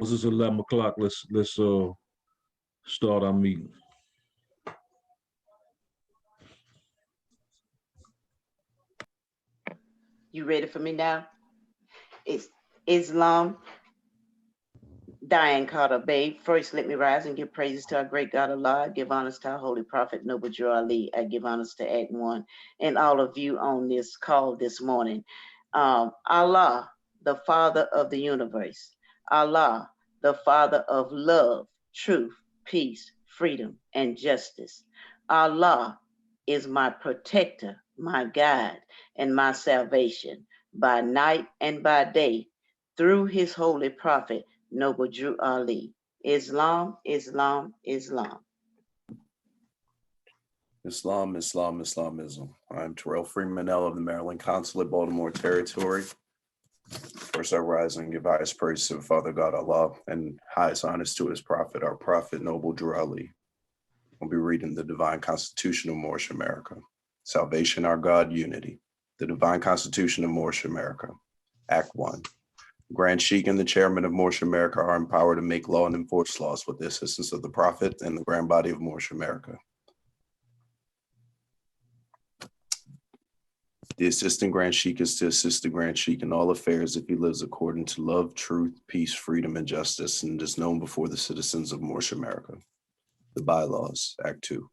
It's 11 o'clock. Let's start our meeting. You ready for me now? It's Islam, Diane Carter Bay. First, let me rise and give praises to our great God Allah. I give honors to our holy prophet, Noble Drew Ali. I give honors to Kadmon and all of you on this call this morning. Allah, the Father of the universe. Allah, the Father of love, truth, peace, freedom, and justice. Allah is my protector, my guide, and my salvation by night and by day through his holy prophet, Noble Drew Ali. Islam, Islam, Islam. Islam, Islam, Islamism. I'm Terrell Freeman of the Maryland Consulate, Baltimore Territory. First, I rise and give highest praise to Father God Allah and highest honors to his prophet, our prophet, Noble Drew Ali. We'll be reading the Divine Constitution of Moorish America. Salvation, our God, unity. The Divine Constitution of Moorish America. Act 1. Grand Sheikh and the chairman of Moorish America are empowered to make law and enforce laws with the assistance of the prophet and the grand body of Moorish America. The assistant Grand Sheikh is to assist the Grand Sheikh in all affairs if he lives according to love, truth, peace, freedom, and justice, and is known before the citizens of Moorish America. The bylaws, Act 2.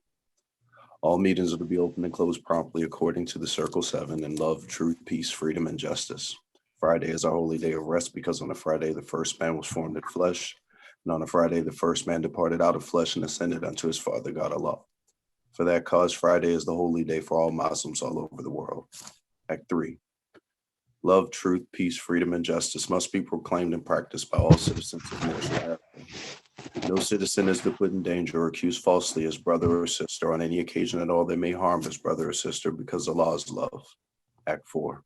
All meetings are to be open and closed promptly according to the Circle 7 in love, truth, peace, freedom, and justice. Friday is our holy day of rest because on a Friday the first man was formed in flesh, and on a Friday the first man departed out of flesh and ascended unto his Father God Allah. For that cause, Friday is the holy day for all Muslims all over the world. Act 3. Love, truth, peace, freedom, and justice must be proclaimed and practiced by all citizens of Moorish America. No citizen is to put in danger or accuse falsely his brother or sister on any occasion at all that may harm his brother or sister because Allah is love. Act 4.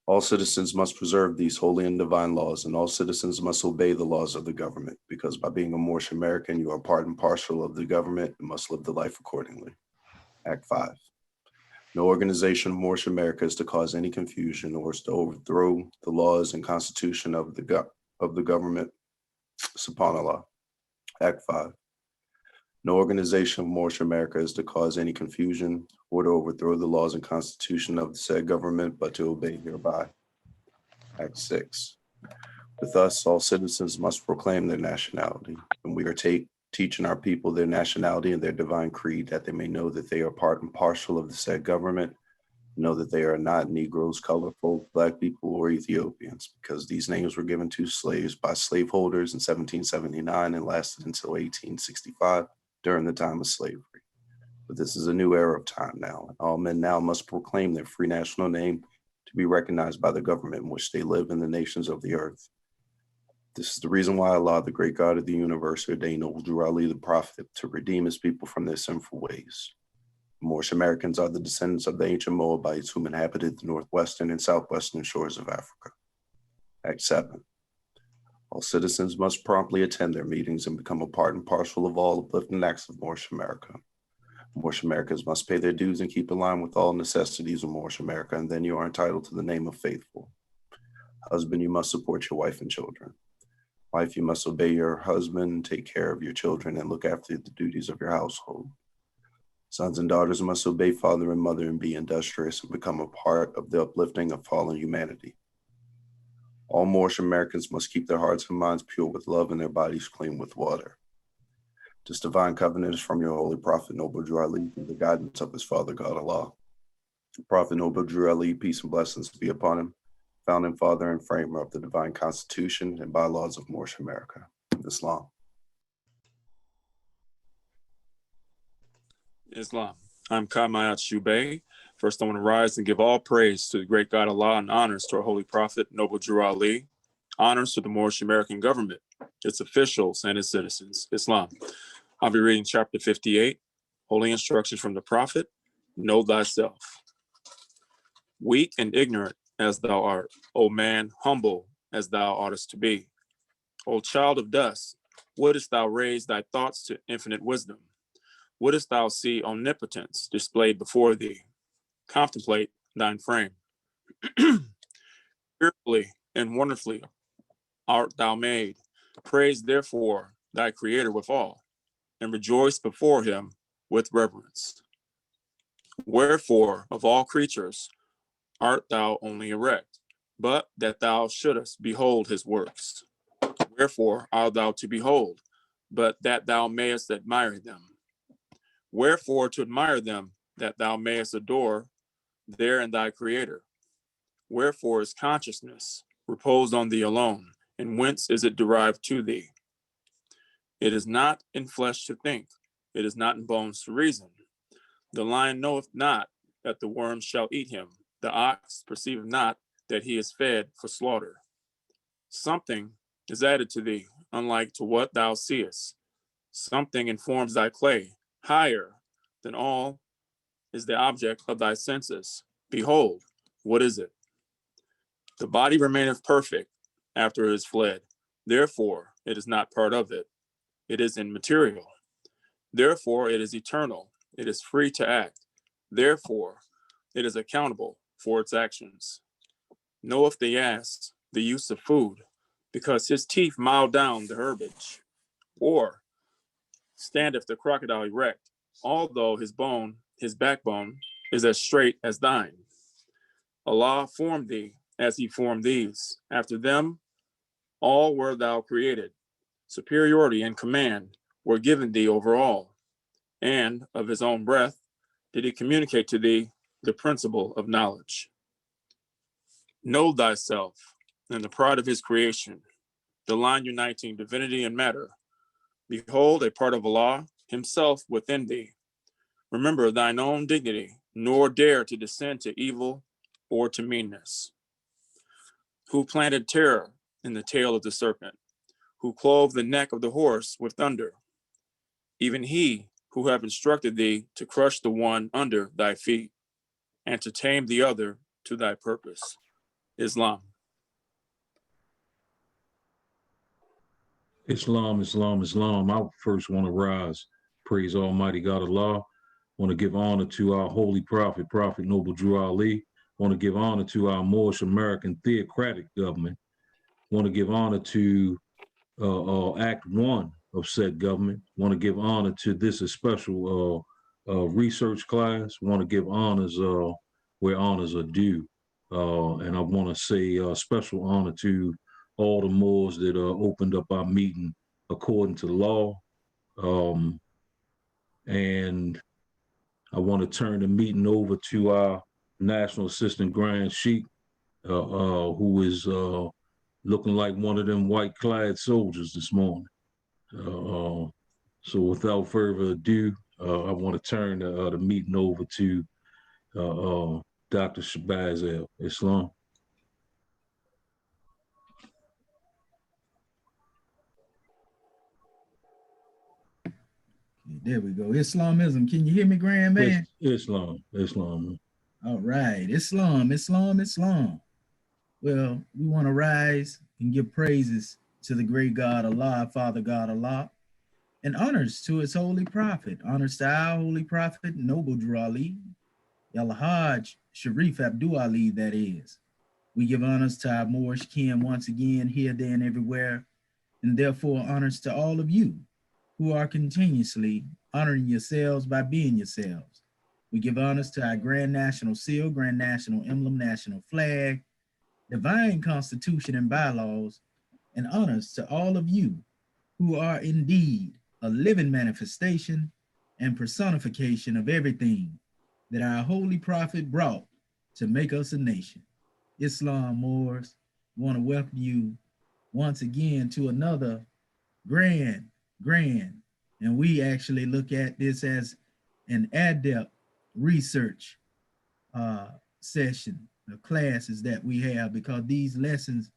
All citizens must preserve these holy and divine laws, and all citizens must obey the laws of the government, because by being a Moorish American, you are part and parcel of the government and must live the life accordingly. Act 5. No organization of Moorish America is to cause any confusion or is to overthrow the laws and constitution of the government. Subhanallah. Act 5. No organization of Moorish America is to cause any confusion or to overthrow the laws and constitution of the said government, but to obey hereby. Act 6. With us, all citizens must proclaim their nationality, and we are teaching our people their nationality and their divine creed, that they may know that they are part and parcel of the said government, know that they are not Negroes, colored folk, Black people, or Ethiopians, because these names were given to slaves by slaveholders in 1779 and lasted until 1865 during the time of slavery. But this is a new era of time now, and all men now must proclaim their free national name to be recognized by the government in which they live in the nations of the earth. This is the reason why Allah, the great God of the universe, ordained Noble Drew Ali the prophet to redeem his people from their sinful ways. Moorish Americans are the descendants of the ancient Moabites whom inhabited the northwestern and southwestern shores of Africa. Act 7. All citizens must promptly attend their meetings and become a part and parcel of all uplifting acts of Moorish America. Moorish Americans must pay their dues and keep in line with all necessities of Moorish America, and then you are entitled to the name of faithful. Husband, you must support your wife and children. Wife, you must obey your husband, take care of your children, and look after the duties of your household. Sons and daughters must obey father and mother and be industrious and become a part of the uplifting of fallen humanity. All Moorish Americans must keep their hearts and minds pure with love and their bodies clean with water. This divine covenant is from your holy prophet, Noble Drew Ali, through the guidance of his Father God Allah. Prophet Noble Drew Ali, peace and blessings be upon him, founding father and framer of the divine constitution and bylaws of Moorish America. Islam. Islam. I'm Kamayat Shubay. First, I want to rise and give all praise to the great God Allah and honors to our holy prophet, Noble Drew Ali. Honors to the Moorish American government, its officials, and its citizens. Islam. I'll be reading chapter 58, Holy Instructions from the Prophet, Know Thyself. Weak and ignorant as thou art, O man, humble as thou oughtest to be. O child of dust, wouldst thou raise thy thoughts to infinite wisdom? Wouldst thou see omnipotence displayed before thee? Contemplate thine frame. Fearfully and wonderfully art thou made. Praise therefore thy creator withal, and rejoice before him with reverence. Wherefore of all creatures art thou only erect, but that thou shouldest behold his works. Wherefore art thou to behold, but that thou mayest admire them. Wherefore to admire them, that thou mayest adore there in thy creator. Wherefore is consciousness reposed on thee alone, and whence is it derived to thee? It is not in flesh to think, it is not in bones to reason. The lion knoweth not that the worm shall eat him, the ox perceiveth not that he is fed for slaughter. Something is added to thee, unlike to what thou seest. Something informs thy clay, higher than all is the object of thy senses. Behold, what is it? The body remaineth perfect after it is fled. Therefore, it is not part of it. It is immaterial. Therefore, it is eternal. It is free to act. Therefore, it is accountable for its actions. Knoweth the ass the use of food, because his teeth mow down the herbage? Or standeth the crocodile erect, although his backbone, is as straight as thine? Allah formed thee as he formed these. After them, all were thou created. Superiority and command were given thee over all. And of his own breath did he communicate to thee the principle of knowledge. Know thyself in the pride of his creation, the line uniting divinity and matter. Behold, a part of Allah himself within thee. Remember thine own dignity, nor dare to descend to evil or to meanness. Who planted terror in the tail of the serpent, who clove the neck of the horse with thunder? Even he who have instructed thee to crush the one under thy feet, and to tame the other to thy purpose. Islam. Islam, Islam, Islam. I first want to rise, praise Almighty God Allah. Want to give honor to our holy prophet, Prophet Noble Drew Ali. Want to give honor to our Moorish American theocratic government. Want to give honor to Act 1 of said government. Want to give honor to this special research class. Want to give honors where honors are due. And I want to say special honor to all the Moors that opened up our meeting according to law. And I want to turn the meeting over to our National Assistant Grand Sheik, who is looking like one of them white-clad soldiers this morning. So without further ado, I want to turn the meeting over to Dr. Shabazz Islam. There we go. Islamism. Can you hear me, Grand Man? Islam. All right. Islam. Well, we want to rise and give praises to the great God Allah, Father God Allah, and honors to his holy prophet. Honors to our holy prophet, Noble Drew Ali, Yalahaj Sharif Abdul Ali, that is. We give honors to our Moorish kin once again, here, there, and everywhere, and therefore honors to all of you who are continuously honoring yourselves by being yourselves. We give honors to our Grand National Seal, Grand National Emblem, National Flag, Divine Constitution and bylaws, and honors to all of you who are indeed a living manifestation and personification of everything that our holy prophet brought to make us a nation. Islam, Moors, we want to welcome you once again to another grand, and we actually look at this as an adept research session, the classes that we have, because these lessons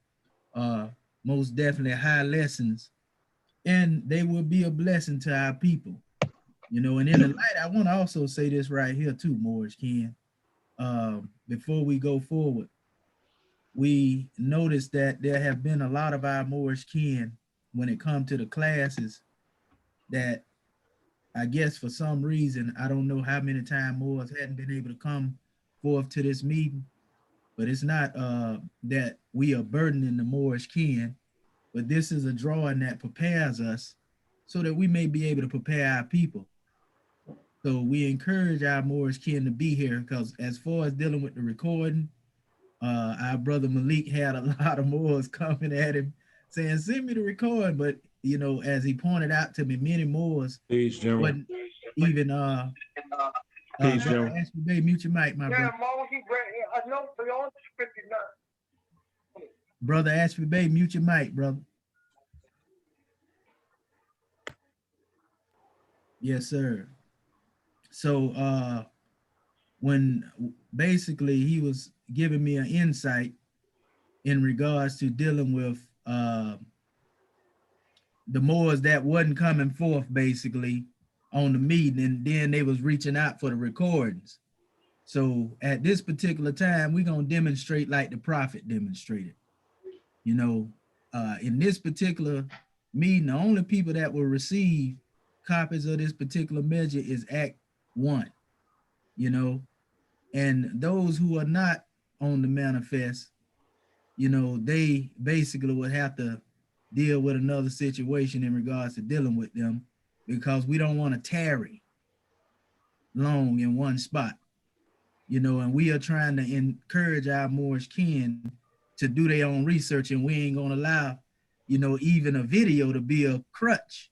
are most definitely high lessons, and they will be a blessing to our people. You know, and in the light, I want to also say this right here too, Moorish Ken. Before we go forward, we noticed that there have been a lot of our Moorish kin when it comes to the classes that I guess for some reason, I don't know how many times Moors hadn't been able to come forth to this meeting, but it's not that we are burdening the Moorish kin. but this is a drawing that prepares us so that we may be able to prepare our people. So we encourage our Moorish kin to be here, because as far as dealing with the recording, our brother Malik had a lot of Moors coming at him saying, send me the recording. But, you know, as he pointed out to me, many Moors Peace, General. wasn't even, Peace, brother General. Ashby Bay, mute your mic, my brother. Brother Ashby Bay, mute your mic, brother. Yes, sir. So when basically he was giving me an insight in regards to dealing with the Moors that wasn't coming forth basically on the meeting, and then they was reaching out for the recordings. So at this particular time, we're gonna demonstrate like the prophet demonstrated. You know, in this particular meeting, the only people that will receive copies of this particular measure is Act 1, you know, and those who are not on the manifest, you know, they basically would have to deal with another situation in regards to dealing with them, because we don't want to tarry long in one spot, you know, and we are trying to encourage our Moorish kin to do their own research, and we ain't gonna allow, you know, even a video to be a crutch,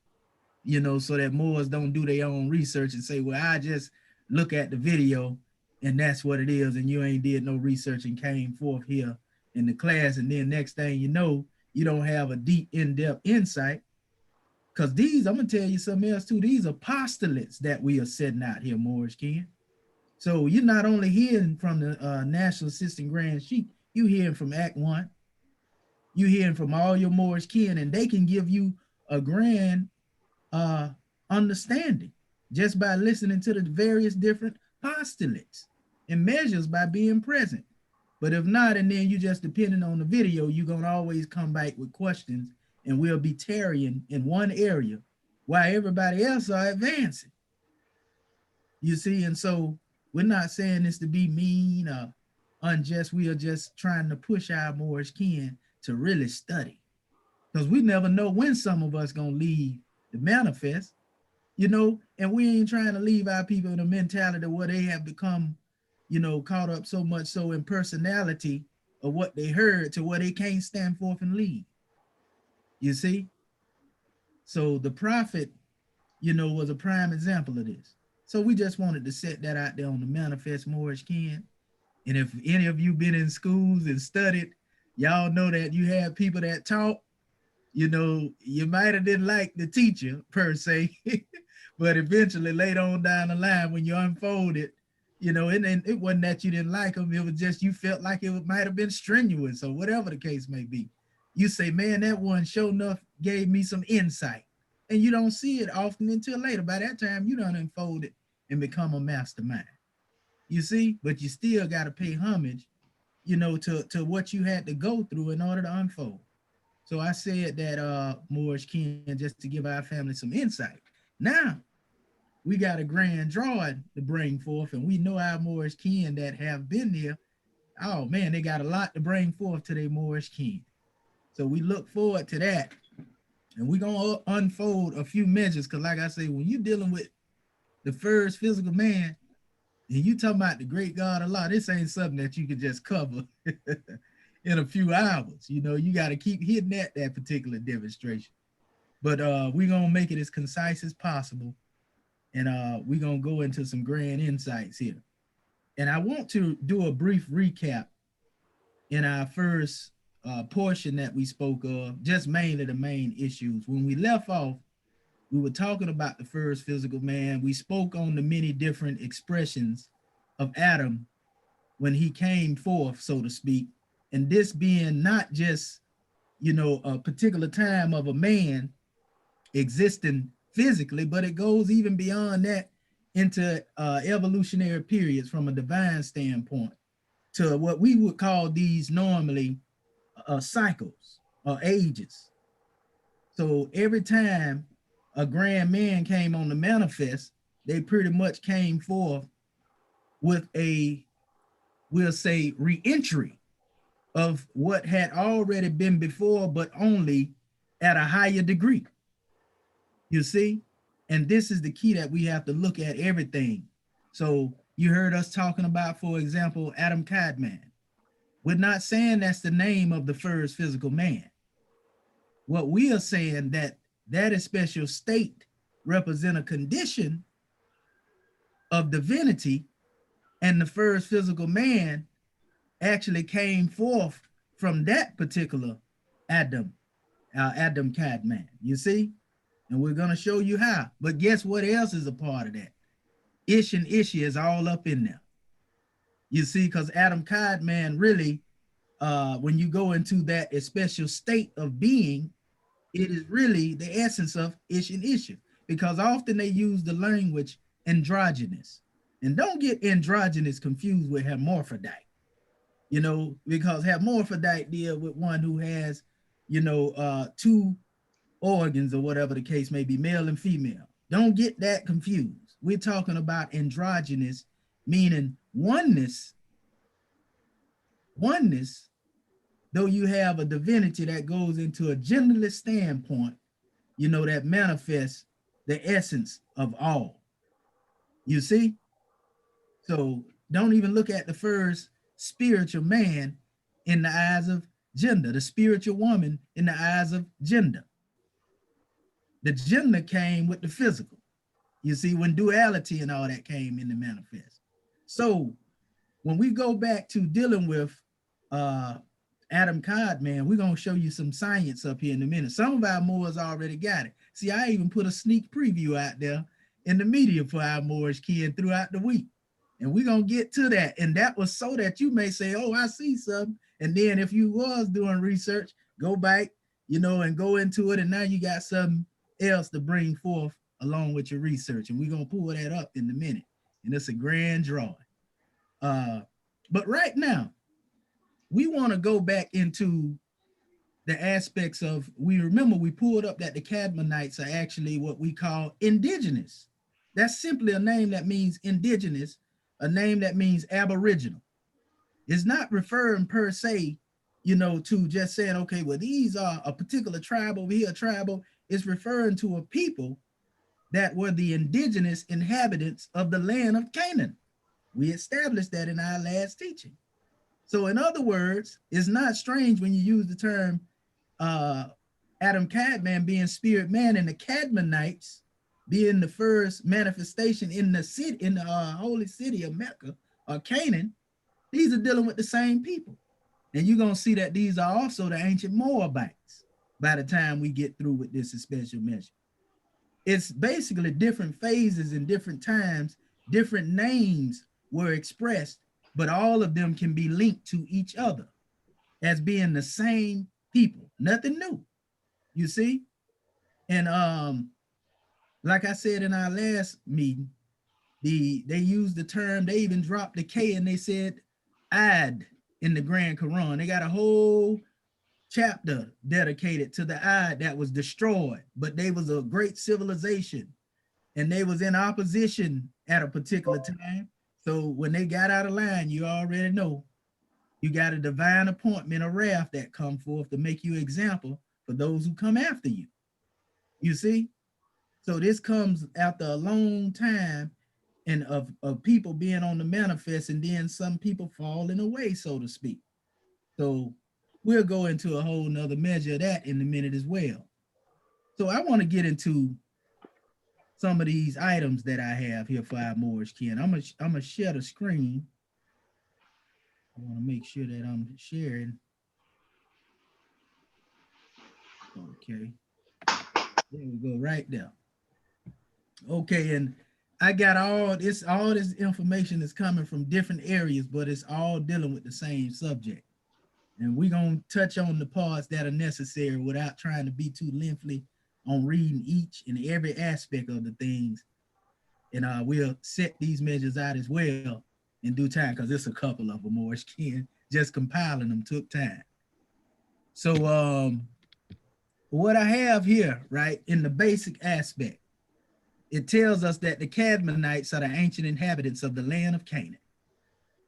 you know, so that Moors don't do their own research and say, well, I just look at the video and that's what it is, and you ain't did no research and came forth here in the class, and then next thing you know, you don't have a deep, in-depth insight. Because these, I'm gonna tell you something else too, these are postulates that we are setting out here, Moorish kin. So you're not only hearing from the National Assistant Grand Sheik, you hearing from Act 1, you hearing from all your Moorish kin, and they can give you a grand understanding just by listening to the various different postulates and measures by being present. But if not, and then you just depending on the video, you're gonna always come back with questions, and we'll be tarrying in one area while everybody else are advancing. You see, and so we're not saying this to be mean or unjust. We are just trying to push our Moorish kin to really study, because we never know when some of us gonna leave the manifest, you know, and we ain't trying to leave our people in a mentality where they have become, you know, caught up so much so in personality of what they heard to where they can't stand forth and lead. You see? So the prophet, you know, was a prime example of this. So we just wanted to set that out there on the manifest, Moorish kin. And if any of you been in schools and studied, y'all know that you have people that talk, you know, you might have didn't like the teacher per se, but eventually later on down the line, when you unfold it, you know, and it wasn't that you didn't like them, it was just you felt like it might have been strenuous or whatever the case may be. You say, man, that one sure enough gave me some insight. And you don't see it often until later. By that time, you done unfolded and become a mastermind. You see, but you still got to pay homage, you know, to what you had to go through in order to unfold. So I said that Moorish kin, just to give our family some insight. Now, we got a grand drawing to bring forth, and we know our Moorish kin that have been there. Oh man, they got a lot to bring forth to their Moorish kin. So we look forward to that. And we're gonna unfold a few measures, because like I say, when you're dealing with the first physical man, and you talking about the great God Allah, this ain't something that you can just cover in a few hours. You know, you got to keep hitting at that particular demonstration. But we're gonna make it as concise as possible, and we're gonna go into some grand insights here. And I want to do a brief recap in our first portion that we spoke of, just mainly the main issues. When we left off, we were talking about the first physical man. We spoke on the many different expressions of Adam when he came forth, so to speak. And this being not just, you know, a particular time of a man existing physically, but it goes even beyond that into evolutionary periods from a divine standpoint to what we would call these normally cycles or ages. So every time a grand man came on the manifest, they pretty much came forth with a, we'll say, re-entry of what had already been before, but only at a higher degree. You see? And this is the key that we have to look at everything. So you heard us talking about, for example, Adam Kadmon. We're not saying that's the name of the first physical man. What we are saying that special state represent a condition of divinity, and the first physical man actually came forth from that particular Adam Kadmon. You see? And we're going to show you how. But guess what else is a part of that? Ish and Ishi is all up in there. You see, because Adam Kadmon really, when you go into that special state of being, it is really the essence of Ish and Ishi. Because often they use the language androgynous. And don't get androgynous confused with hermaphrodite. You know, because hermaphrodite deal with one who has, you know, two organs or whatever the case may be, male and female. Don't get that confused. We're talking about androgynous, meaning oneness, though you have a divinity that goes into a genderless standpoint, you know, that manifests the essence of all. You see? So don't even look at the first spiritual man in the eyes of gender, the spiritual woman in the eyes of gender. The gender came with the physical. You see, when duality and all that came in the manifest. So when we go back to dealing with Adam Kadmon, we're going to show you some science up here in a minute. Some of our Moors already got it. See, I even put a sneak preview out there in the media for our Moorish kin throughout the week. And we're going to get to that. And that was so that you may say, oh, I see something. And then if you was doing research, go back, you know, and go into it. And now you got something else to bring forth along with your research. And we're going to pull that up in a minute. And it's a grand drawing. But right now, we want to go back into the aspects of, we pulled up that the Kadmonites are actually what we call indigenous. That's simply a name that means indigenous, a name that means aboriginal. It's not referring per se, you know, to just saying, okay, well, these are a particular tribe over here, tribal. It's referring to a people that were the indigenous inhabitants of the land of Canaan. We established that in our last teaching. So in other words, it's not strange when you use the term Adam Kadmon being spirit man and the Kadmonites being the first manifestation in the city, in the holy city of Mecca or Canaan. These are dealing with the same people. And you're going to see that these are also the ancient Moabites by the time we get through with this special measure. It's basically different phases and different times, different names were expressed, but all of them can be linked to each other as being the same people, nothing new, you see? And like I said in our last meeting, they used the term, they even dropped the K and they said Ad in the Grand Quran. They got a whole chapter dedicated to the Ad that was destroyed, but they was a great civilization and they was in opposition at a particular time. So when they got out of line, you already know, you got a divine appointment, a wrath that come forth to make you example for those who come after you. You see? So this comes after a long time and of people being on the manifest and then some people falling away, so to speak. So we'll go into a whole nother measure of that in a minute as well. So I want to get into some of these items that I have here for our Moorish kin. I'm gonna share the screen. I want to make sure that I'm sharing. Okay, there we go, right there. Okay, and I got all this information is coming from different areas, but it's all dealing with the same subject. And we're going to touch on the parts that are necessary without trying to be too lengthy on reading each and every aspect of the things. And we'll set these measures out as well in due time, because it's a couple of them, Moorish kin. Just compiling them took time. So what I have here, right, in the basic aspect, it tells us that the Kadmonites are the ancient inhabitants of the land of Canaan.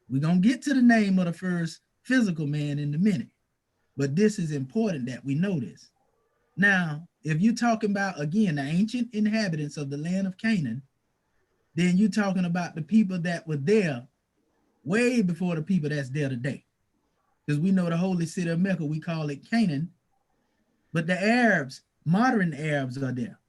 We're going to get to the name of the first physical man in a minute, but this is important that we know this. Now, if you're talking about, again, the ancient inhabitants of the land of Canaan, then you're talking about the people that were there way before the people that's there today. Because we know the holy city of Mecca, we call it Canaan, but the Arabs, modern Arabs are there.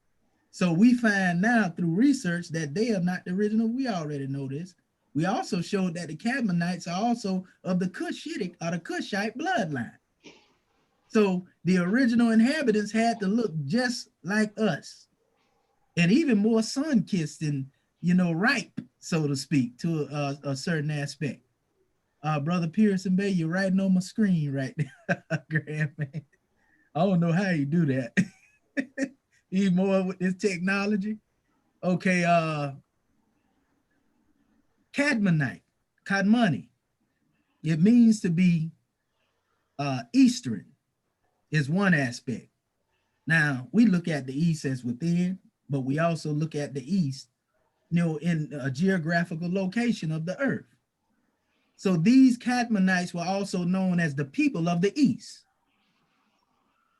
So we find now through research that they are not the original. We already know this. We also showed that the Kadmonites are also of the Cushitic or the Cushite bloodline. So the original inhabitants had to look just like us, and even more sun-kissed and, you know, ripe, so to speak, to a certain aspect. Brother Pearson Bay, you're writing on my screen right now, Graham, man. I don't know how you do that. Need more with this technology. Okay, Kadmoni. It means to be Eastern is one aspect. Now, we look at the East as within, but we also look at the East, you know, in a geographical location of the earth. So these Kadmonites were also known as the people of the East.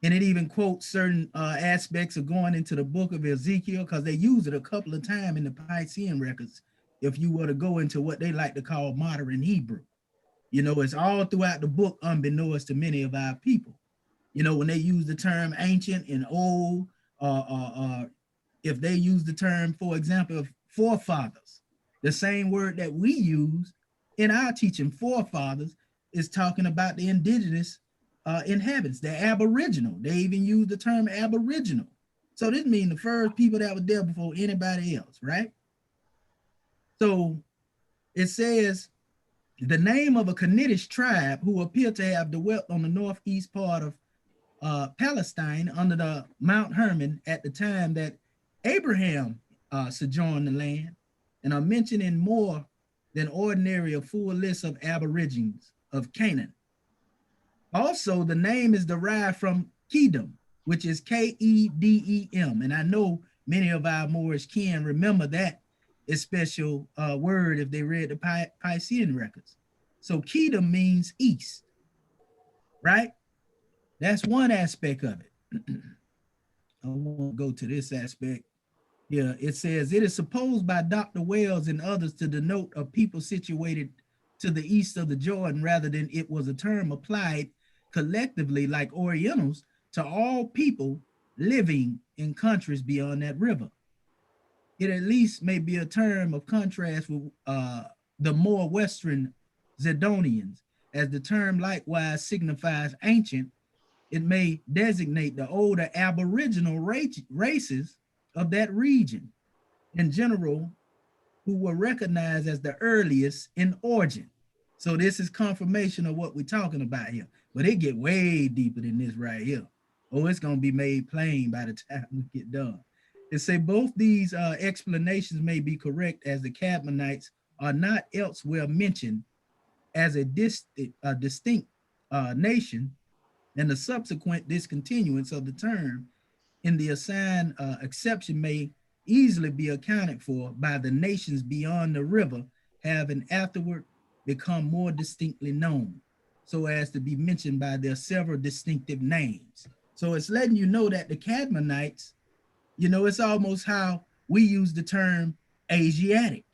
And it even quotes certain aspects of going into the book of Ezekiel, because they use it a couple of times in the Piscean records, if you were to go into what they like to call modern Hebrew. You know, it's all throughout the book, unbeknownst to many of our people. You know, when they use the term ancient and old, if they use the term, for example, of forefathers, the same word that we use in our teaching, forefathers, is talking about the indigenous inhabitants, the aboriginal. They even use the term aboriginal. So this means the first people that were there before anybody else, right? So it says the name of a Canaanite tribe who appear to have dwelt on the northeast part of Palestine under the Mount Hermon at the time that Abraham sojourned the land, and are mentioned in more than ordinary a full list of aborigines of Canaan. Also, the name is derived from Kedem, which is K-E-D-E-M. And I know many of our Moorish kin remember that special word if they read the Piscean records. So Kedem means east, right? That's one aspect of it. I won't go to this aspect. Yeah, it says, it is supposed by Dr. Wells and others to denote a people situated to the east of the Jordan, rather than it was a term applied collectively like Orientals to all people living in countries beyond that river. It at least may be a term of contrast with the more Western Zidonians, as the term likewise signifies ancient. It may designate the older aboriginal races of that region in general, who were recognized as the earliest in origin. So this is confirmation of what we're talking about here, but it get way deeper than this right here. Oh, it's gonna be made plain by the time we get done. It say both these explanations may be correct, as the Kadmonites are not elsewhere mentioned as a distinct nation, and the subsequent discontinuance of the term in the assigned exception may easily be accounted for by the nations beyond the river having afterward become more distinctly known, so as to be mentioned by their several distinctive names. So it's letting you know that the Kadmonites, you know, it's almost how we use the term Asiatic,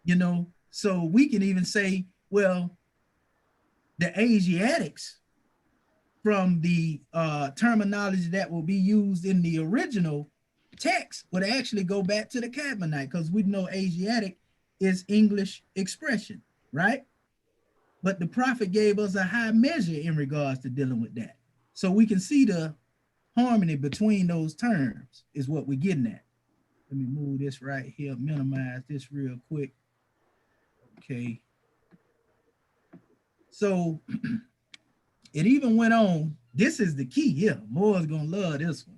you know, so we can even say, well, the Asiatics from the terminology that will be used in the original text would actually go back to the Kadmonite, because we know Asiatic is English expression, right? But the prophet gave us a high measure in regards to dealing with that. So we can see the harmony between those terms is what we're getting at. Let me move this right here, minimize this real quick. Okay. So it even went on. This is the key here. Moore's gonna love this one.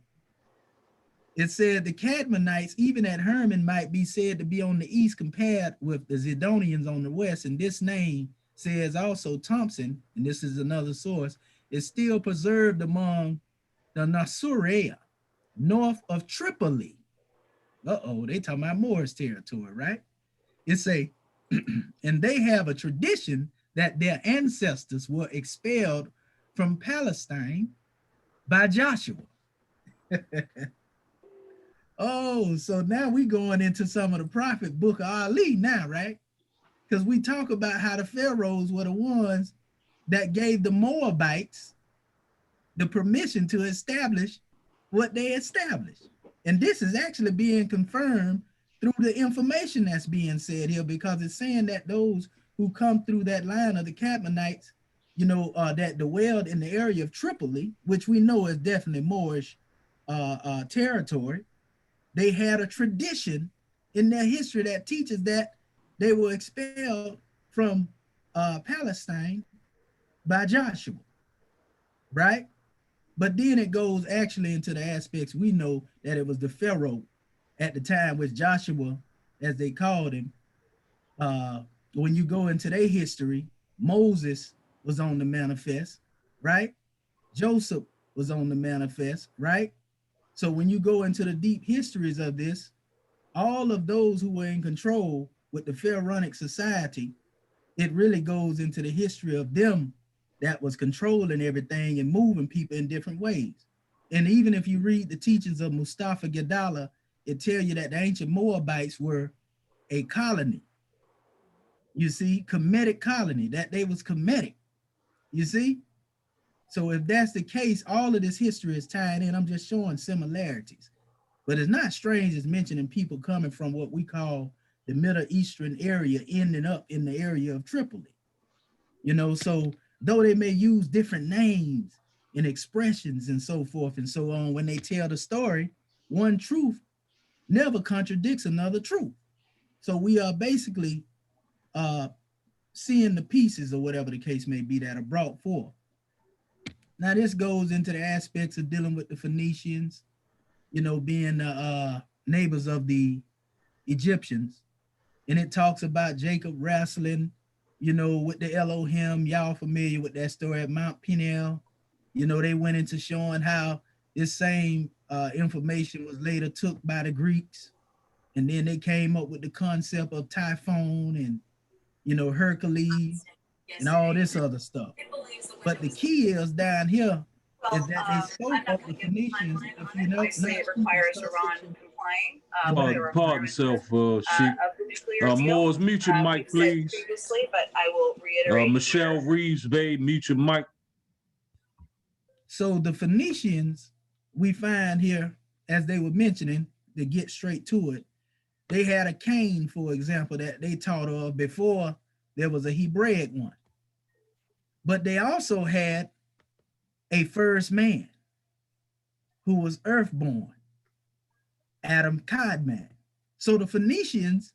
It said the Kadmonites, even at Hermon, might be said to be on the east compared with the Zidonians on the west. And this name says also Thompson, and this is another source, is still preserved among the Nasurea, north of Tripoli. Uh-oh, they talking about Moorish territory, right? It say, and they have a tradition that their ancestors were expelled from Palestine by Joshua. Oh, so now we going into some of the prophet book of Ali now, right? Because we talk about how the pharaohs were the ones that gave the Moabites the permission to establish what they established. And this is actually being confirmed through the information that's being said here, because it's saying that those who come through that line of the Kadmonites, you know, that dwelled in the area of Tripoli, which we know is definitely Moorish territory, they had a tradition in their history that teaches that they were expelled from Palestine by Joshua, right? But then it goes actually into the aspects we know that it was the Pharaoh at the time, which Joshua, as they called him, when you go into their history, Moses was on the manifest, right? Joseph was on the manifest, right? So when you go into the deep histories of this, all of those who were in control with the Pharaonic society, it really goes into the history of them that was controlling everything and moving people in different ways. And even if you read the teachings of Mustafa Gadala, it tells you that the ancient Moabites were a colony. You see, Kemetic colony, that they was Kemetic. You see? So if that's the case, all of this history is tied in. I'm just showing similarities. But it's not strange as mentioning people coming from what we call the Middle Eastern area, ending up in the area of Tripoli. You know, so though they may use different names and expressions and so forth and so on, when they tell the story, one truth never contradicts another truth. So we are basically seeing the pieces or whatever the case may be that are brought forth. Now this goes into the aspects of dealing with the Phoenicians, you know, being neighbors of the Egyptians. And it talks about Jacob wrestling, you know, with the Elohim. Y'all familiar with that story at Mount Peniel. You know, they went into showing how this same information was later took by the Greeks. And then they came up with the concept of Typhon and, you know, Hercules and all this other stuff. But the key is down here is that they spoke of the Phoenicians. If you know, obviously it requires Iran complying. Pardon self, Moors, mute your mic, please. Previously, but I will reiterate. Michelle Reeves, babe, mute your mic. So the Phoenicians, we find here, as they were mentioning, to get straight to it, they had a cane, for example, that they taught of before there was a Hebraic one. But they also had a first man who was earthborn, Adam Kadmon. So the Phoenicians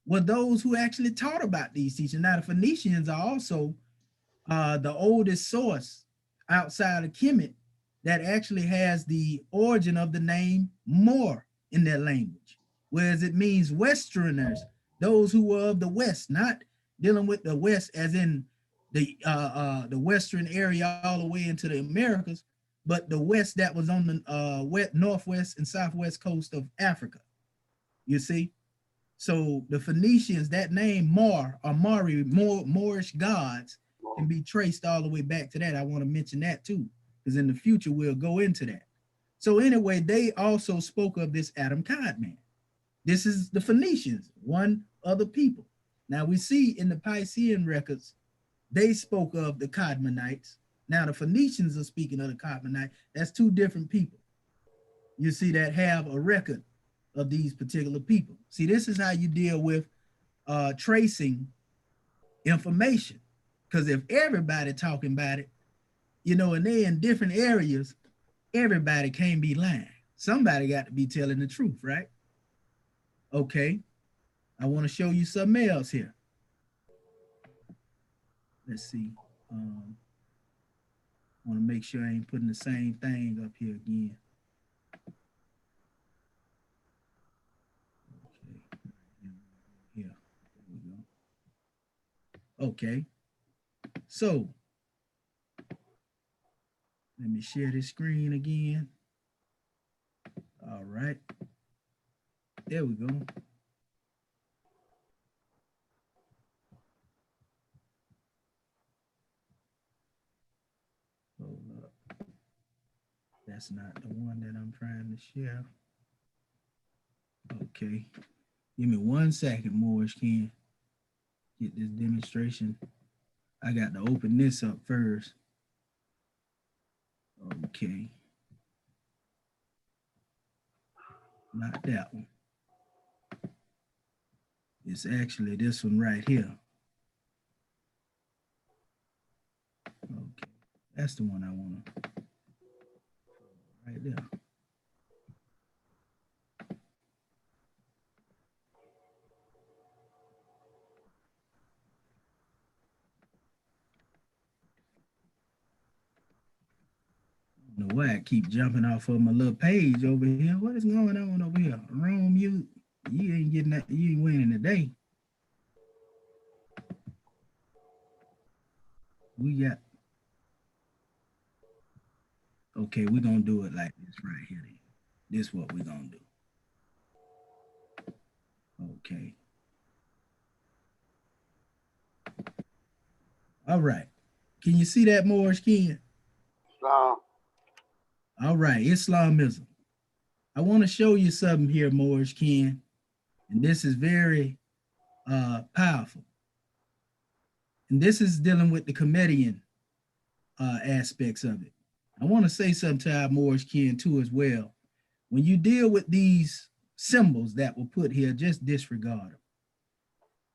were those who actually taught about these teachings. Now the Phoenicians are also the oldest source outside of Kemet that actually has the origin of the name Moor in their language, whereas it means Westerners, those who were of the West, not dealing with the West as in the Western area all the way into the Americas, but the West that was on the northwest and southwest coast of Africa. You see, so the Phoenicians, that name Mar or Mari, Moorish gods, can be traced all the way back to that. I want to mention that too, because in the future we'll go into that. So anyway, they also spoke of this Adam Kadmon. This is the Phoenicians, one other people. Now we see in the Piscean records, they spoke of the Kadmonites. Now the Phoenicians are speaking of the Kadmonites. That's two different people. You see that have a record of these particular people. See, this is how you deal with tracing information. Because if everybody talking about it, you know, and they in different areas, everybody can't be lying. Somebody got to be telling the truth, right? Okay, I want to show you something else here. Let's see. I want to make sure I ain't putting the same thing up here again. Okay, here we go. Okay, so let me share this screen again. All right, there we go. Hold up. That's not the one that I'm trying to share. Okay. Give me 1 second, Morris Ken. Get this demonstration. I got to open this up first. Okay. Not that one. It's actually this one right here. Okay. That's the one I want to. Right there. I don't know why I keep jumping off of my little page over here. What is going on over here? Rome, you ain't getting that, you ain't winning today. We got, okay, we're gonna do it like this right here. This is what we're gonna do. Okay. All right. Can you see that, Morris Ken? All right, Islamism. I want to show you something here, Morris Ken, and this is very powerful. And this is dealing with the comedian aspects of it. I want to say something to our Morris Ken too as well. When you deal with these symbols that were put here, just disregard them.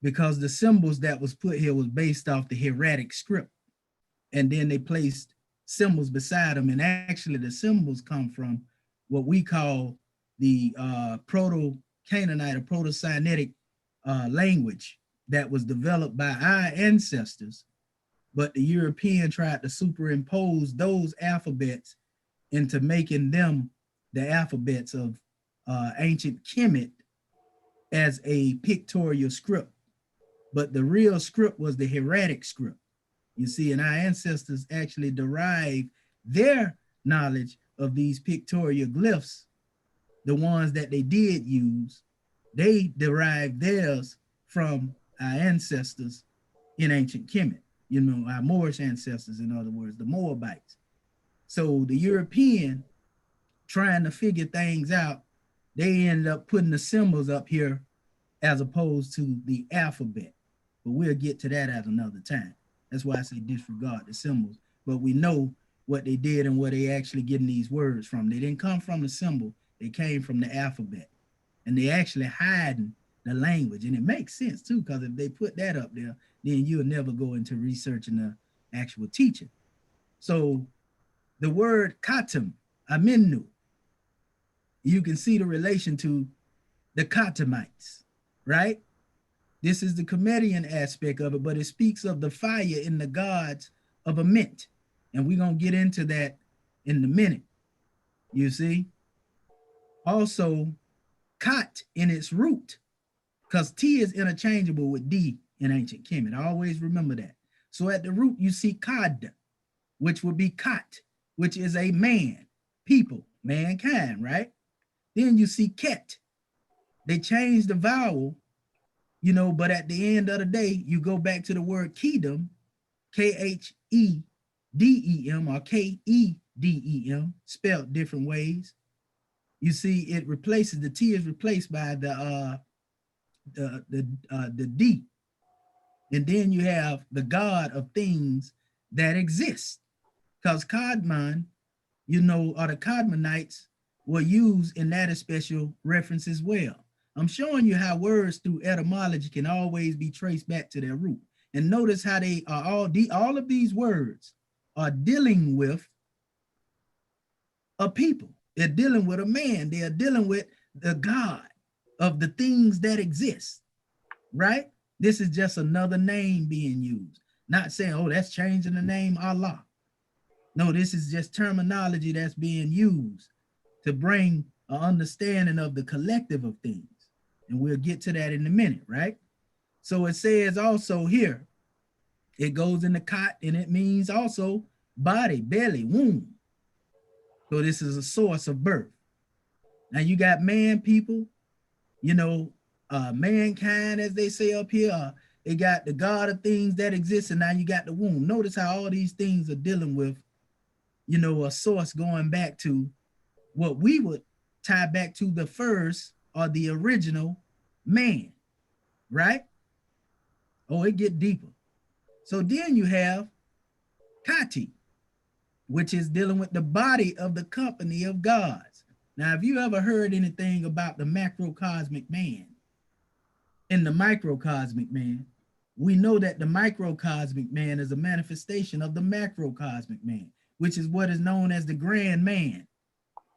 Because the symbols that was put here was based off the hieratic script. And then they placed symbols beside them. And actually the symbols come from what we call the Proto-Canaanite or Proto-Sinaitic language that was developed by our ancestors. But the European tried to superimpose those alphabets into making them the alphabets of ancient Kemet as a pictorial script. But the real script was the hieratic script. You see, and our ancestors actually derived their knowledge of these pictorial glyphs, the ones that they did use, they derived theirs from our ancestors in ancient Kemet, you know, our Moorish ancestors, in other words, the Moabites. So the European trying to figure things out, they ended up putting the symbols up here as opposed to the alphabet. But we'll get to that at another time. That's why I say disregard the symbols. But we know what they did and where they actually getting these words from. They didn't come from the symbol. They came from the alphabet. And they actually hiding the language. And it makes sense too, because if they put that up there, then you'll never go into researching the actual teaching. So the word katam, aminu, you can see the relation to the Kadmonites, right? This is the comedian aspect of it, but it speaks of the fire in the gods of a mint. And we're going to get into that in a minute, you see? Also, kat in its root, because T is interchangeable with D in ancient Kemet. Always remember that. So at the root, you see kad, which would be kat, which is a man, people, mankind, right? Then you see ket. They changed the vowel, you know, but at the end of the day, you go back to the word kedem, K-H-E-D-E-M or K-E-D-E-M, spelled different ways. You see, it replaces, the T is replaced by the D. And then you have the God of things that exist. Because Kadmon, you know, or the Kadmonites were used in that special reference as well. I'm showing you how words through etymology can always be traced back to their root. And notice how they are all of these words are dealing with a people. They're dealing with a man. They are dealing with the God of the things that exist, right? This is just another name being used. Not saying, oh, that's changing the name Allah. No, this is just terminology that's being used to bring an understanding of the collective of things. And we'll get to that in a minute, right? So it says also here, it goes in the kot and it means also body, belly, womb. So this is a source of birth. Now you got man, people, you know, mankind, as they say up here, they got the God of things that exist, and now you got the womb. Notice how all these things are dealing with, you know, a source going back to what we would tie back to the first or the original man, right? Oh, it get deeper. So then you have kati, which is dealing with the body of the company of gods. Now, have you ever heard anything about the macrocosmic man and the microcosmic man? We know that the microcosmic man is a manifestation of the macrocosmic man, which is what is known as the grand man,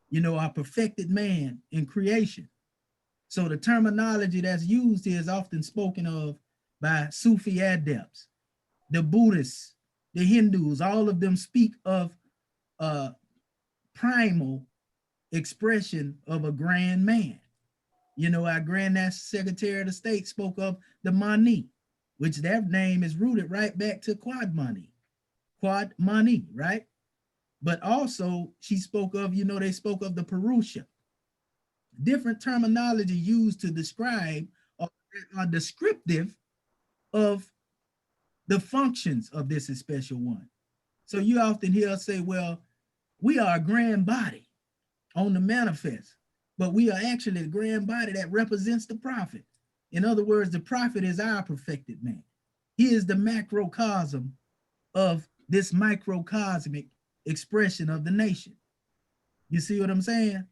you know, our perfected man in creation. So the terminology that's used here is often spoken of by Sufi adepts, the Buddhists, the Hindus. All of them speak of a primal expression of a grand man. You know, our Grand National Secretary of the State spoke of the Mani, which that name is rooted right back to Kadmon, right? But also she spoke of, you know, they spoke of the Purusha. Different terminology used to describe or are descriptive of the functions of this special one. So you often hear us say, well, we are a grand body on the manifest, but we are actually the grand body that represents the prophet. In other words, the prophet is our perfected man. He is the macrocosm of this microcosmic expression of the nation. You see what I'm saying?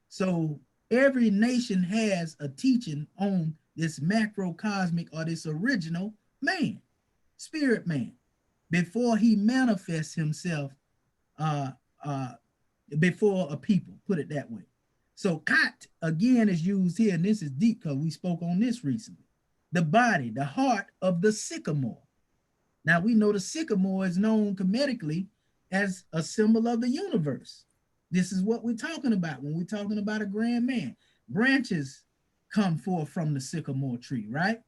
So every nation has a teaching on this macrocosmic or this original man, spirit man, before he manifests himself before a people, put it that way. So kat, again, is used here, and this is deep because we spoke on this recently. The body, the heart of the sycamore. Now we know the sycamore is known comedically as a symbol of the universe. This is what we're talking about when we're talking about a grand man. Branches come forth from the sycamore tree, right?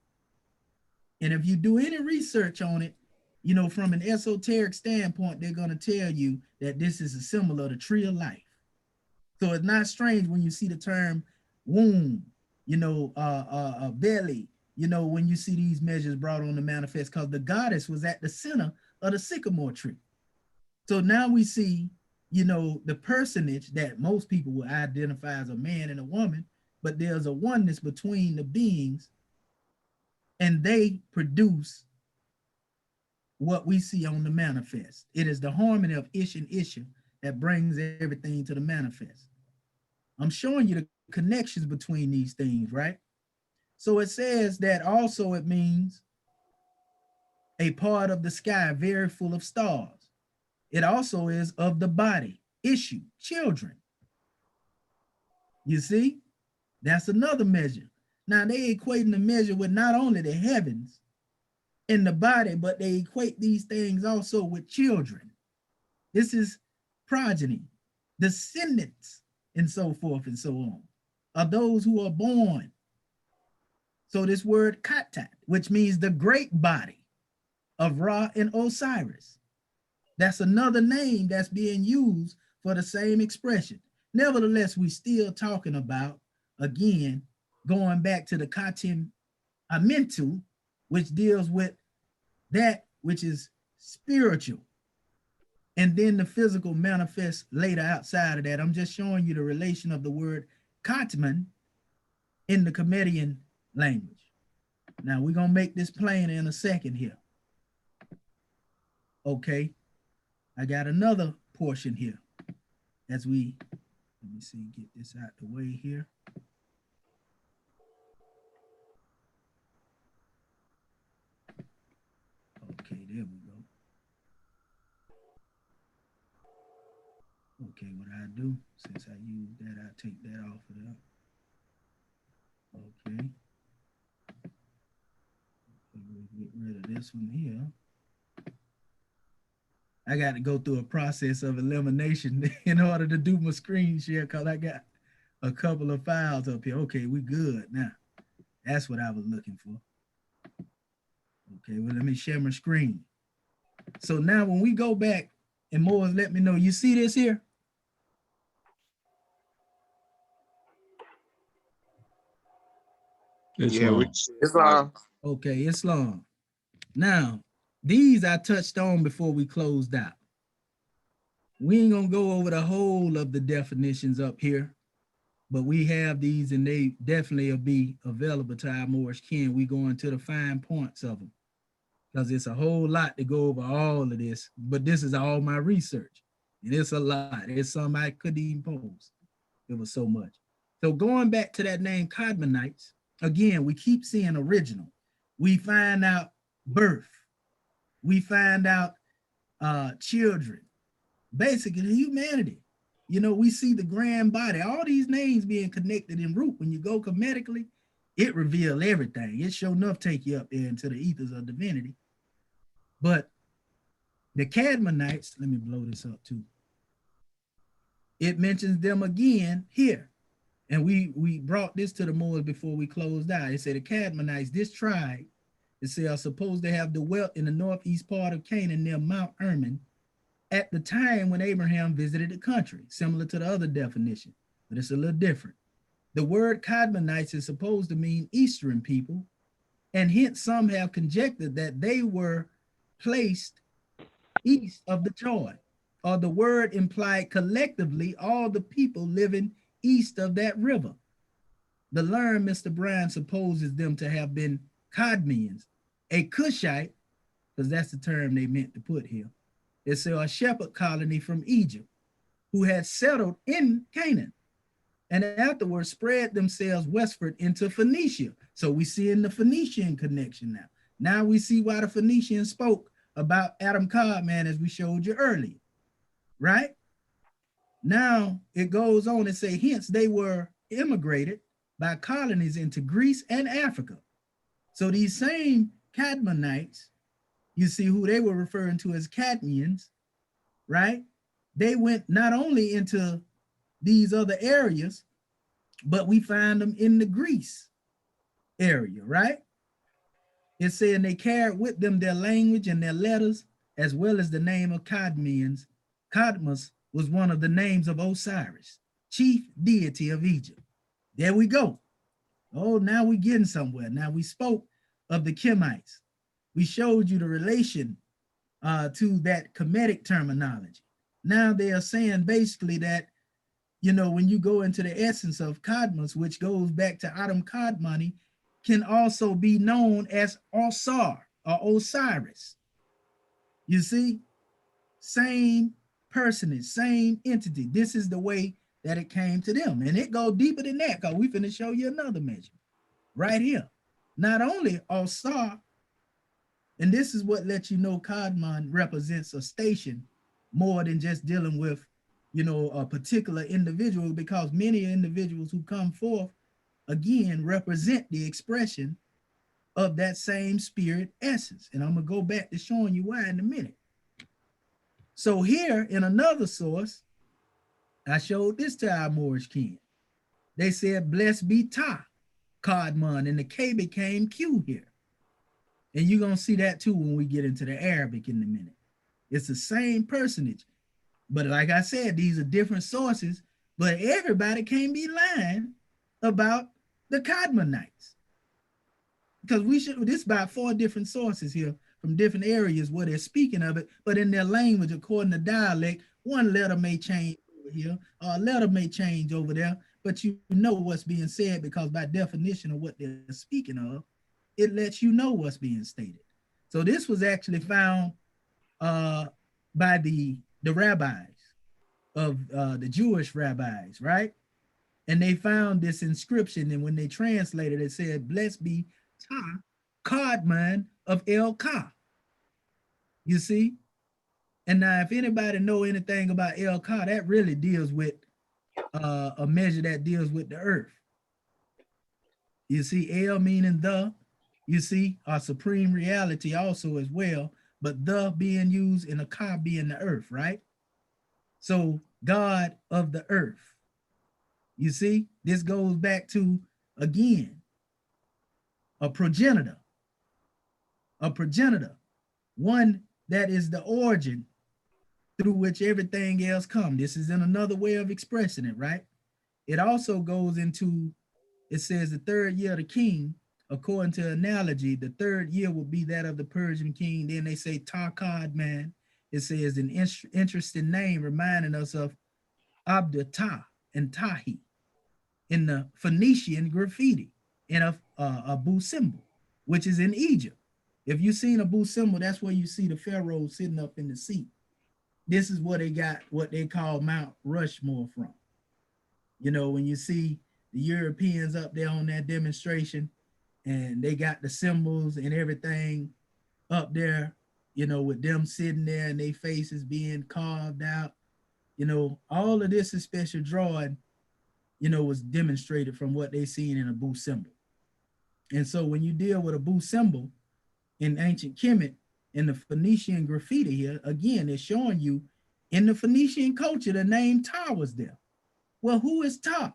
And if you do any research on it, you know, from an esoteric standpoint, they're going to tell you that this is a symbol of the tree of life. So it's not strange when you see the term womb, you know, belly, you know, when you see these measures brought on the manifest, because the goddess was at the center of the sycamore tree. So now we see, you know, the personage that most people will identify as a man and a woman, but there's a oneness between the beings, and they produce what we see on the manifest. It is the harmony of Ish and Isha that brings everything to the manifest. I'm showing you the connections between these things, right? So it says that also it means a part of the sky very full of stars. It also is of the body, issue, children. You see, that's another measure. Now they equating the measure with not only the heavens in the body, but they equate these things also with children. This is progeny, descendants, and so forth and so on, are those who are born. So this word katat, which means the great body of Ra and Osiris, that's another name that's being used for the same expression. Nevertheless, we still talking about, again, going back to the katim amentu, which deals with that which is spiritual. And then the physical manifests later outside of that. I'm just showing you the relation of the word Kadmon in the Comedian language. Now we're gonna make this plain in a second here. Okay, I got another portion here as we, let me see, get this out the way here. Okay, there we go. Okay, what I do, since I use that, I take that off of there. Okay. We'll get rid of this one here. I got to go through a process of elimination in order to do my screen share because I got a couple of files up here. Okay, we good now. That's what I was looking for. Okay, well, let me share my screen. So now when we go back, and Moors, let me know, you see this here? Islam. Okay, Islam. Now, these I touched on before we closed out. We ain't gonna go over the whole of the definitions up here, but we have these and they definitely will be available to our Moorish kin. We go into the fine points of them because it's a whole lot to go over all of this, but this is all my research. And it's a lot. It's some I couldn't even pose. It was so much. So going back to that name Kadmonites, again, we keep seeing original. We find out birth. We find out children, basically humanity. You know, we see the grand body, all these names being connected in root. When you go comedically, it reveals everything. It sure enough take you up there into the ethers of divinity. But the Kadmonites, let me blow this up too. It mentions them again here. And we brought this to the Moors before we closed out. It said the Kadmonites, this tribe, it said, are supposed to have dwelt in the northeast part of Canaan near Mount Hermon at the time when Abraham visited the country, similar to the other definition, but it's a little different. The word Kadmonites is supposed to mean Eastern people, and hence some have conjectured that they were placed east of the Jordan, or the word implied collectively all the people living east of that river. The learned Mr. Bryan supposes them to have been Kadmonians, a Cushite, because that's the term they meant to put here. It's a shepherd colony from Egypt who had settled in Canaan and afterwards spread themselves westward into Phoenicia. So we see in the Phoenician connection now. Now we see why the Phoenicians spoke about Adam Kadmon as we showed you earlier, right? Now it goes on and say, hence they were immigrated by colonies into Greece and Africa. So these same Kadmonites, you see who they were referring to as Kadmonians, right? They went not only into these other areas, but we find them in the Greece area, right? It's saying they carried with them their language and their letters, as well as the name of Kadmonians. Kadmos was one of the names of Osiris, chief deity of Egypt. There we go. Oh, now we're getting somewhere. Now we spoke of the Kemites. We showed you the relation to that Kemetic terminology. Now they are saying basically that, you know, when you go into the essence of Kadmos, which goes back to Adam Kadmoni, can also be known as Osar or Osiris. You see, same personage, same entity. This is the way that it came to them. And it goes deeper than that because we're finna show you another measure right here. Not only Osar, and this is what lets you know Kadmon represents a station more than just dealing with, you know, a particular individual, because many individuals who come forth, again, represent the expression of that same spirit essence. And I'm going to go back to showing you why in a minute. So here in another source, I showed this to our Moorish kin. They said, blessed be Ta, Kadmon, and the K became Q here. And you're going to see that too when we get into the Arabic in a minute. It's the same personage. But like I said, these are different sources, but everybody can't be lying about the Kadmonites. Because this is about 4 different sources here from different areas where they're speaking of it, but in their language, according to dialect, one letter may change over here, or a letter may change over there, but you know what's being said because by definition of what they're speaking of, it lets you know what's being stated. So this was actually found by the rabbis of the Jewish rabbis, right? And they found this inscription, and when they translated it, said, blessed be Ta, Kadmon of El-Ka. You see? And now if anybody know anything about El-Ka, that really deals with a measure that deals with the earth. You see, El meaning the, you see, our supreme reality also as well, but the being used in a Ka being the earth, right? So God of the earth. You see, this goes back to, again, a progenitor, one that is the origin through which everything else comes. This is in another way of expressing it, right? It also goes into, it says the 3rd year of the king, according to analogy, the 3rd year will be that of the Persian king. Then they say Ta Kadmon, it says an interesting name reminding us of Abda and Tahi in the Phoenician graffiti in a Boo symbol, which is in Egypt. If you've seen a Boo symbol, that's where you see the pharaoh sitting up in the seat. This is where they got what they call Mount Rushmore from. You know, when you see the Europeans up there on that demonstration and they got the symbols and everything up there, you know, with them sitting there and their faces being carved out, you know, all of this is special drawing, you know, was demonstrated from what they seen in a Boo symbol. And so when you deal with a Boo symbol in ancient Kemet, in the Phoenician graffiti here, again, it's showing you in the Phoenician culture, the name Ptah was there. Well, who is Ptah?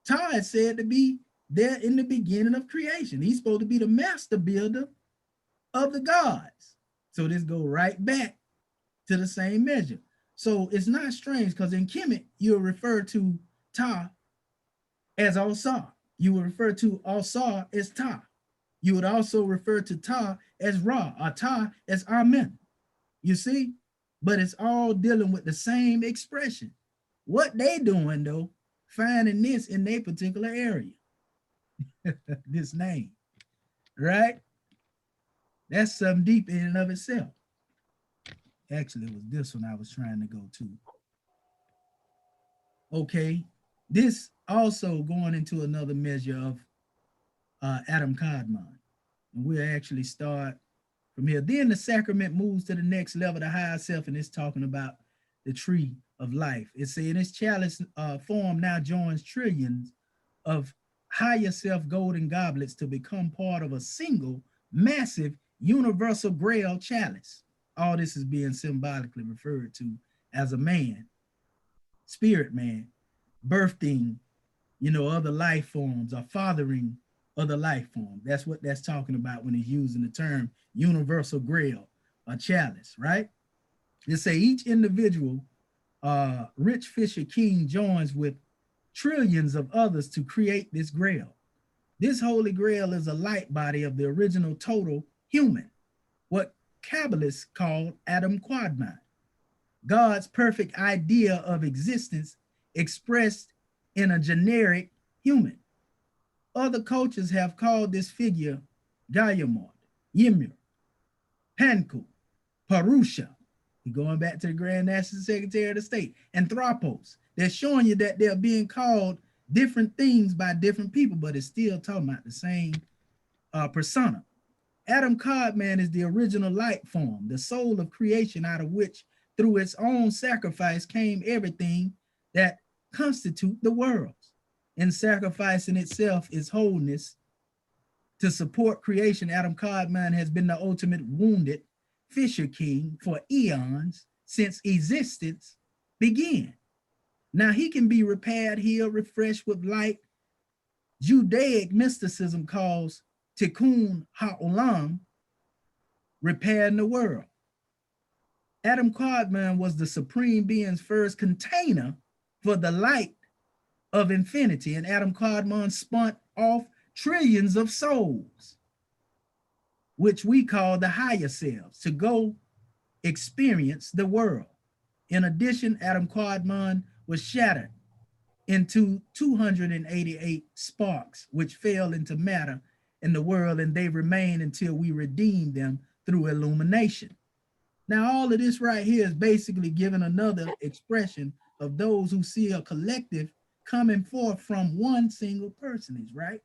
Ptah is said to be there in the beginning of creation. He's supposed to be the master builder of the gods. So this goes right back to the same measure. So it's not strange because in Kemet, you'll refer to Ptah as Osar. You will refer to Osar as Ptah. You would also refer to Ptah as Ra, or Ptah as Amen. You see? But it's all dealing with the same expression. What they doing though, finding this in their particular area. This name, right? That's something deep in and of itself. Actually, it was this one I was trying to go to. Okay, this also going into another measure of Adam Kadmon. And we'll actually start from here. Then the sacrament moves to the next level, the higher self, and it's talking about the tree of life. It's saying this chalice form now joins trillions of higher self golden goblets to become part of a single massive universal grail chalice. All this is being symbolically referred to as a man, spirit man, birthing, you know, other life forms or fathering other life forms. That's what that's talking about when he's using the term universal grail or chalice, right? They say each individual rich fisher king joins with trillions of others to create this grail. This holy grail is a light body of the original total human, what kabbalists call Adam Kadmon, God's perfect idea of existence expressed in a generic human. Other cultures have called this figure Gayamod, Ymir, Panku, Parusha. You're going back to the Grand National Secretary of the State, Anthropos. They're showing you that they're being called different things by different people, but it's still talking about the same persona. Adam Kadmon is the original light form, the soul of creation out of which, through its own sacrifice, came everything that constitute the world. In sacrificing itself, its wholeness to support creation, Adam Kadmon has been the ultimate wounded fisher king for eons since existence began. Now he can be repaired, healed, refreshed with light. Judaic mysticism calls Tikkun HaOlam, repairing the world. Adam Kadmon was the supreme being's first container for the light of infinity, and Adam Kadmon spun off trillions of souls, which we call the higher selves, to go experience the world. In addition, Adam Kadmon was shattered into 288 sparks, which fell into matter in the world, and they remain until we redeem them through illumination. Now, all of this right here is basically giving another expression of those who see a collective coming forth from one single personage, right?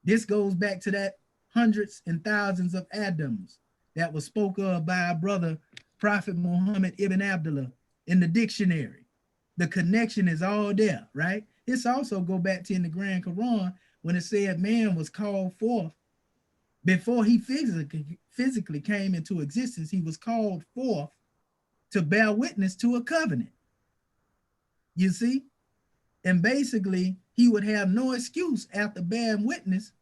This goes back to that hundreds and thousands of Adams that was spoken of by our brother, Prophet Muhammad Ibn Abdullah, in the dictionary. The connection is all there, right? This also go back to in the Grand Quran when it said man was called forth before he physically came into existence. He was called forth to bear witness to a covenant. You see? And basically, he would have no excuse after bearing witness,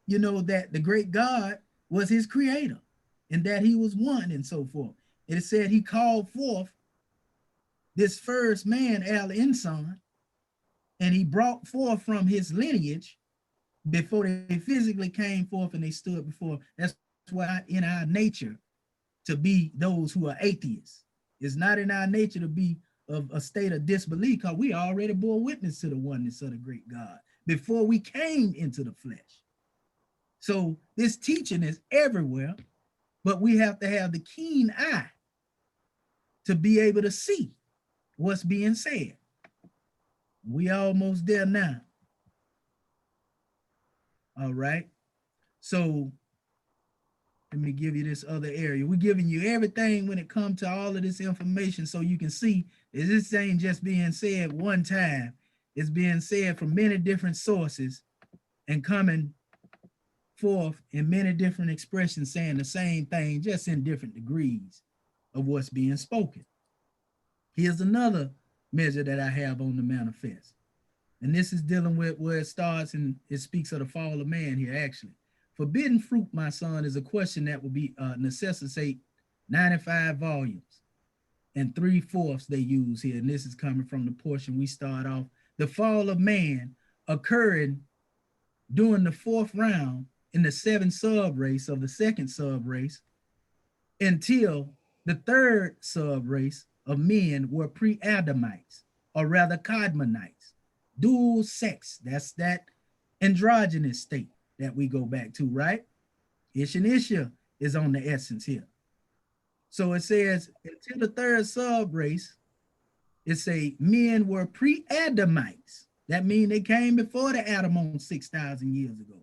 you know, that the great God was his creator and that he was one and so forth. And it said he called forth this first man, Al-Insan, and he brought forth from his lineage before they physically came forth and they stood before. That's why in our nature, to be those who are atheists. It's not in our nature to be of a state of disbelief, because we already bore witness to the oneness of the great God before we came into the flesh. So this teaching is everywhere, but we have to have the keen eye to be able to see what's being said. We almost there now. All right. So let me give you this other area. We're giving you everything when it comes to all of this information, so you can see that this ain't just being said one time. It's being said from many different sources and coming forth in many different expressions, saying the same thing, just in different degrees of what's being spoken. Here's another measure that I have on the manifest. And this is dealing with where it starts, and it speaks of the fall of man here, actually. Forbidden fruit, my son, is a question that will be necessitate 95 volumes and 3/4 they use here. And this is coming from the portion we start off. The fall of man occurring during the 4th round in the 7th sub-race of the 2nd sub-race until the 3rd sub-race of men were Pre-Adamites, or rather Kadmonites, dual sex. That's that androgynous state that we go back to, right? Ish and Isha is on the essence here. So it says, until the 3rd sub-race, it say men were Pre-Adamites. That means they came before the Adam on 6,000 years ago.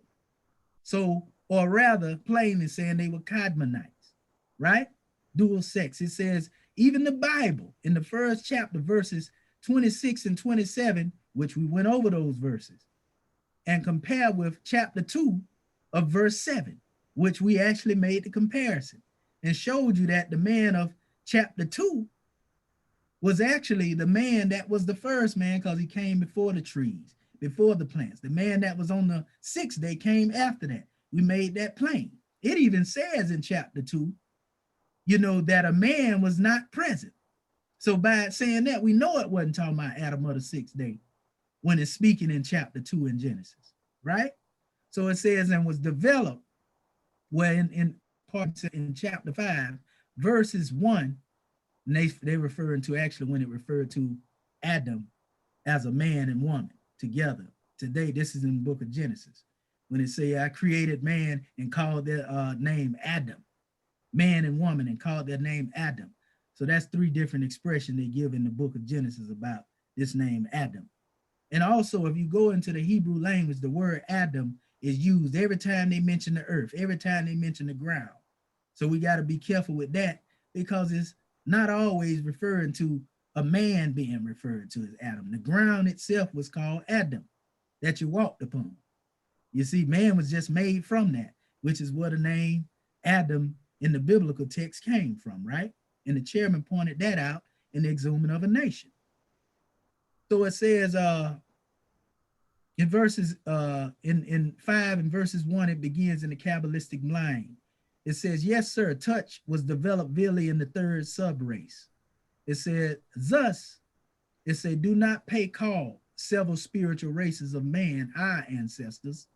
So, or rather, plainly saying they were Kadmonites, right? Dual sex. It says, even the Bible in the 1st chapter, verses 26 and 27, which we went over those verses, and compare with chapter 2 of verse 7, which we actually made the comparison and showed you that the man of chapter 2 was actually the man that was the first man, because he came before the trees, before the plants. The man that was on the 6th day came after that. We made that plain. It even says in chapter 2, you know, that a man was not present. So by saying that, we know it wasn't talking about Adam of the 6th day when it's speaking in chapter 2 in Genesis, right? So it says, and was developed, where in chapter 5, verses 1, and they referring to, actually, when it referred to Adam as a man and woman together. Today, this is in the book of Genesis, when it say, I created man and called their name Adam, man and woman, and called their name Adam. So that's 3 different expressions they give in the book of Genesis about this name Adam. And also, if you go into the Hebrew language, the word Adam is used every time they mention the earth, every time they mention the ground. So we got to be careful with that, because it's not always referring to a man being referred to as Adam. The ground itself was called Adam, that you walked upon. You see, man was just made from that, which is where the name Adam in the biblical text came from, right? And the chairman pointed that out in the Exhuming of a Nation. So it says in verses in 5 and verses 1, it begins in the kabbalistic line. It says, yes, sir, touch was developed really in the 3rd sub-race. It said, thus, it said, do not pay call several spiritual races of man, our ancestors,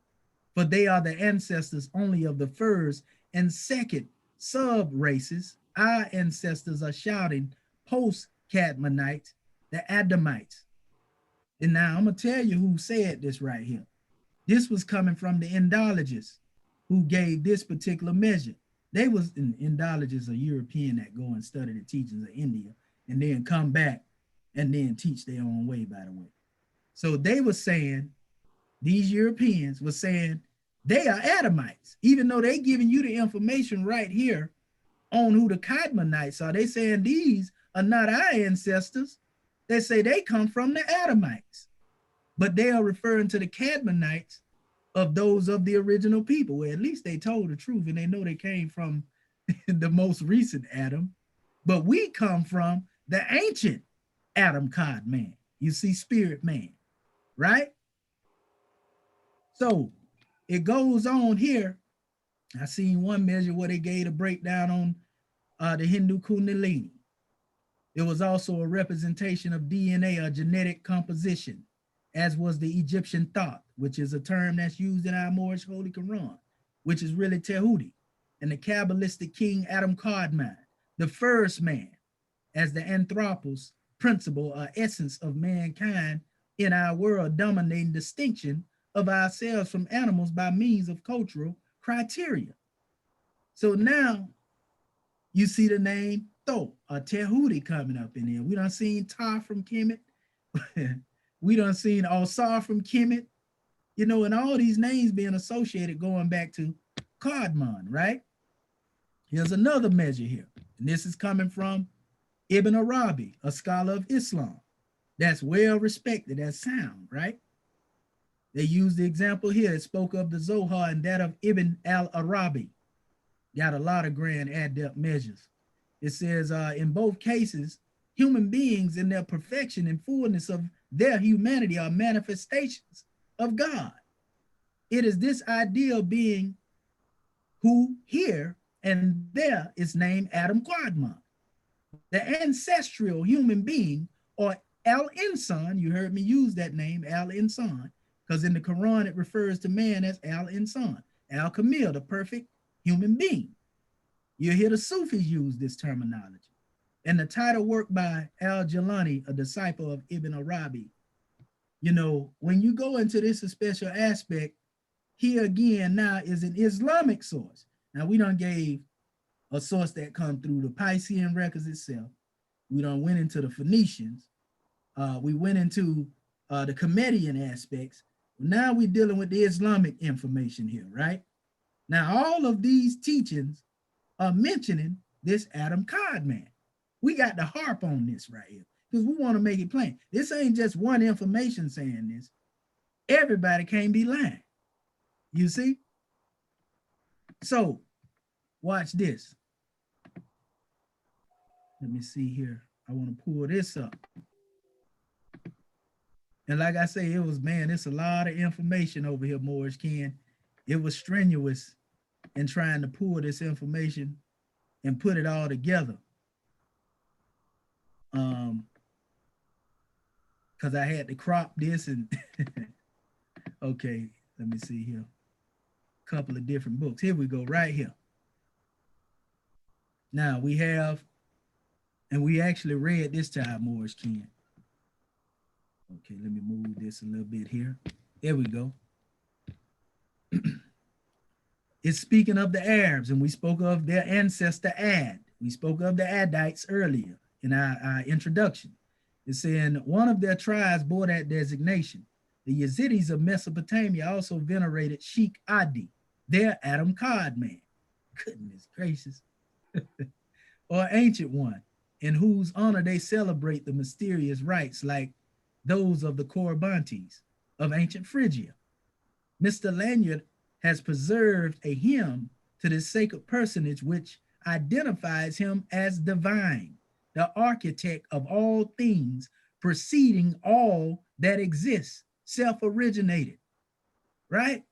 for they are the ancestors only of the 1st and 2nd sub-races. Our ancestors are shouting post-Kadmonites, the Adamites. And now I'm going to tell you who said this right here. This was coming from the Indologists, who gave this particular measure. They was, Indologists are European that go and study the teachings of India and then come back and then teach their own way, by the way. So they were saying, these Europeans were saying they are Adamites, even though they giving you the information right here on who the Kadmonites are. They saying these are not our ancestors. They say they come from the Adamites, but they are referring to the Kadmonites of those of the original people, where at least they told the truth and they know they came from the most recent Adam, but we come from the ancient Adam Cod man. You see, spirit man, right? So it goes on here. I seen one measure where they gave a breakdown on the Hindu Kundalini. It was also a representation of DNA or genetic composition, as was the Egyptian thought, which is a term that's used in our Moorish Holy Quran, which is really Tehuti. and the kabbalistic king Adam Kadmon, the first man, as the anthropos principle or essence of mankind in our world, dominating distinction of ourselves from animals by means of cultural criteria. So now you see the name Tho or Tehudi coming up in here. We done seen Ta from Kemet. We done seen Osar from Kemet. You know, and all these names being associated going back to Kadmon, right? Here's another measure here. And this is coming from Ibn Arabi, a scholar of Islam. That's well respected as sound, right? They use the example here. It spoke of the Zohar and that of Ibn al-Arabi. Got a lot of grand adept measures. It says, in both cases, human beings in their perfection and fullness of their humanity are manifestations of God. It is this ideal being who here and there is named Adam Kadmon. The ancestral human being, or Al-Insan, you heard me use that name, Al-Insan, because in the Quran it refers to man as Al-Insan, Al-Kamil, the perfect human being. You hear the Sufis use this terminology. And the title work by Al-Jalani, a disciple of Ibn Arabi, you know, when you go into this special aspect, here again now is an Islamic source. Now we done gave a source that come through the Piscean records itself. We done went into the Phoenicians. We went into the Comedian aspects. Now we're dealing with the Islamic information here, right? Now all of these teachings are mentioning this Adam Kadmon. We got to harp on this right here because we want to make it plain. This ain't just one information saying this. Everybody can't be lying. You see? So watch this. Let me see here. I want to pull this up. And like I say, it was, man, it's a lot of information over here, Morris Ken. It was strenuous in trying to pull this information and put it all together. Because I had to crop this and okay, let me see here. A couple of different books. Here we go, right here. Now we have, and we actually read this time, Morris Ken. Okay, let me move this a little bit here. There we go. It's speaking of the Arabs, and we spoke of their ancestor Ad. We spoke of the Adites earlier in our introduction. It's saying one of their tribes bore that designation. The Yazidis of Mesopotamia also venerated Sheikh Adi, their Adam Kadmon. Goodness gracious. Or ancient one, in whose honor they celebrate the mysterious rites like those of the Corybantes of ancient Phrygia. Mr. Lanyard has preserved a hymn to this sacred personage which identifies him as divine, the architect of all things, preceding all that exists, self-originated, right?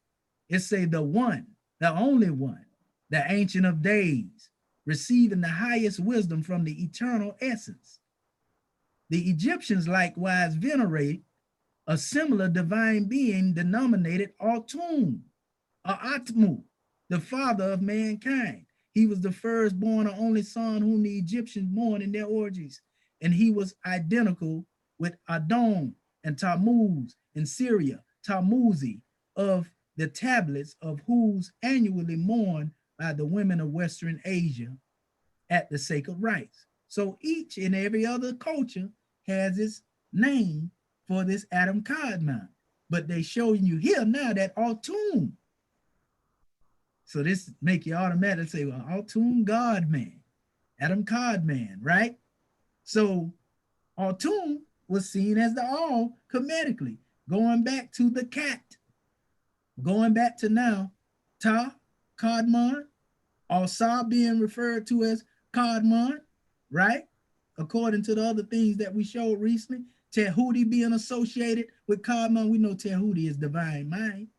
It say the one, the only one, the ancient of days, receiving the highest wisdom from the eternal essence. The Egyptians likewise venerate a similar divine being denominated Atum, or Atmu, the father of mankind. He was the firstborn or only son whom the Egyptians mourned in their orgies, and he was identical with Adon and Tammuz in Syria, Tammuz of the tablets of whose annually mourned by the women of Western Asia at the sacred rites. So each and every other culture has its name for this Adam Kadmon, but they showing you here now that Atum. So this make you automatically say, well, Atum God-man, Adam Kadmon, right? So Atum was seen as the all Kemetically, going back to the cat, going back to now, Ta, Kadmon, Asa being referred to as Kadmon, right? According to the other things that we showed recently, Tehudi being associated with Kadmon, we know Tehudi is divine mind.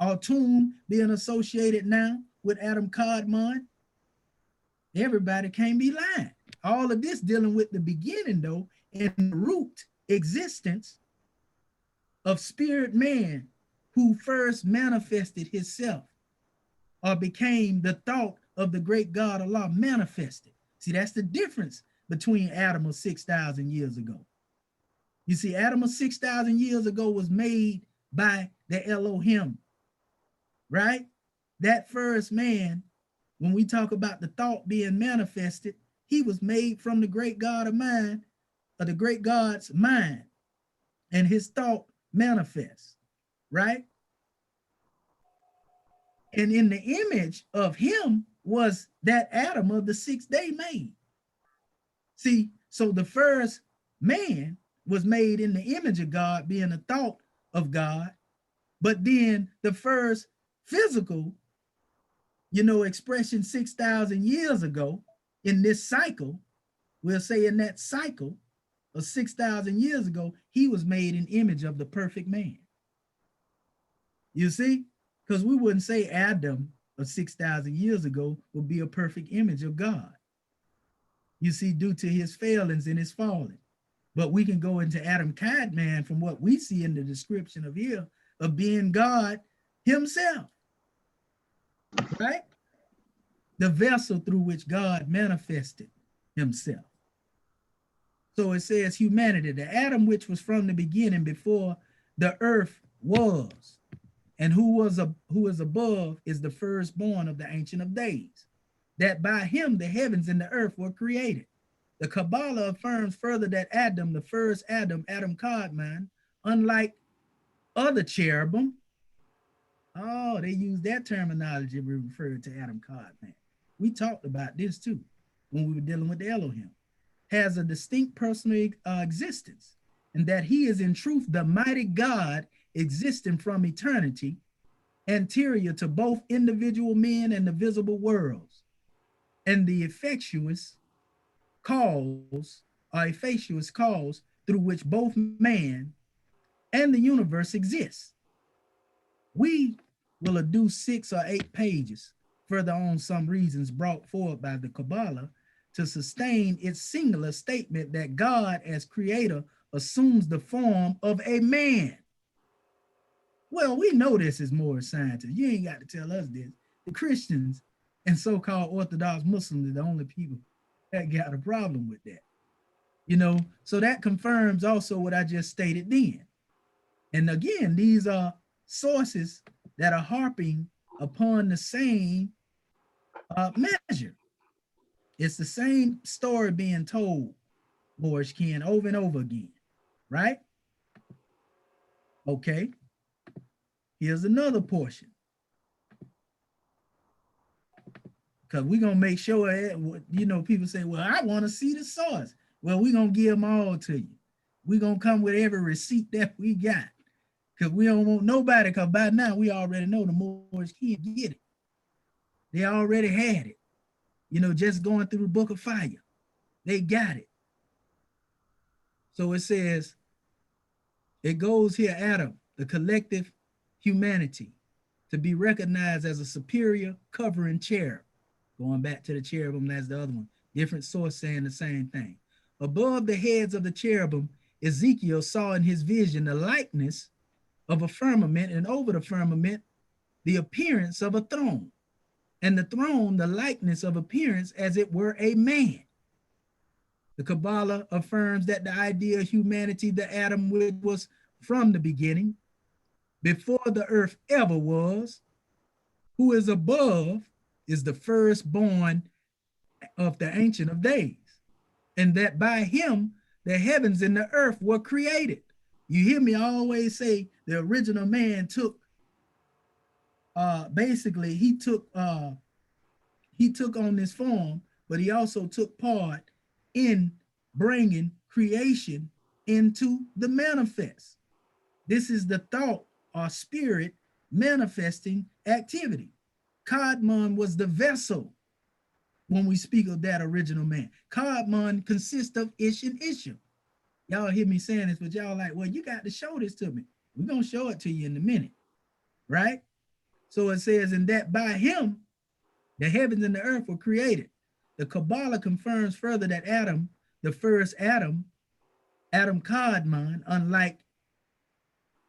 Atum being associated now with Adam Kadmon. Everybody can't be lying. All of this dealing with the beginning though, and the root existence of spirit man who first manifested himself or became the thought of the great God Allah manifested. See, that's the difference between Adam of 6,000 years ago. You see, Adam of 6,000 years ago was made by the Elohim, right? That first man, when we talk about the thought being manifested, he was made from the great God of mind, or the great God's mind, and his thought manifests, right? And in the image of him was that Adam of the sixth day made. See, so the first man was made in the image of God, being a thought of God, but then the first physical, expression 6,000 years ago in this cycle, we'll say in that cycle of 6,000 years ago, he was made in image of the perfect man. You see? Because we wouldn't say Adam of 6,000 years ago would be a perfect image of God. You see, due to his failings and his falling. But we can go into Adam Kadmon from what we see in the description of here of being God himself, right? The vessel through which God manifested himself. So it says humanity, the Adam which was from the beginning before the earth was, and who is above is the firstborn of the Ancient of Days, that by him the heavens and the earth were created. The Kabbalah affirms further that Adam, the first Adam, Adam Kadmon, unlike other cherubim, they use that terminology to refer to Adam Kadmon. We talked about this too when we were dealing with the Elohim. Has a distinct personal existence, and that he is in truth the mighty God existing from eternity, anterior to both individual men and the visible worlds, and the efficacious cause through which both man and the universe exists. We will do 6 or 8 pages further on some reasons brought forward by the Kabbalah to sustain its singular statement that God as creator assumes the form of a man. Well, we know this is more scientists. You ain't got to tell us this. The Christians and so-called Orthodox Muslims are the only people that got a problem with that. So that confirms also what I just stated then. And again, these are sources that are harping upon the same measure. It's the same story being told, Moorish Ken, over and over again, right? Okay. Here's another portion. Because we're going to make sure, people say, well, I want to see the source. Well, we're going to give them all to you. We're going to come with every receipt that we got. Because we don't want nobody, because by now we already know the Moorish can't get it. They already had it. Just going through the book of fire. They got it. So it says, it goes here, Adam, the collective humanity, to be recognized as a superior covering cherub. Going back to the cherubim, that's the other one. Different source saying the same thing. Above the heads of the cherubim, Ezekiel saw in his vision the likeness of a firmament, and over the firmament, the appearance of a throne. And the throne, the likeness of appearance as it were a man. The Kabbalah affirms that the idea of humanity, the Adam which was from the beginning, before the earth ever was, who is above, is the firstborn of the Ancient of Days, and that by him the heavens and the earth were created. You hear me always say the original man took, basically he took on this form, but he also took part in bringing creation into the manifest. This is the thought or spirit manifesting activity. Kadmon was the vessel when we speak of that original man. Kadmon consists of Ish and Isham. Y'all hear me saying this, but y'all like, well, you got to show this to me. We're going to show it to you in a minute, right? So it says, and that by him, the heavens and the earth were created. The Kabbalah confirms further that Adam, the first Adam, Adam Kadmon, unlike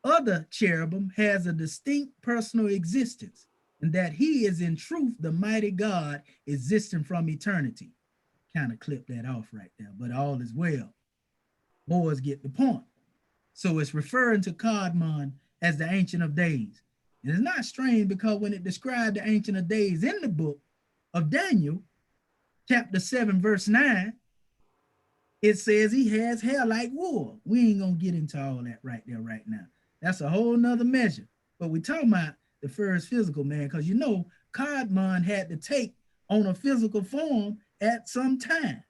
other cherubim, has a distinct personal existence, and that he is in truth the mighty God existing from eternity. Kind of clip that off right there, but all is well. Boys get the point. So it's referring to Kadmon as the Ancient of Days. And it's not strange because when it described the Ancient of Days in the book of Daniel, chapter 7, verse 9, it says he has hair like wool. We ain't gonna get into all that right there right now. That's a whole nother measure. But we talking about the first physical man, because you know Kadmon had to take on a physical form at some time.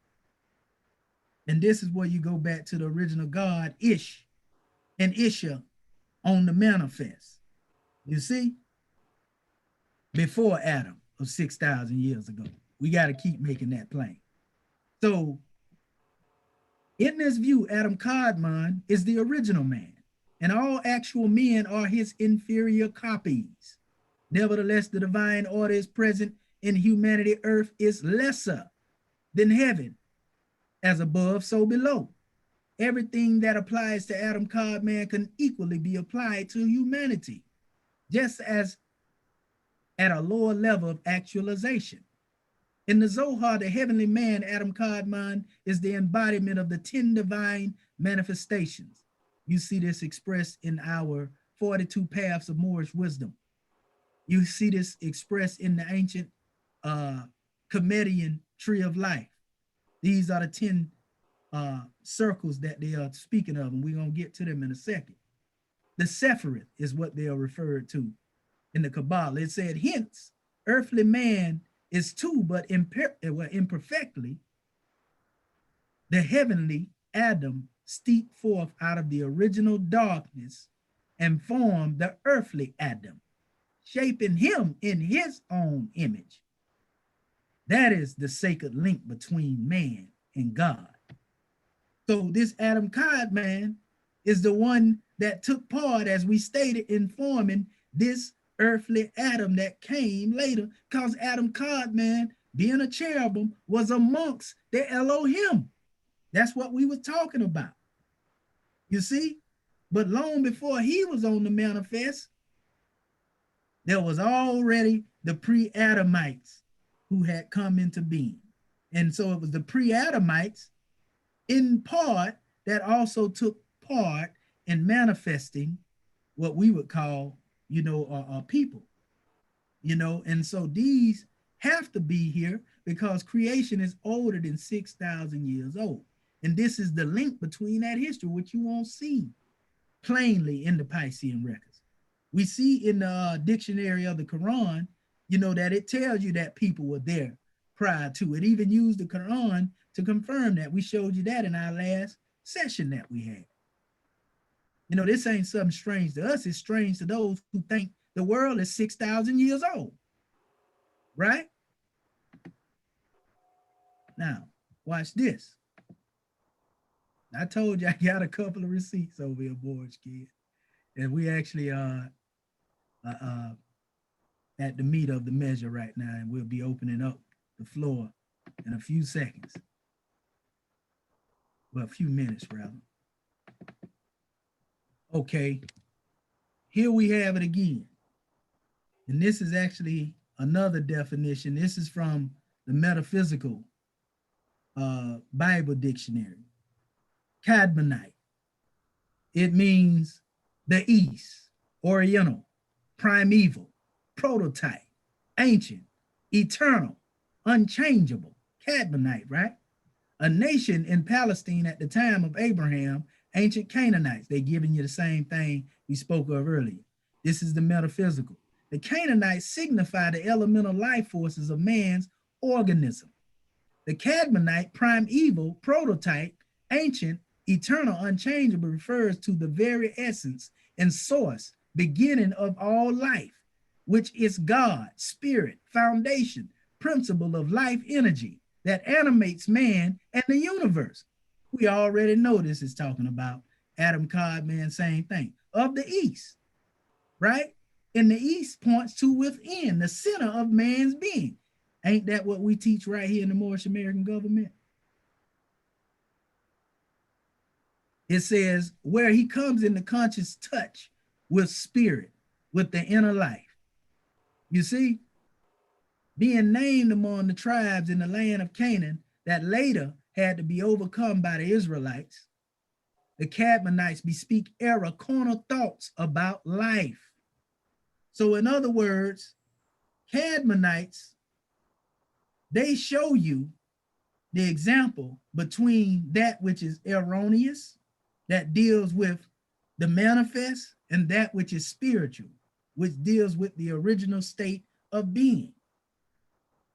And this is where you go back to the original God, Ish, and Isha on the manifest. You see? Before Adam of 6,000 years ago. We got to keep making that plain. So in this view, Adam Kadmon is the original man, and all actual men are his inferior copies. Nevertheless, the divine order is present in humanity. Earth is lesser than heaven, as above, so below. Everything that applies to Adam Kadmon can equally be applied to humanity, just as at a lower level of actualization. In the Zohar, the heavenly man, Adam Kadmon, is the embodiment of the 10 divine manifestations. You see this expressed in our 42 paths of Moorish wisdom. You see this expressed in the ancient Comedian tree of life. These are the 10 circles that they are speaking of, and we're going to get to them in a second. The Sephiroth is what they are referred to in the Kabbalah. It said, hence, earthly man is too, but imperfectly, the heavenly Adam steeped forth out of the original darkness and formed the earthly Adam, shaping him in his own image. That is the sacred link between man and God. So this Adam Kadmon is the one that took part, as we stated, in forming this earthly Adam that came later, because Adam Kadmon, being a cherubim, was amongst the Elohim. That's what we were talking about. You see? But long before he was on the manifest, there was already the Pre-Adamites who had come into being. And so it was the Pre-Adamites, in part, that also took part in manifesting what we would call, you know, people, you know. And so these have to be here because creation is older than 6,000 years old. And this is the link between that history, which you won't see plainly in the Piscean records. We see in the dictionary of the Quran, you know, that it tells you that people were there prior to it. Even used the Quran to confirm that. We showed you that in our last session that we had. You know, this ain't something strange to us. It's strange to those who think the world is 6,000 years old, right? Now, watch this. I told you I got a couple of receipts over here, boys, kid. And we actually are at the meat of the measure right now, and we'll be opening up the floor in a few seconds. Well, a few minutes, rather. Okay, here we have it again. And this is actually another definition. This is from the Metaphysical Bible Dictionary. Kadmonite. It means the East, Oriental, primeval, prototype, ancient, eternal, unchangeable. Kadmonite, right? A nation in Palestine at the time of Abraham, ancient Canaanites. They're giving you the same thing we spoke of earlier. This is the metaphysical. The Canaanites signify the elemental life forces of man's organism. The Kadmonite, primeval, prototype, ancient, eternal, unchangeable, refers to the very essence and source, beginning of all life, which is God, spirit, foundation, principle of life energy that animates man and the universe. We already know this is talking about Adam Kadmon, same thing, of the East, right? And the East points to within, the center of man's being. Ain't that what we teach right here in the Moorish American government? It says, where he comes into conscious touch with spirit, with the inner life. You see, being named among the tribes in the land of Canaan that later had to be overcome by the Israelites, the Kadmonites bespeak error corner thoughts about life. So in other words, Kadmonites, they show you the example between that which is erroneous, that deals with the manifest, and that which is spiritual, which deals with the original state of being.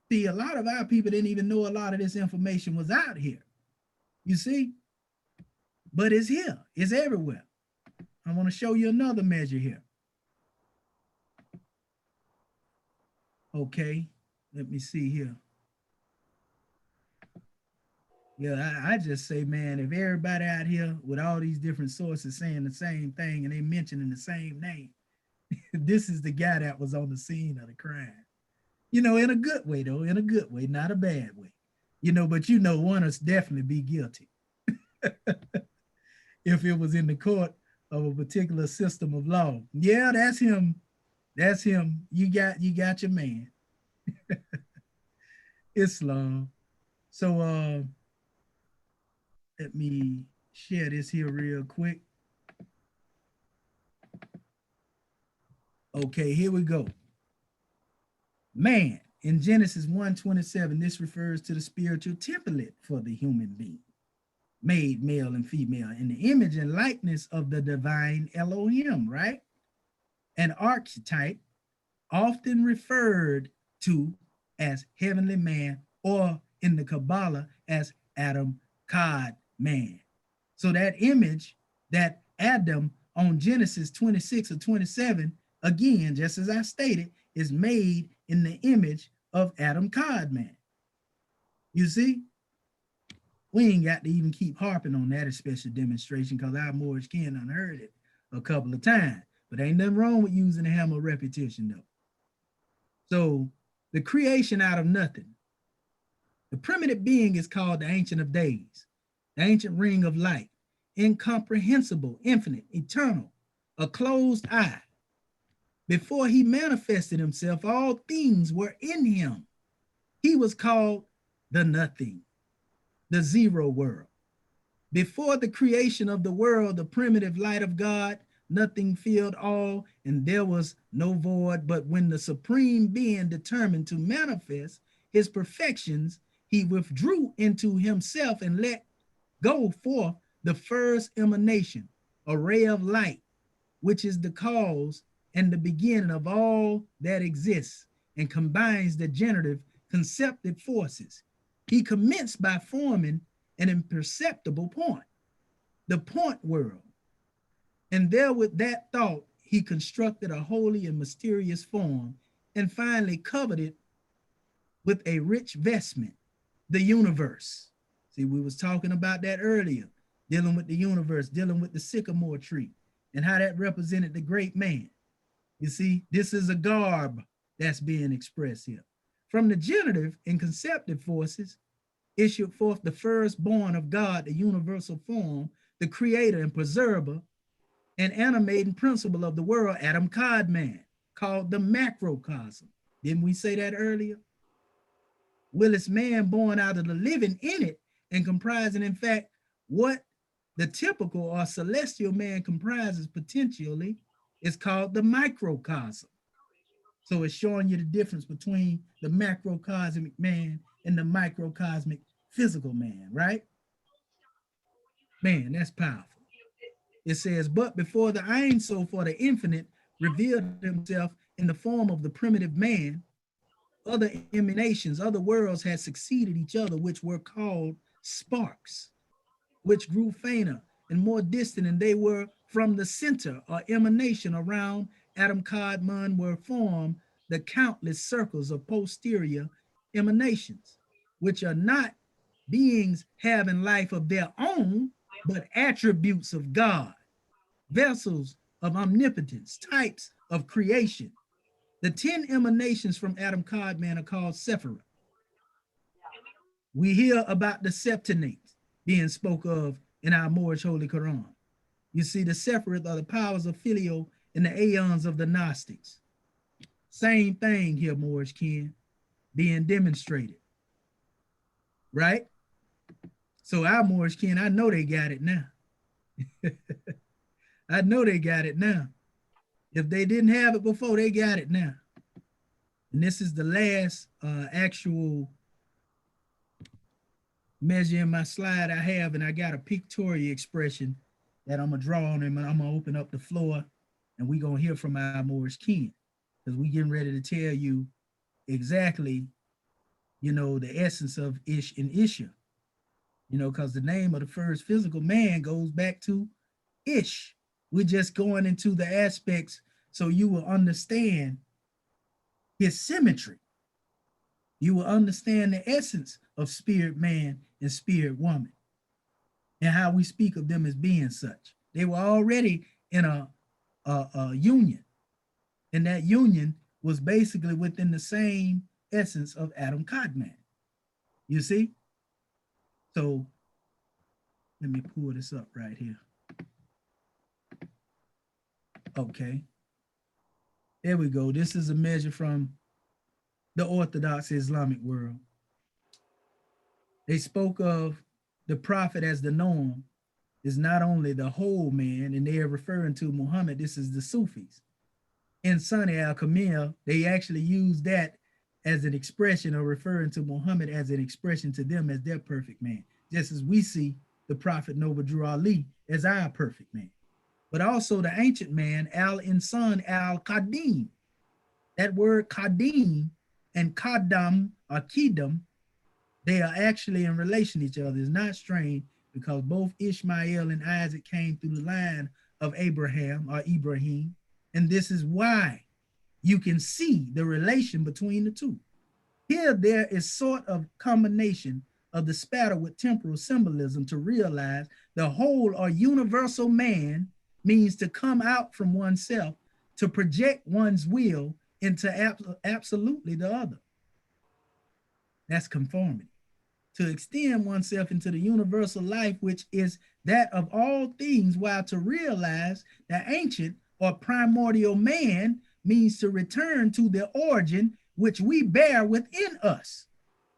See, a lot of our people didn't even know a lot of this information was out here, you see? But it's here, it's everywhere. I want to show you another measure here. Okay, let me see here. Yeah, I just say, man, if everybody out here with all these different sources saying the same thing and they mentioning the same name, this is the guy that was on the scene of the crime. You know, in a good way, though, in a good way, not a bad way. You know, but you know, one is definitely be guilty if it was in the court of a particular system of law. Yeah, that's him. That's him. You got your man. Islam. So let me share this here real quick. Okay, here we go. Man, in Genesis 1:27, this refers to the spiritual template for the human being, made male and female in the image and likeness of the divine Elohim, right? An archetype often referred to as heavenly man, or in the Kabbalah as Adam Kadmon. So that image, that Adam on Genesis 26 or 27, again, just as I stated, is made in the image of Adam Kadmon. You see, we ain't got to even keep harping on that special demonstration because our Moorish kin unheard it a couple of times, but ain't nothing wrong with using the hammer of repetition though. So the creation out of nothing. The primitive being is called the Ancient of Days, the ancient ring of light, incomprehensible, infinite, eternal, a closed eye. Before he manifested himself, all things were in him. He was called the nothing, the zero world. Before the creation of the world, the primitive light of God, nothing filled all, and there was no void. But when the supreme being determined to manifest his perfections, he withdrew into himself and let go forth the first emanation, a ray of light, which is the cause and the beginning of all that exists and combines the generative conceptive forces. He commenced by forming an imperceptible point, the point world. And there with that thought, he constructed a holy and mysterious form and finally covered it with a rich vestment, the universe. See, we was talking about that earlier, dealing with the universe, dealing with the sycamore tree and how that represented the great man. You see, this is a garb that's being expressed here. From the generative and conceptive forces, issued forth the firstborn of God, the universal form, the creator and preserver, and animating principle of the world, Adam Kadmon, called the macrocosm. Didn't we say that earlier? Willis man born out of the living in it and comprising, in fact, what the typical or celestial man comprises potentially is called the microcosm. So it's showing you the difference between the macrocosmic man and the microcosmic physical man, right? Man, that's powerful. It says, but before the Ein Sof for the infinite revealed himself in the form of the primitive man, other emanations, other worlds had succeeded each other, which were called sparks, which grew fainter and more distant, and they were from the center or emanation around Adam Kadmon were formed the countless circles of posterior emanations, which are not beings having life of their own, but attributes of God, vessels of omnipotence, types of creation. The 10 emanations from Adam Kadmon are called Sephirah. We hear about the Septinates being spoke of in our Moorish Holy Quran. You see, the Sephirah are the powers of Filio in the aeons of the Gnostics. Same thing here, Moorish kin, being demonstrated, right? So our Moorish kin, I know they got it now. I know they got it now. If they didn't have it before, they got it now. And this is the last actual measure in my slide I have, and I got a pictorial expression that I'm gonna draw on, and I'm gonna open up the floor, and we gonna hear from our Moorish kin, because we getting ready to tell you exactly, you know, the essence of Ish and Isha, you know, because the name of the first physical man goes back to Ish. We're just going into the aspects so you will understand his symmetry. You will understand the essence of spirit man and spirit woman, and how we speak of them as being such. They were already in a union, and that union was basically within the same essence of Adam Kadmon. You see? So let me pull this up right here. Okay. There we go. This is a measure from the Orthodox Islamic world. They spoke of the prophet as the norm is not only the whole man, and they are referring to Muhammad. This is the Sufis. In Sunni al-Kamil, they actually use that as an expression of referring to Muhammad as an expression to them as their perfect man, just as we see the prophet Noble Drew Ali as our perfect man. But also the ancient man, al-Insan al-Qadim. That word Qadim and Qadam or Qidam, they are actually in relation to each other. It's not strange, because both Ishmael and Isaac came through the line of Abraham or Ibrahim. And this is why you can see the relation between the two. Here, there is sort of combination of the spatter with temporal symbolism to realize the whole or universal man means to come out from oneself, to project one's will into absolutely the other. That's conformity. To extend oneself into the universal life, which is that of all things, while to realize the ancient or primordial man means to return to the origin which we bear within us.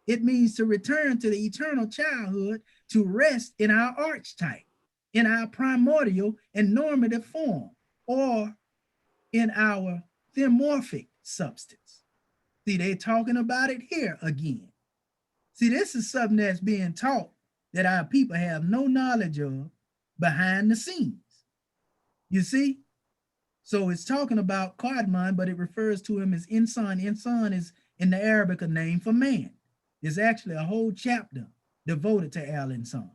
It means to return to the eternal childhood, to rest in our archetype, in our primordial and normative form, or in our thermorphic substance. See, they're talking about it here again. See, this is something that's being taught that our people have no knowledge of behind the scenes. You see? So it's talking about Kadmon, but it refers to him as Insan. Insan is in the Arabic a name for man. There's actually a whole chapter devoted to al-Insan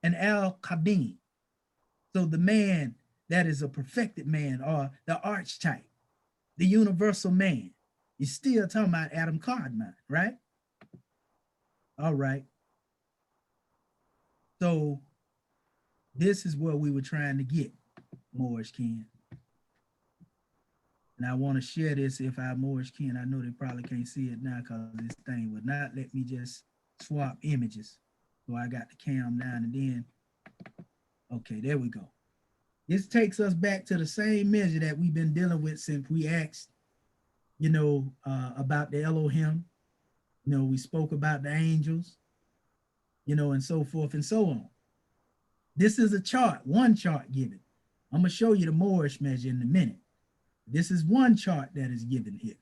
and al-Qadim. So the man that is a perfected man, or the archetype, the universal man. You're still talking about Adam Kadmon, right? All right. So this is what we were trying to get, Moorish kin. And I want to share this if our Moorish kin, I know they probably can't see it now because this thing would not let me just swap images. So I got the cam down, and then, okay, there we go. This takes us back to the same measure that we've been dealing with since we asked, you know, about the Elohim. You know, we spoke about the angels, you know, and so forth and so on. This is a chart, one chart given. I'm going to show you the Moorish measure in a minute. This is one chart that is given here.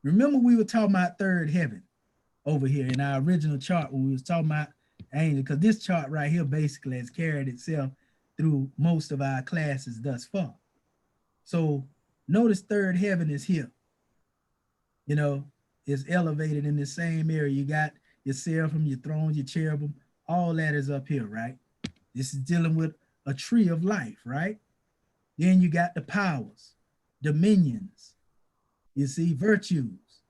Remember, we were talking about third heaven over here in our original chart when we was talking about angel, because this chart right here basically has carried itself through most of our classes thus far. So notice third heaven is here. You know, it's elevated in the same area. You got your seraphim, your thrones, your cherubim, all that is up here, right? This is dealing with a tree of life, right? Then you got the powers, dominions, you see, virtues,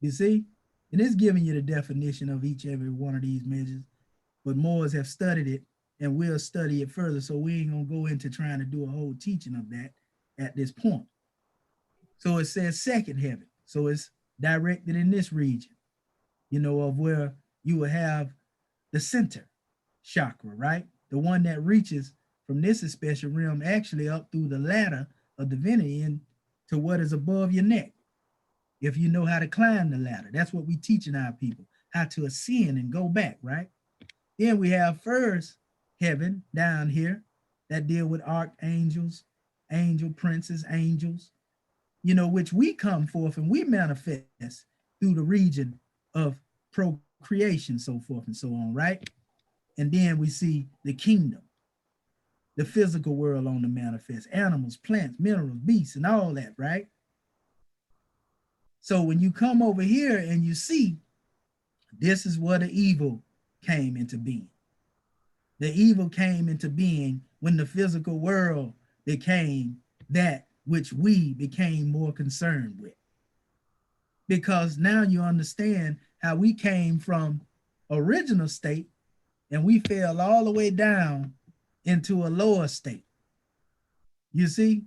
you see? And it's giving you the definition of each every one of these measures, but Moors have studied it and we'll study it further. So we ain't gonna go into trying to do a whole teaching of that at this point. So it says second heaven. So it's directed in this region, you know, of where you will have the center chakra, right? The one that reaches from this special realm actually up through the ladder of divinity to what is above your neck. If you know how to climb the ladder, that's what we teaching our people, how to ascend and go back, right? Then we have first heaven down here that deal with archangels, angel princes, angels, you know, which we come forth and we manifest through the region of procreation, so forth and so on, right? And then we see the kingdom, the physical world on the manifest, animals, plants, minerals, beasts, and all that, right? So when you come over here and you see, this is where the evil came into being. The evil came into being when the physical world became that which we became more concerned with. Because now you understand how we came from original state and we fell all the way down into a lower state. You see,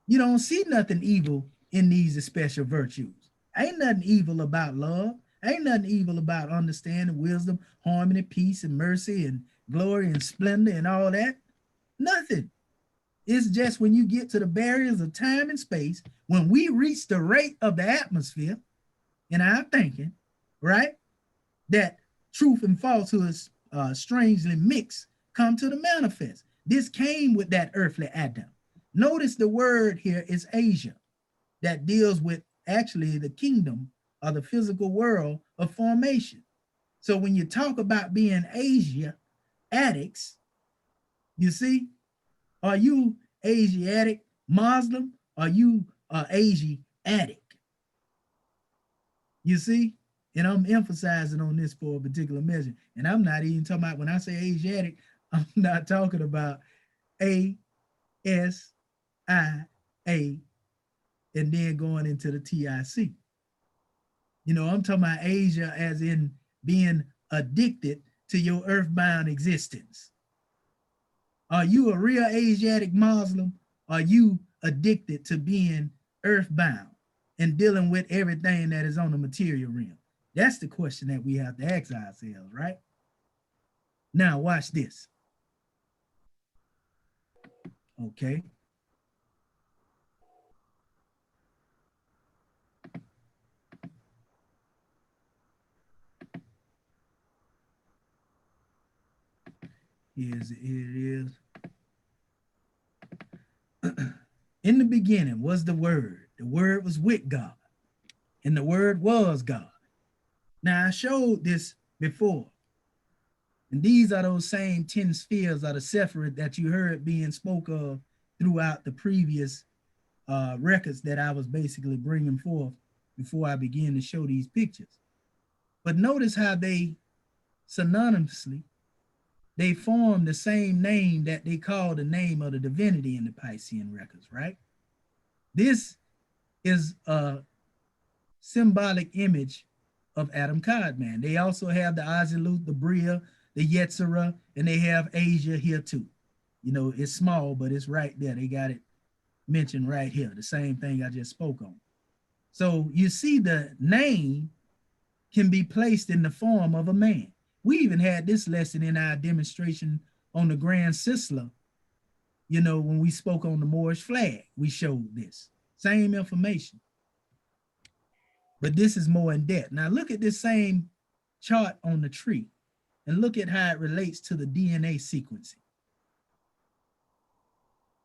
you don't see nothing evil in these special virtues. Ain't nothing evil about love. Ain't nothing evil about understanding, wisdom, harmony, peace, and mercy, and glory and splendor and all that. Nothing. It's just when you get to the barriers of time and space, when we reach the rate of the atmosphere in our thinking, right, that truth and falsehoods strangely mix, come to the manifest. This came with that earthly Adam. Notice the word here is Asia, that deals with actually the kingdom of the physical world of formation. So when you talk about being Asia addicts, you see, are you Asiatic Muslim? Are you Asiatic? You see, and I'm emphasizing on this for a particular measure. And I'm not even talking about, when I say Asiatic, I'm not talking about ASIA and then going into the TIC. You know, I'm talking about Asia as in being addicted to your earthbound existence. Are you a real Asiatic Muslim? Are you addicted to being earthbound and dealing with everything that is on the material realm? That's the question that we have to ask ourselves, right? Now, watch this. Okay. Here it is. In the beginning was the Word. The Word was with God, and the Word was God. Now, I showed this before, and these are those same 10 spheres of the Sephirot that you heard being spoke of throughout the previous records that I was basically bringing forth before I began to show these pictures. But notice how they synonymously, they form the same name that they call the name of the divinity in the Piscean records, right? This is a symbolic image of Adam Kadmon. They also have the Azilut, the Bria, the Yetzirah, and they have Asia here too. You know, it's small, but it's right there. They got it mentioned right here, the same thing I just spoke on. So you see the name can be placed in the form of a man. We even had this lesson in our demonstration on the Grand Sisla. You know, when we spoke on the Moorish flag, we showed this same information. But this is more in depth. Now look at this same chart on the tree and look at how it relates to the DNA sequencing.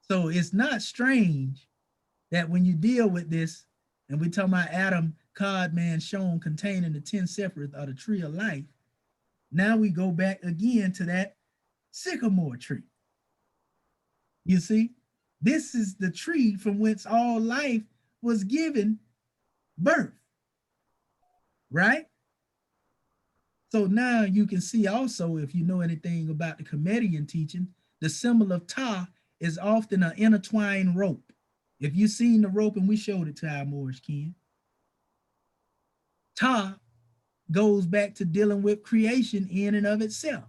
So it's not strange that when you deal with this, and we talk about Adam, Kadmon shown containing the 10 Sephirot of the tree of life, now we go back again to that sycamore tree. You see, this is the tree from whence all life was given birth, right? So now you can see also, if you know anything about the Comedian teaching, the symbol of Ta is often an intertwined rope. If you've seen the rope, and we showed it to our Moorish kin, Ta goes back to dealing with creation in and of itself.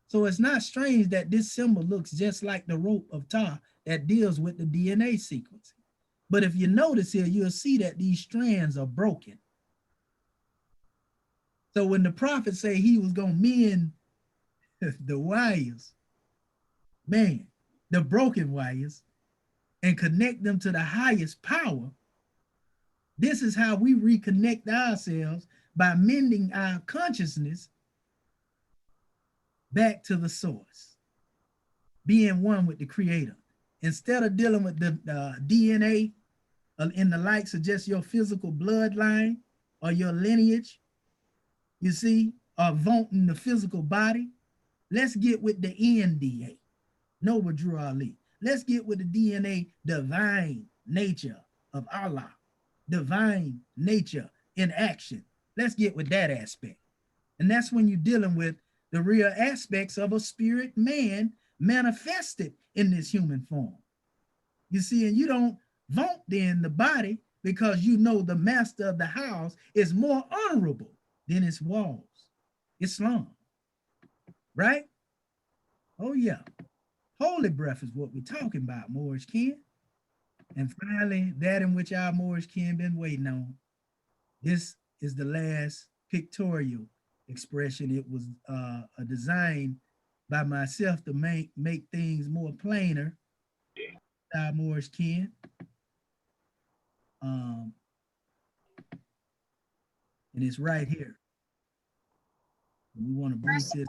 So it's not strange that this symbol looks just like the rope of Ta that deals with the DNA sequencing. But if you notice here, you'll see that these strands are broken. So when the prophet say he was going to mend the wires, man, the broken wires, and connect them to the highest power, this is how we reconnect ourselves, by mending our consciousness back to the source, being one with the creator. Instead of dealing with the DNA in the likes of just your physical bloodline or your lineage, you see, or vaunting the physical body, let's get with the NDA, Noble Drew Ali. Let's get with the DNA, divine nature of Allah, divine nature in action. Let's get with that aspect. And that's when you're dealing with the real aspects of a spirit man manifested in this human form. You see, and you don't vaunt then the body, because you know the master of the house is more honorable than its walls. Islam, right? Oh yeah. Holy breath is what we're talking about, Moorish kin. And finally, that in which our Moorish kin been waiting on. This is the last pictorial expression. It was a design by myself to make things more plainer. Our Moorish kin. And it's right here. We want to brief this.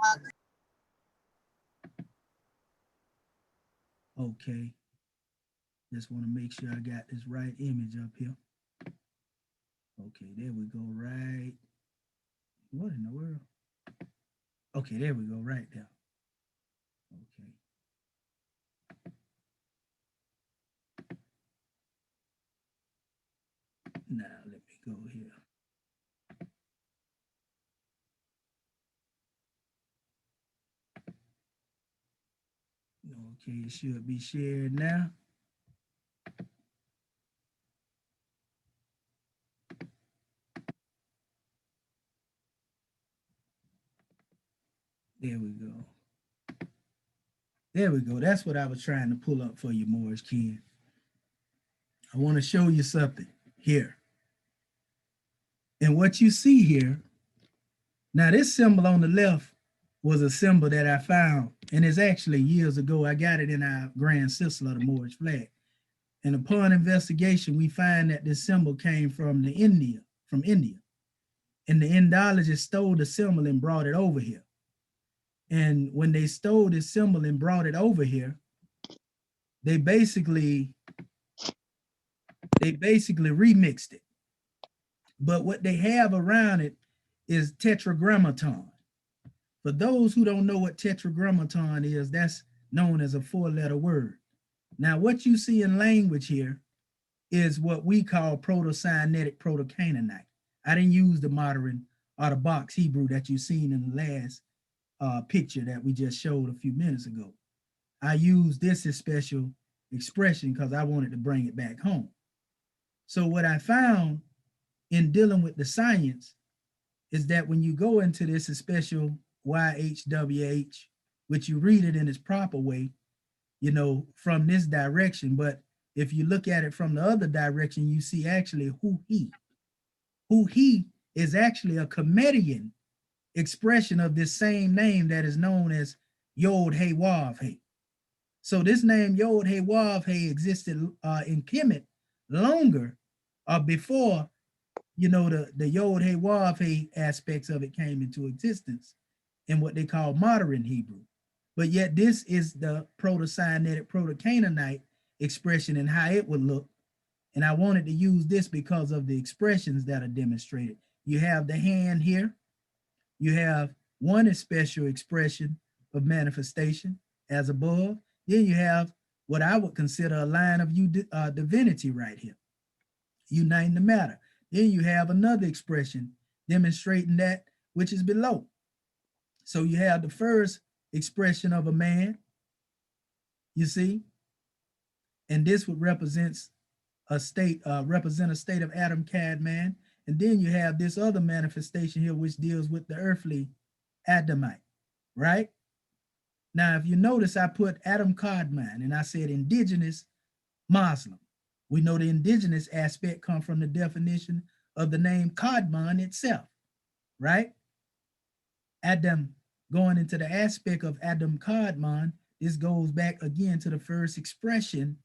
Okay. Just want to make sure I got this right image up here. Okay, there we go, right. What in the world? Okay, there we go, right there. Okay. Now, let me go here. Okay, it should be shared now. There we go. There we go. That's what I was trying to pull up for you, Moorish kin. I want to show you something here. And what you see here, now this symbol on the left was a symbol that I found, and it's actually years ago. I got it in our grand sister of the Moorish flag. And upon investigation, we find that this symbol came from India. And the Indologists stole the symbol and brought it over here. And when they stole this symbol and brought it over here, they basically remixed it. But what they have around it is tetragrammaton. For those who don't know what tetragrammaton is, that's known as a 4-letter word. Now, what you see in language here is what we call Proto-Sinaitic, Proto-Canaanite. I didn't use the modern or the box Hebrew that you've seen in the last picture that we just showed a few minutes ago. I used this as special expression because I wanted to bring it back home. So what I found in dealing with the science is that when you go into this special YHWH, which you read it in its proper way, you know, from this direction, but if you look at it from the other direction, you see actually who he is actually a comedian expression of this same name that is known as Yod He Wav He. So this name Yod He Wav He existed in Kemet longer before, you know, the Yod He Wav He aspects of it came into existence in what they call modern Hebrew. But yet this is the Proto-Sinaitic, Proto-Canaanite expression and how it would look. And I wanted to use this because of the expressions that are demonstrated. You have the hand here. You have one special expression of manifestation as above. Then you have what I would consider a line of divinity right here, uniting the matter. Then you have another expression demonstrating that which is below. So you have the first expression of a man, you see, and this would represent a state of Adam Kadmon. And then you have this other manifestation here, which deals with the earthly Adamite, right? Now, if you notice, I put Adam Kadmon and I said indigenous Muslim. We know the indigenous aspect comes from the definition of the name Kadmon itself, right? Adam, going into the aspect of Adam Kadmon, this goes back again to the first expression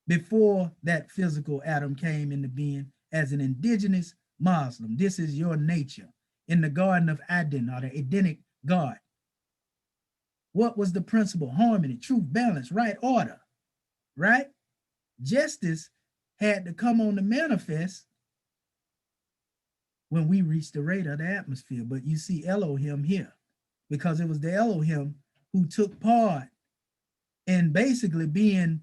before that physical Adam came into being as an indigenous Muslim. This is your nature in the Garden of Eden, or the Edenic garden. What was the principle? Harmony, truth, balance, right order, right? Justice had to come on the manifest when we reached the rate of the atmosphere. But you see Elohim here, because it was the Elohim who took part in basically being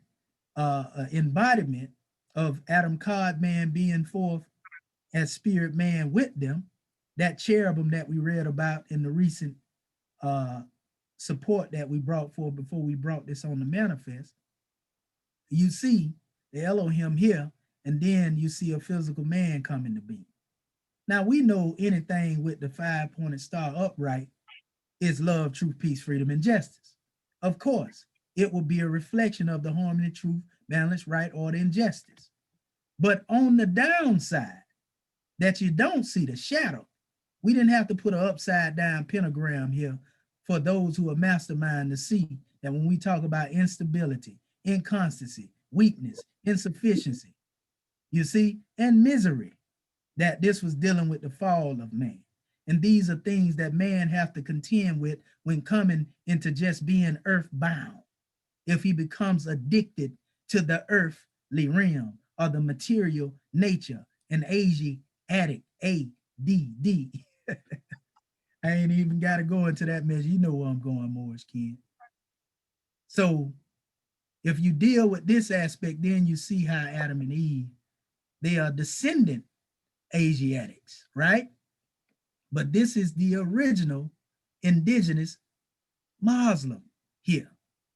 an embodiment of Adam Kadmon being forth as spirit man with them, that cherubim that we read about in the recent support that we brought forth before we brought this on the manifest. You see the Elohim here, and then you see a physical man coming to be. Now we know anything with the 5-pointed star upright is love, truth, peace, freedom, and justice. Of course, it will be a reflection of the harmony, truth, balance, right order, and justice. But on the downside, that you don't see the shadow, we didn't have to put an upside down pentagram here for those who are mastermind to see that when we talk about instability, inconstancy, weakness, insufficiency, you see, and misery, that this was dealing with the fall of man. And these are things that man have to contend with when coming into just being earthbound. If he becomes addicted to the earthly realm or the material nature, an Asiatic, ADD. I ain't even got to go into that measure. You know where I'm going, Morris kid. So if you deal with this aspect, then you see how Adam and Eve, they are descendant Asiatics, right? But this is the original indigenous Muslim here.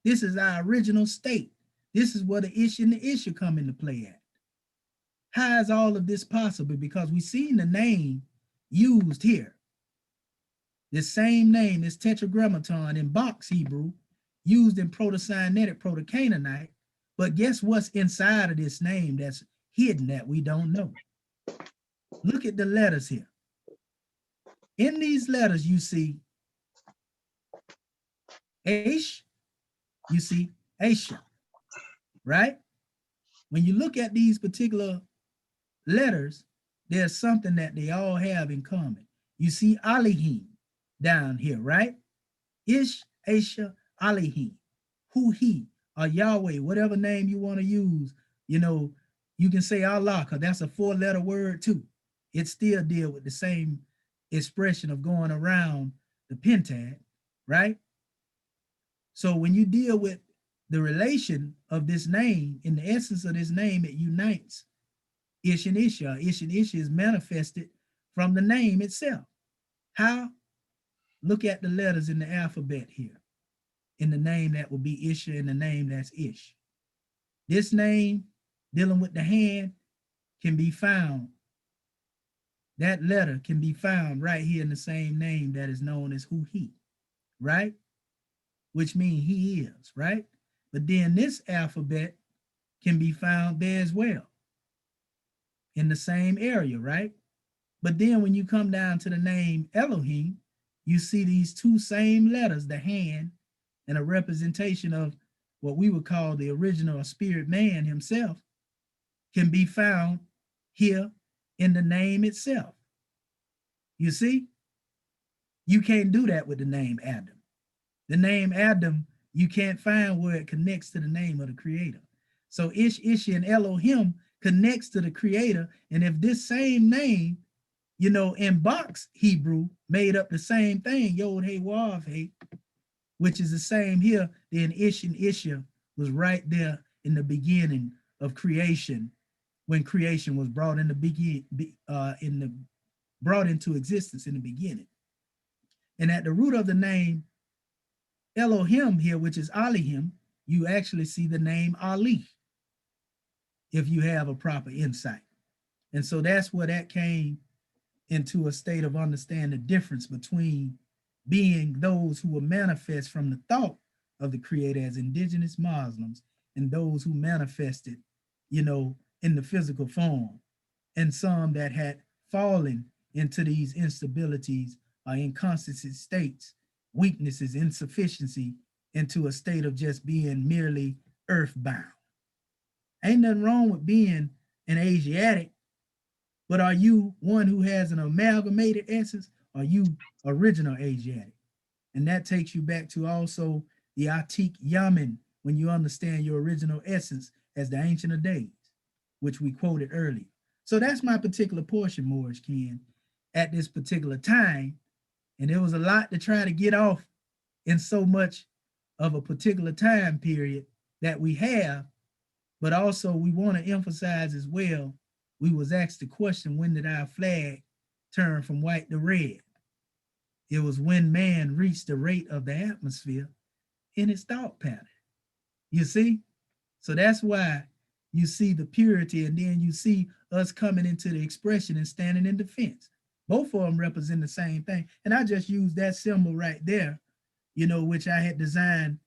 This is our original state. This is where the issue and the issue come into play at. How is all of this possible? Because we've seen the name used here. This same name, this tetragrammaton in box Hebrew, used in Proto-Sinaitic, Proto-Canaanite. But guess what's inside of this name that's hidden that we don't know? Look at the letters here. In these letters, you see Aish, you see Aisha, right? When you look at these particular letters, there's something that they all have in common. You see Alihim down here, right? Ish, Aisha, Alihim, who he, or Yahweh, whatever name you want to use. You know, you can say Allah, because that's a 4-letter word too. It still deal with the same expression of going around the pentad, right? So when you deal with the relation of this name, in the essence of this name, it unites Ish and Isha. Ish and Isha is manifested from the name itself. How? Look at the letters in the alphabet here. In the name that will be Isha and the name that's Ish. This name, dealing with the hand, can be found. That letter can be found right here in the same name that is known as who he, right? Which means he is, right? But then this alphabet can be found there as well in the same area, right? But then when you come down to the name Elohim, you see these two same letters, the hand and a representation of what we would call the original spirit man himself, can be found here in the name itself. You see, you can't do that with the name Adam. The name Adam, you can't find where it connects to the name of the creator. So Ish, Ishi, and Elohim connects to the creator. And if this same name, you know, in box Hebrew made up the same thing, Yod, Hey, Wav, Hey, which is the same here, then Ish and Isha was right there in the beginning of creation, when creation was brought in the brought into existence in the beginning. And at the root of the name Elohim here, which is Alihim, you actually see the name Ali, if you have a proper insight. And so that's where that came into a state of understanding the difference between being those who were manifest from the thought of the creator as indigenous Muslims and those who manifested, you know, in the physical form, and some that had fallen into these instabilities or inconstant states, weaknesses, insufficiency, into a state of just being merely earthbound. Ain't nothing wrong with being an Asiatic, but are you one who has an amalgamated essence? Or are you original Asiatic? And that takes you back to also the Atik Yamen, when you understand your original essence as the Ancient of Days, which we quoted earlier. So that's my particular portion, Moorish Ken, at this particular time. And it was a lot to try to get off in so much of a particular time period that we have, but also we want to emphasize as well, we was asked the question, when did our flag turn from white to red? It was when man reached the rate of the atmosphere in his thought pattern. You see? So that's why you see the purity, and then you see us coming into the expression and standing in defense. Both of them represent the same thing. And I just used that symbol right there, you know, which I had designed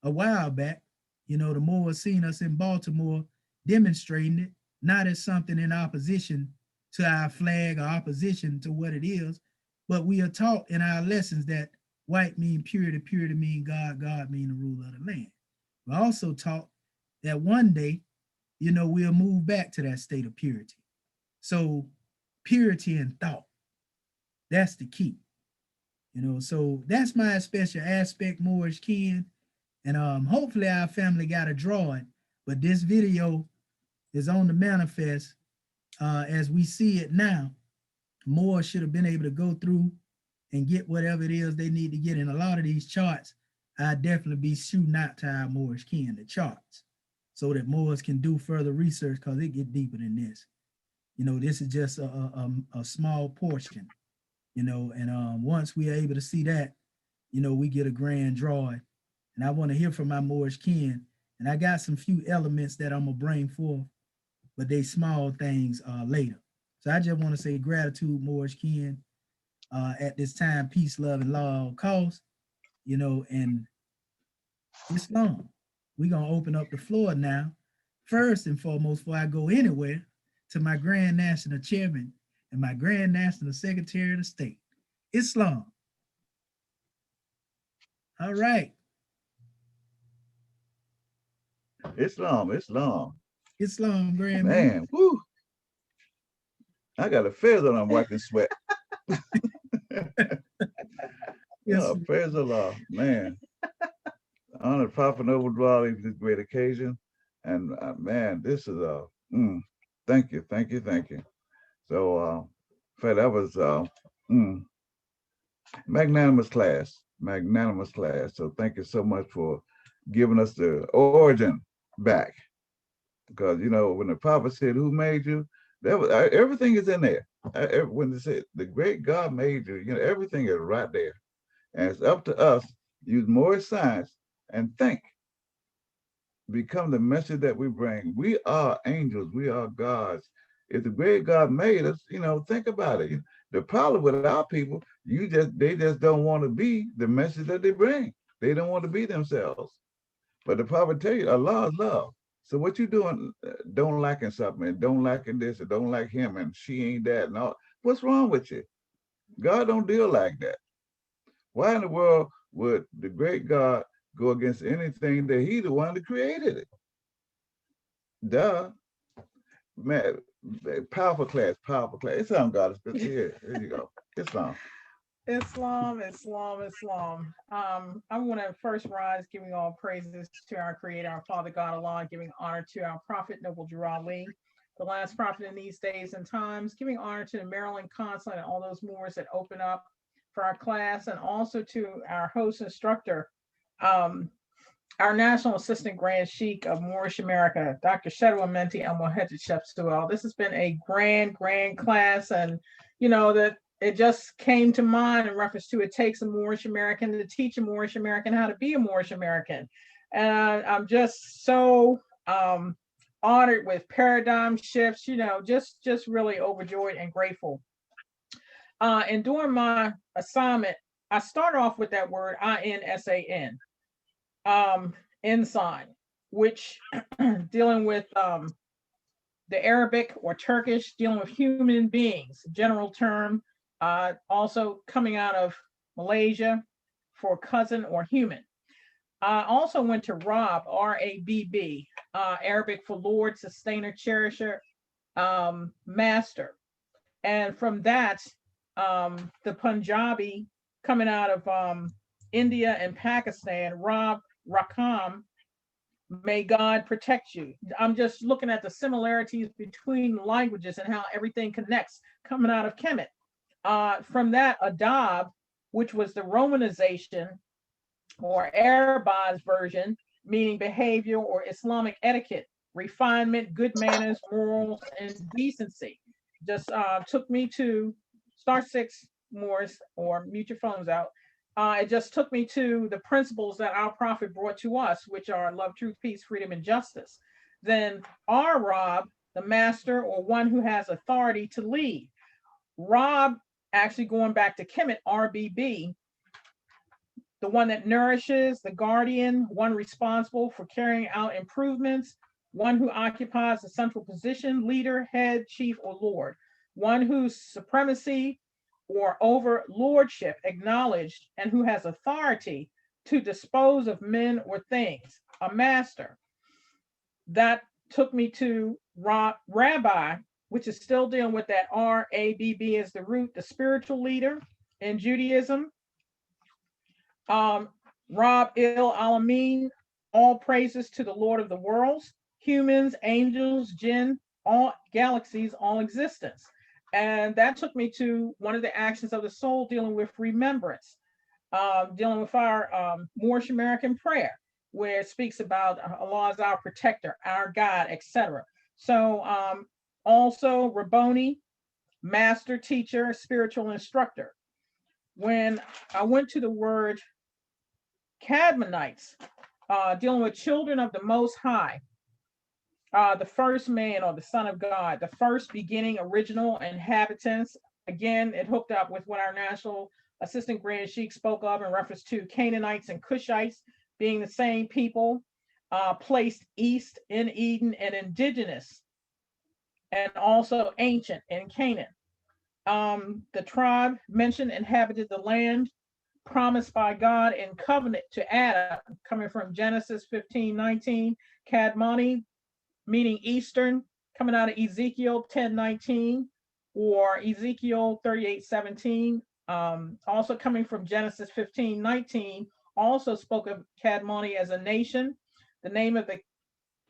a while back. You know, the Moors seen us in Baltimore demonstrating it, not as something in opposition to our flag or opposition to what it is, but we are taught in our lessons that white mean purity, purity mean God, God mean the ruler of the land. We're also taught that one day, you know, we'll move back to that state of purity. So purity in thought, that's the key. You know, so that's my special aspect, Moorish Ken. And hopefully our family got a drawing, but this video is on the manifest as we see it now. More should have been able to go through and get whatever it is they need to get. In a lot of these charts, I'd definitely be shooting out to our Moorish Ken, the charts, so that Moors can do further research, because it get deeper than this. You know, this is just a small portion, you know, and once we are able to see that, you know, we get a grand drawing. And I want to hear from my Moorish Ken. And I got some few elements that I'm going to bring forth, but they small things later. So I just want to say gratitude, Moorish Ken, at this time, peace, love, and law at all costs, you know, and Islam. We're going to open up the floor now. First and foremost, before I go anywhere, to my Grand National Chairman and my Grand National Secretary of the State, Islam. All right. Islam. Islam, Grand Man, whoo. I got a feather I'm wiping sweat. Yes, Oh, praise Allah, man. Honor Prophet Noble Dwelling for this great occasion. And man, this is a thank you. So Fred, that was magnanimous class. So thank you so much for giving us the origin back. Because you know, when the prophet said, "Who made you?" That was everything is in there. When they said the great God made you, you know, everything is right there. And it's up to us, use more science and think. Become the message that we bring. We are angels, we are gods. If the great God made us, you know, think about it. The problem with our people, they just don't want to be the message that they bring. They don't want to be themselves. But the prophet tell you, Allah is love. So what you doing, don't liking something, and don't liking this, and don't like him, and she ain't that, and all. What's wrong with you? God don't deal like that. Why in the world would the great God go against anything that he the one that created it? Duh. Man, powerful class. It's on God. Here you go. Islam. I want to first rise giving all praises to our Creator, our Father God Allah, giving honor to our Prophet Noble Drew Ali, the last prophet in these days and times, giving honor to the Maryland Consulate and all those Moors that open up for our class, and also to our host instructor, our National Assistant Grand Sheikh of Moorish America, Dr. Shedu Amenti El Moheted Shepsuel. This has been a grand class, and you know that it just came to mind in reference to it takes a Moorish American to teach a Moorish American how to be a Moorish American. And I'm just so honored with paradigm shifts, you know, just really overjoyed and grateful. And during my assignment, I started off with that word INSAN, ensign, which dealing with the Arabic or Turkish, dealing with human beings, general term, also coming out of Malaysia for cousin or human. I also went to Rab, R-A-B-B, Arabic for Lord, Sustainer, Cherisher, Master. And from that, the Punjabi coming out of India and Pakistan, Rab, Rakam, may God protect you. I'm just looking at the similarities between languages and how everything connects coming out of Kemet. From that, Adab, which was the Romanization or Arabized version, meaning behavior or Islamic etiquette, refinement, good manners, morals, and decency. Just took me to *6 Morris, or mute your phones out. It just took me to the principles that our prophet brought to us, which are love, truth, peace, freedom, and justice. Then our Rob, the master or one who has authority to lead. Rob, actually going back to Kemet, RBB, the one that nourishes, the guardian, one responsible for carrying out improvements, one who occupies a central position, leader, head, chief, or lord, one whose supremacy or over lordship acknowledged and who has authority to dispose of men or things, a master. That took me to Rabbi, which is still dealing with that R-A-B-B as the root, the spiritual leader in Judaism. Rab il Alamin, all praises to the Lord of the worlds, humans, angels, jinn, all galaxies, all existence. And that took me to one of the actions of the soul dealing with remembrance, dealing with our Moorish American prayer, where it speaks about Allah is our protector, our God, etc. So also Rabboni, master, teacher, spiritual instructor. When I went to the word Kadmonites, dealing with children of the Most High, the first man or the Son of God, the first beginning, original inhabitants. Again, it hooked up with what our National Assistant Grand Sheik spoke of in reference to Canaanites and Cushites being the same people, placed east in Eden and indigenous, and also ancient in Canaan. The tribe mentioned inhabited the land promised by God in covenant to Adam, coming from Genesis 15:19, Kadmoni, meaning Eastern, coming out of Ezekiel 10:19 or Ezekiel 38:17, also coming from Genesis 15:19, also spoke of Kadmoni as a nation. The name of the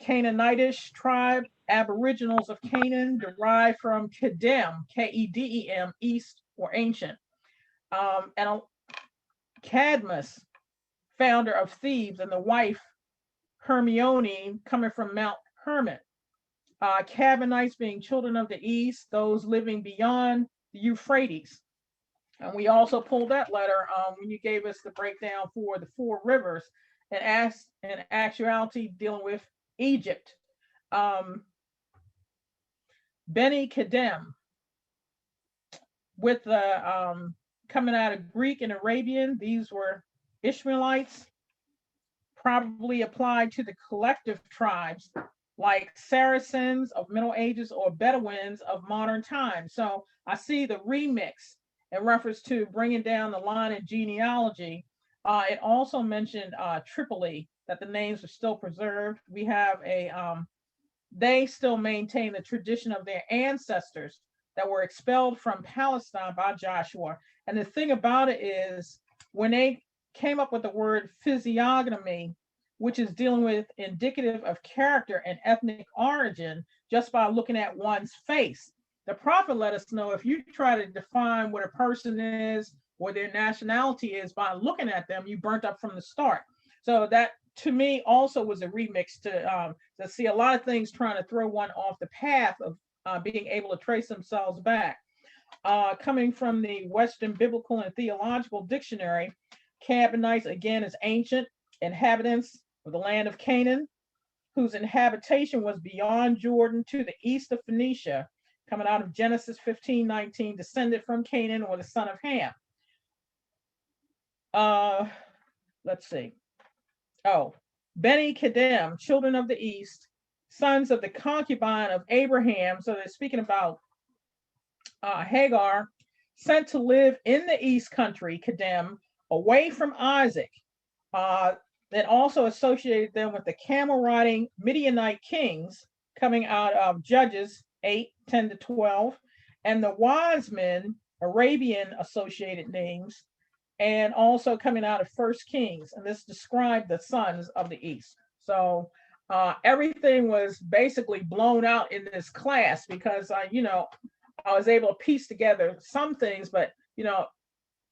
Canaanitish tribe, aboriginals of Canaan, derived from Kedem, K-E-D-E-M, east or ancient. And Cadmus, founder of Thebes, and the wife Hermione, coming from Mount Hermon. Kadmonites being children of the east, those living beyond the Euphrates. And we also pulled that letter when you gave us the breakdown for the 4 rivers, and in actuality dealing with Egypt. Beni Kedem, with the coming out of Greek and Arabian, these were Ishmaelites, probably applied to the collective tribes like Saracens of Middle Ages or Bedouins of modern times. So I see the remix in reference to bringing down the line of genealogy. It also mentioned Tripoli, that the names are still preserved. We have they still maintain the tradition of their ancestors that were expelled from Palestine by Joshua. And the thing about it is, when they came up with the word physiognomy, which is dealing with indicative of character and ethnic origin just by looking at one's face, the prophet let us know if you try to define what a person is or their nationality is by looking at them, you burnt up from the start. So that, to me, also was a remix to see a lot of things trying to throw one off the path of being able to trace themselves back. Coming from the Western Biblical and Theological Dictionary, Kadmonites, again, is ancient inhabitants of the land of Canaan, whose inhabitation was beyond Jordan to the east of Phoenicia, coming out of Genesis 15:19, descended from Canaan, or the son of Ham. Let's see. Oh, Beni Kedem, children of the east, sons of the concubine of Abraham. So they're speaking about Hagar, sent to live in the east country, Kedem, away from Isaac. It also associated them with the camel riding Midianite kings coming out of Judges 8:10-12, and the wise men, Arabian associated names, and also coming out of First Kings. And this described the sons of the East. So everything was basically blown out in this class because, I was able to piece together some things, but,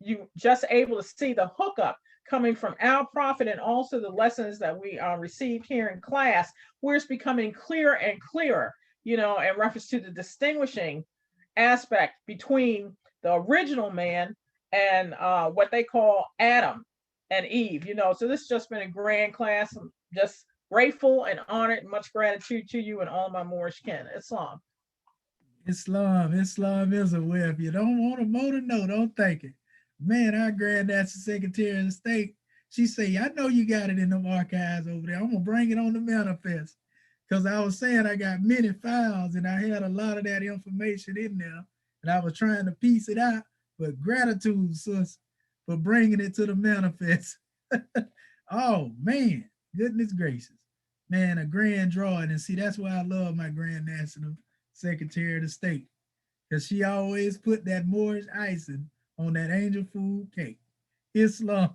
you just able to see the hookup coming from our prophet and also the lessons that we received here in class, where it's becoming clearer and clearer, in reference to the distinguishing aspect between the original man and what they call Adam and Eve, So this has just been a grand class. I'm just grateful and honored, and much gratitude to you and all my Moorish kin. Islam. Islam is a way. If you don't want a motor, no, don't think it. Man, our granddad's the Secretary of State. She say, I know you got it in them archives over there. I'm gonna bring it on the manifest. Because I was saying I got many files and I had a lot of that information in there. And I was trying to piece it out. But gratitude, sis, for bringing it to the manifest. Oh, man, goodness gracious. Man, a grand drawing. And see, that's why I love my Grand National Secretary of the State. Because she always put that Moorish icing on that angel food cake. Islam.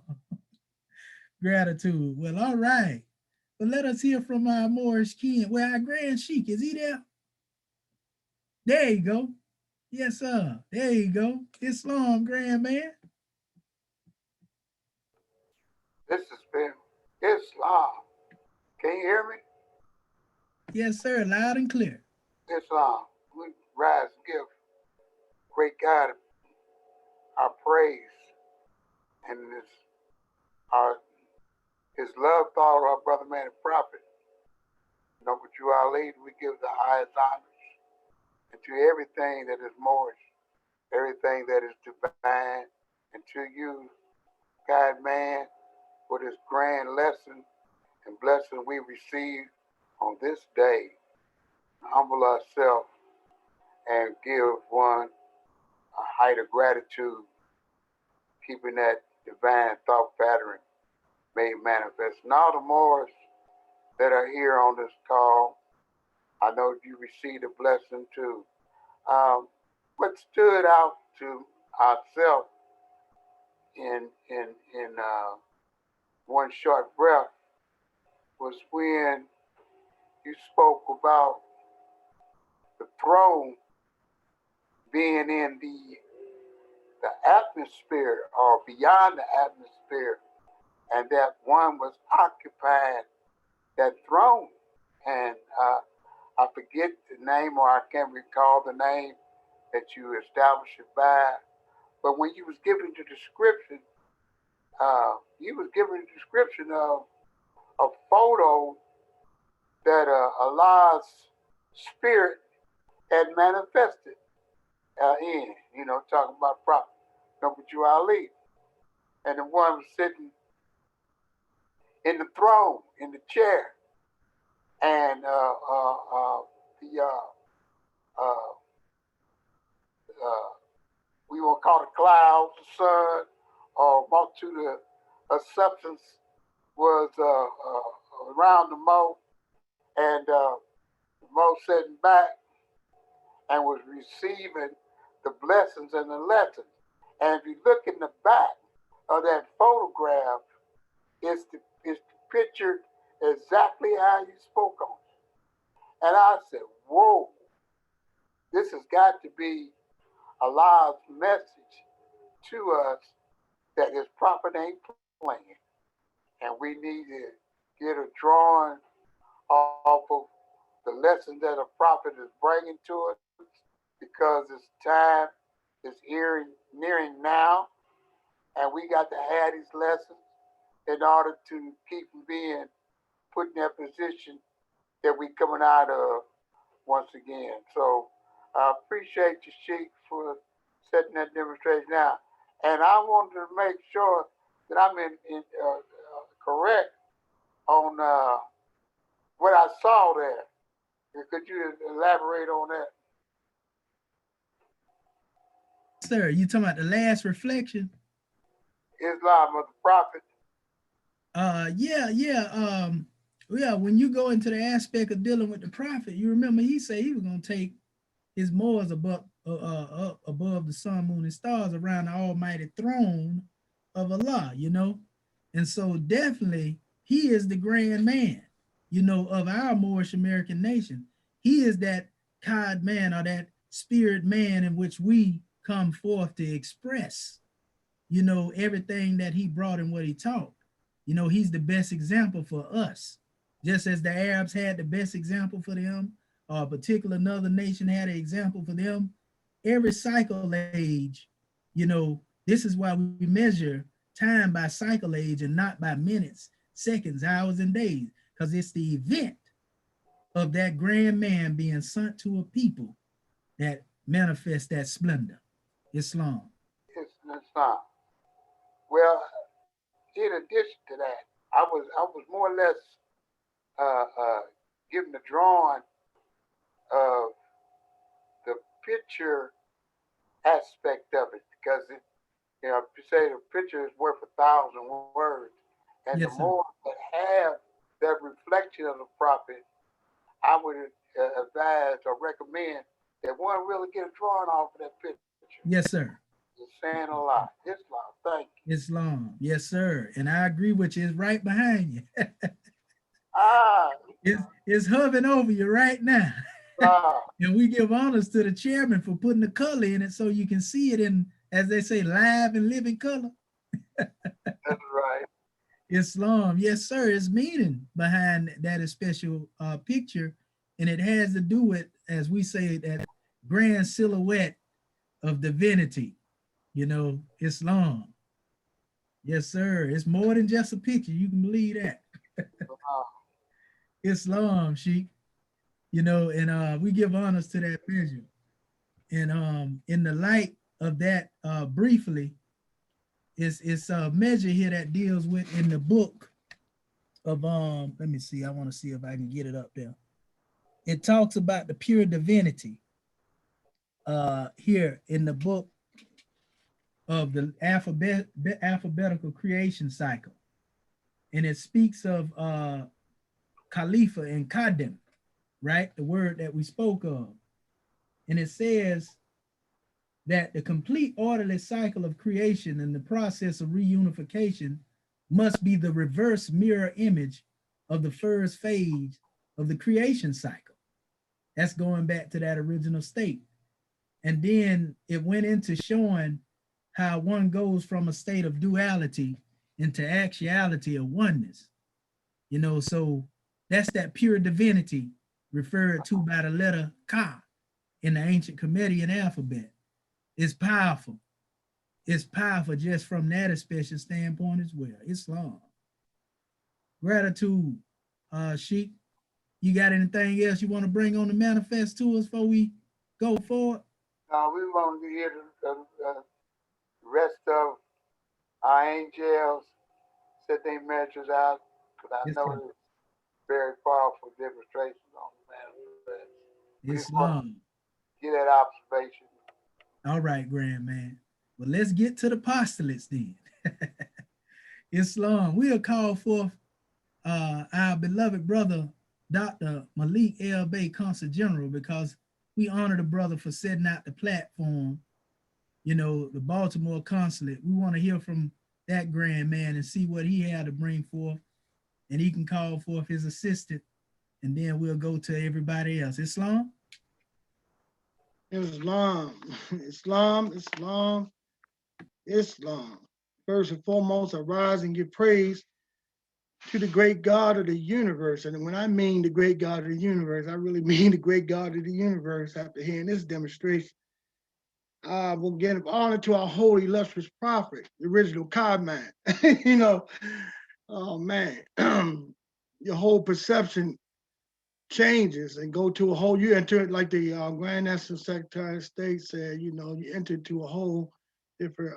Gratitude. Well, all right. But let us hear from our Moorish kin. Well, our Grand Sheik, is he there? There you go. Yes, sir. There you go. Islam, Grand Man. This has been Islam. Can you hear me? Yes, sir. Loud and clear. Islam. We rise and give great God our praise and his love thought of our brother, man, and prophet. Noble Drew Ali, we give the highest honors. And to everything that is Moorish, everything that is divine, and to you, God man, for this grand lesson and blessing we receive on this day. Humble ourselves and give one a height of gratitude, keeping that divine thought pattern made manifest. And all the Moors that are here on this call, I know you received a blessing too. What stood out to ourselves in one short breath was when you spoke about the throne being in the atmosphere or beyond the atmosphere, and that one was occupying that throne. And I forget the name, or I can't recall the name that you established it by, but when you was giving the description, you was giving a description of a photo that Allah's spirit had manifested in, talking about Prophet Noble Drew Ali. And the one was sitting in the throne, in the chair. And we won't call it clouds, the sun, or multitude of substance was around the Mo, and the Mo sitting back and was receiving the blessings and the lessons. And if you look in the back of that photograph, it's pictured exactly how you spoke on it. And I said, whoa, this has got to be Allah's message to us that his prophet ain't playing. And we need to get a drawing off of the lesson that a prophet is bringing to us, because it's time is nearing now, and we got to have these lessons in order to keep from being put in that position that we coming out of once again. So I appreciate you, Sheikh, for setting that demonstration out. And I wanted to make sure that I'm correct on what I saw there. Could you elaborate on that? Sir, you talking about the last reflection? Islam of the Prophet. Yeah, when you go into the aspect of dealing with the prophet, you remember he said he was going to take his moors above above the sun, moon, and stars around the almighty throne of Allah, you know. And so definitely he is the grand man, you know, of our Moorish American nation. He is that Kadmon, or that spirit man, in which we come forth to express, you know, everything that he brought and what he taught. You know, he's the best example for us. Just as the Arabs had the best example for them, or a particular another nation had an example for them, every cycle age, you know, this is why we measure time by cycle age and not by minutes, seconds, hours, and days, because it's the event of that grand man being sent to a people that manifests that splendor. Islam. It's not. Well, in addition to that, I was more or less given the drawing of the picture aspect of it, because it, you know, you say the picture is worth 1,000 words, and Yes, the sir. more that have that reflection of the prophet, I would advise or recommend that one really get a drawing off of that picture. Yes, sir. It's saying a lot. Islam, thank you. Islam. Yes, sir. And I agree with you. It's right behind you. Ah, it's hovering over you right now. ah, And we give honors to the chairman for putting the color in it so you can see it in, as they say, live and living color. that's right. Islam. Yes, sir. It's meaning behind that special picture. And it has to do with, as we say, that grand silhouette of divinity. You know, Islam. Yes, sir. It's more than just a picture. You can believe that. Islam, Sheikh. You know, and we give honors to that measure. And in the light of that, briefly, it's a measure here that deals with in the book of let me see, I want to see if I can get it up there. It talks about the pure divinity here in the book of the alphabetical creation cycle. And it speaks of Khalifa and Kadmon, right? The word that we spoke of. And it says that the complete orderly cycle of creation and the process of reunification must be the reverse mirror image of the first phase of the creation cycle. That's going back to that original state. And then it went into showing how one goes from a state of duality into actuality of oneness. You know, so that's that pure divinity referred to by the letter Ka in the ancient Comedian alphabet. It's powerful. It's powerful just from that special standpoint as well. Islam. Gratitude, Sheikh. You got anything else you want to bring on the manifest to us before we go forward? We want to hear the rest of our angels set their measures out, because I Yes, know sir. it's very powerful demonstrations on the manifest. We just want Islam. to get that observation. All right, grand man. Well, let's get to the postulates then. Islam. We'll call forth our beloved brother, Dr. Malik L. Bay, Consul General, because we honor the brother for setting out the platform, you know, the Baltimore consulate. We want to hear from that grand man and see what he had to bring forth, and he can call forth his assistant, and then we'll go to everybody else. Islam? Islam, Islam, Islam, Islam. First and foremost, I rise and give praise to the great God of the universe. And when I mean the great God of the universe, I really mean the great God of the universe. After hearing this demonstration, I will give honor to our holy, illustrious prophet, the original Kadmon. You know, oh man, your whole perception changes and go to a whole, you enter it like the Grand National Secretary of State said, you know, you enter to a whole different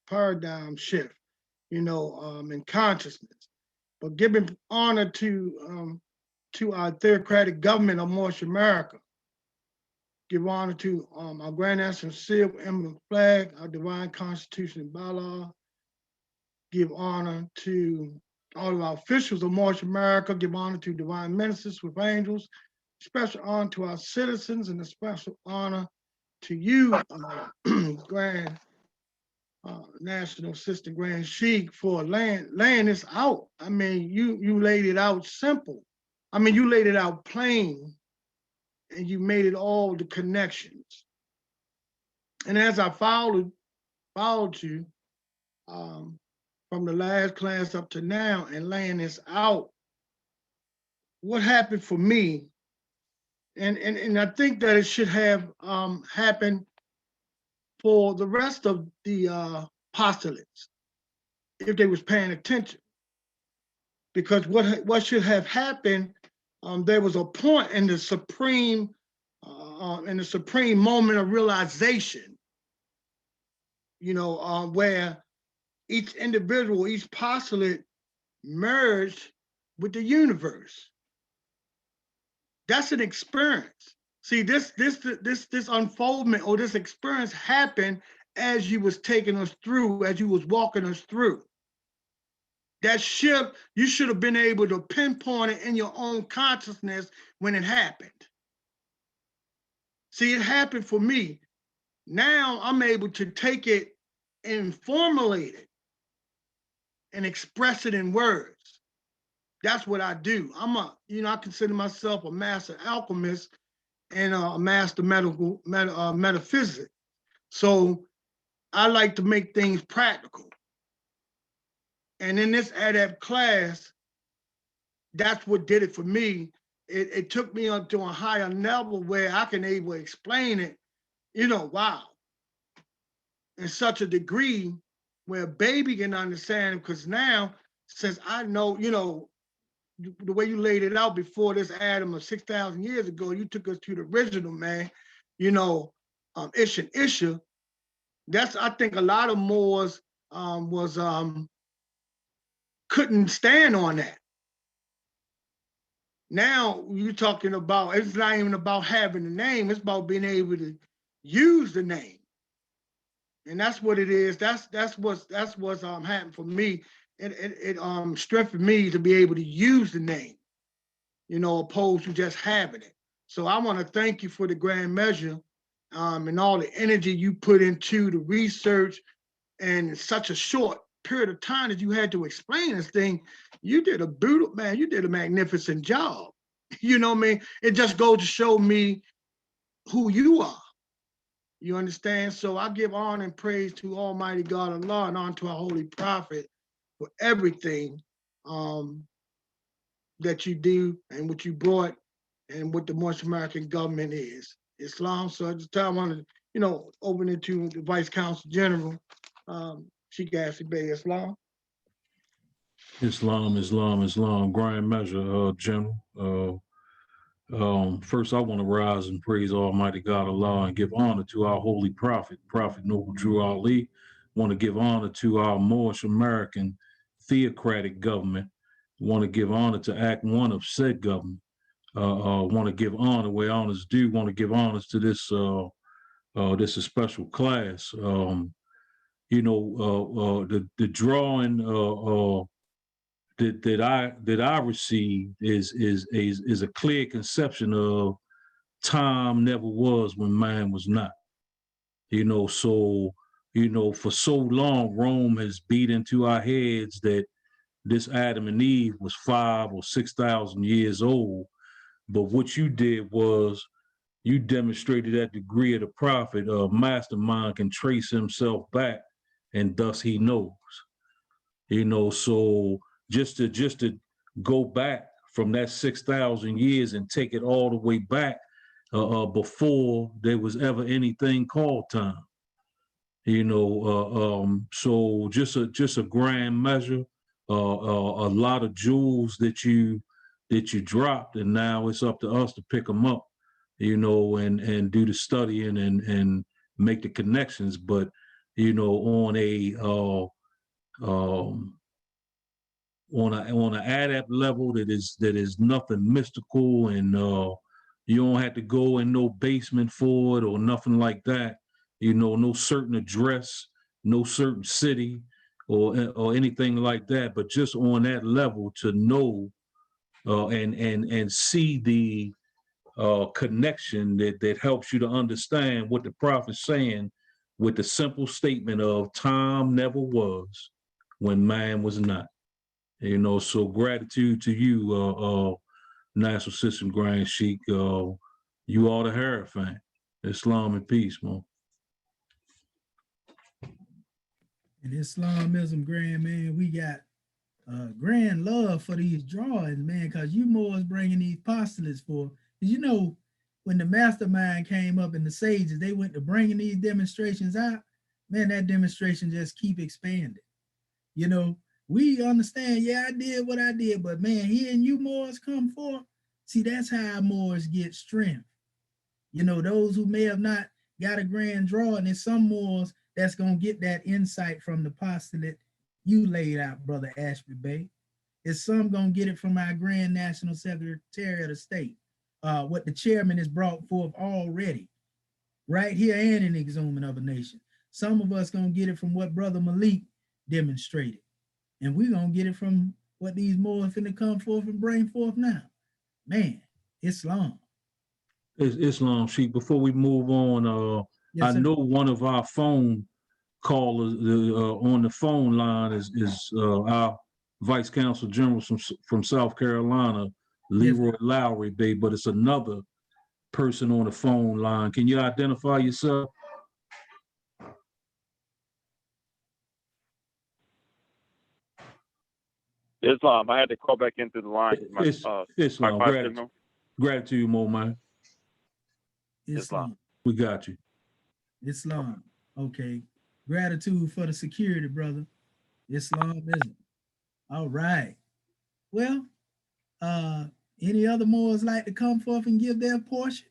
paradigm shift, you know, in consciousness. But giving honor to our theocratic government of Moorish America, Give honor to our Grand National Seal, emblem, flag, our divine constitution and bylaw. Give honor to all of our officials of March America. Give honor to divine ministers with angels. Special honor to our citizens, and a special honor to you, Grand National Assistant Grand Sheik, for laying this out. I mean, you laid it out simple. I mean, you laid it out plain, and you made it all the connections. And as I followed you from the last class up to now and laying this out, what happened for me, and I think that it should have happened for the rest of the apostolates, if they was paying attention. Because what should have happened, there was a point in the supreme moment of realization, where each individual, each apostolate merged with the universe. That's an experience. See, this unfoldment or this experience happened as you was taking us through, as you was walking us through. That shift, you should have been able to pinpoint it in your own consciousness when it happened. See, it happened for me. Now I'm able to take it and formulate it and express it in words. That's what I do. I consider myself a master alchemist and a master metaphysics. So I like to make things practical. And in this ADAPT class, that's what did it for me. It took me up to a higher level where I can able to explain it, wow, in such a degree where a baby can understand it. Because now, since I know, the way you laid it out before this Adam of 6,000 years ago, you took us to the original, man, Ish and Isha. That's, I think a lot of Moors couldn't stand on that. Now you're talking about, it's not even about having the name, it's about being able to use the name. And that's what it is. That's what's happened for me. It strengthened me to be able to use the name, opposed to just having it. So I want to thank you for the grand measure and all the energy you put into the research, and in such a short period of time that you had to explain this thing. You did a magnificent job. You know what I mean? It just goes to show me who you are. You understand? So I give honor and praise to Almighty God Allah and honor to our holy prophet for everything that you do and what you brought and what the Moorish American government is. Islam. So at this time I want to, open it to the Vice Consul General, Sheikh Ashley Bey. Islam. Islam, grand measure, General. First, I want to rise and praise Almighty God Allah and give honor to our holy prophet, Prophet Noble Drew Ali. Want to give honor to our Moorish American theocratic government. Want to give honor to Act 1 of said government. Want to give honor where honors due. Want to give honors to this this is special class. The drawing that I received is a clear conception of time never was when man was not. So for so long Rome has beat into our heads that this Adam and Eve was 5,000 or 6,000 years old. But what you did was you demonstrated that degree of the prophet, mastermind can trace himself back, and thus he knows. So just to go back from that 6,000 years and take it all the way back before there was ever anything called time. So just a grand measure, a lot of jewels that you dropped, and now it's up to us to pick them up, and do the studying and make the connections. But on an ADAPT level that is nothing mystical and You don't have to go in no basement for it or nothing like that. You know, no certain address, no certain city or anything like that. But just on that level to know and see the connection that helps you to understand what the prophet's saying with the simple statement of time never was when man was not. You know, so gratitude to you, National System Grand Sheik. You are the herein. Islam and peace, man. And Islamism, grand man, we got grand love for these drawings, man, because you Moors bringing these postulates for, you know, when the mastermind came up and the sages, they went to bringing these demonstrations out, man, that demonstration just keep expanding. You know, we understand, yeah, I did what I did, but man, hearing you Moors come forth, see, that's how Moors get strength. You know, those who may have not got a grand draw, and there's some Moors that's going to get that insight from the postulate you laid out, Brother Ashby Bey. Is some going to get it from our Grand National Secretary of the State, what the chairman has brought forth already, right here and in Exhuming of a Nation. Some of us going to get it from what Brother Malik demonstrated. And we're going to get it from what these Moors finna come forth and bring forth now. Man, Islam. It's Islam, Sheik. Before we move on, Yes, I sir. know one of our phone callers on the phone line is our Vice Consul General from South Carolina, Leroy Lowry, babe, but it's another person on the phone line. Can you identify yourself? Islam. I had to call back into the line. Islam. Gratitude, Mo, man. Islam. We got you. Islam. Okay. Gratitude for the security, brother. Islamism. All right. Well, any other Moors like to come forth and give their portion?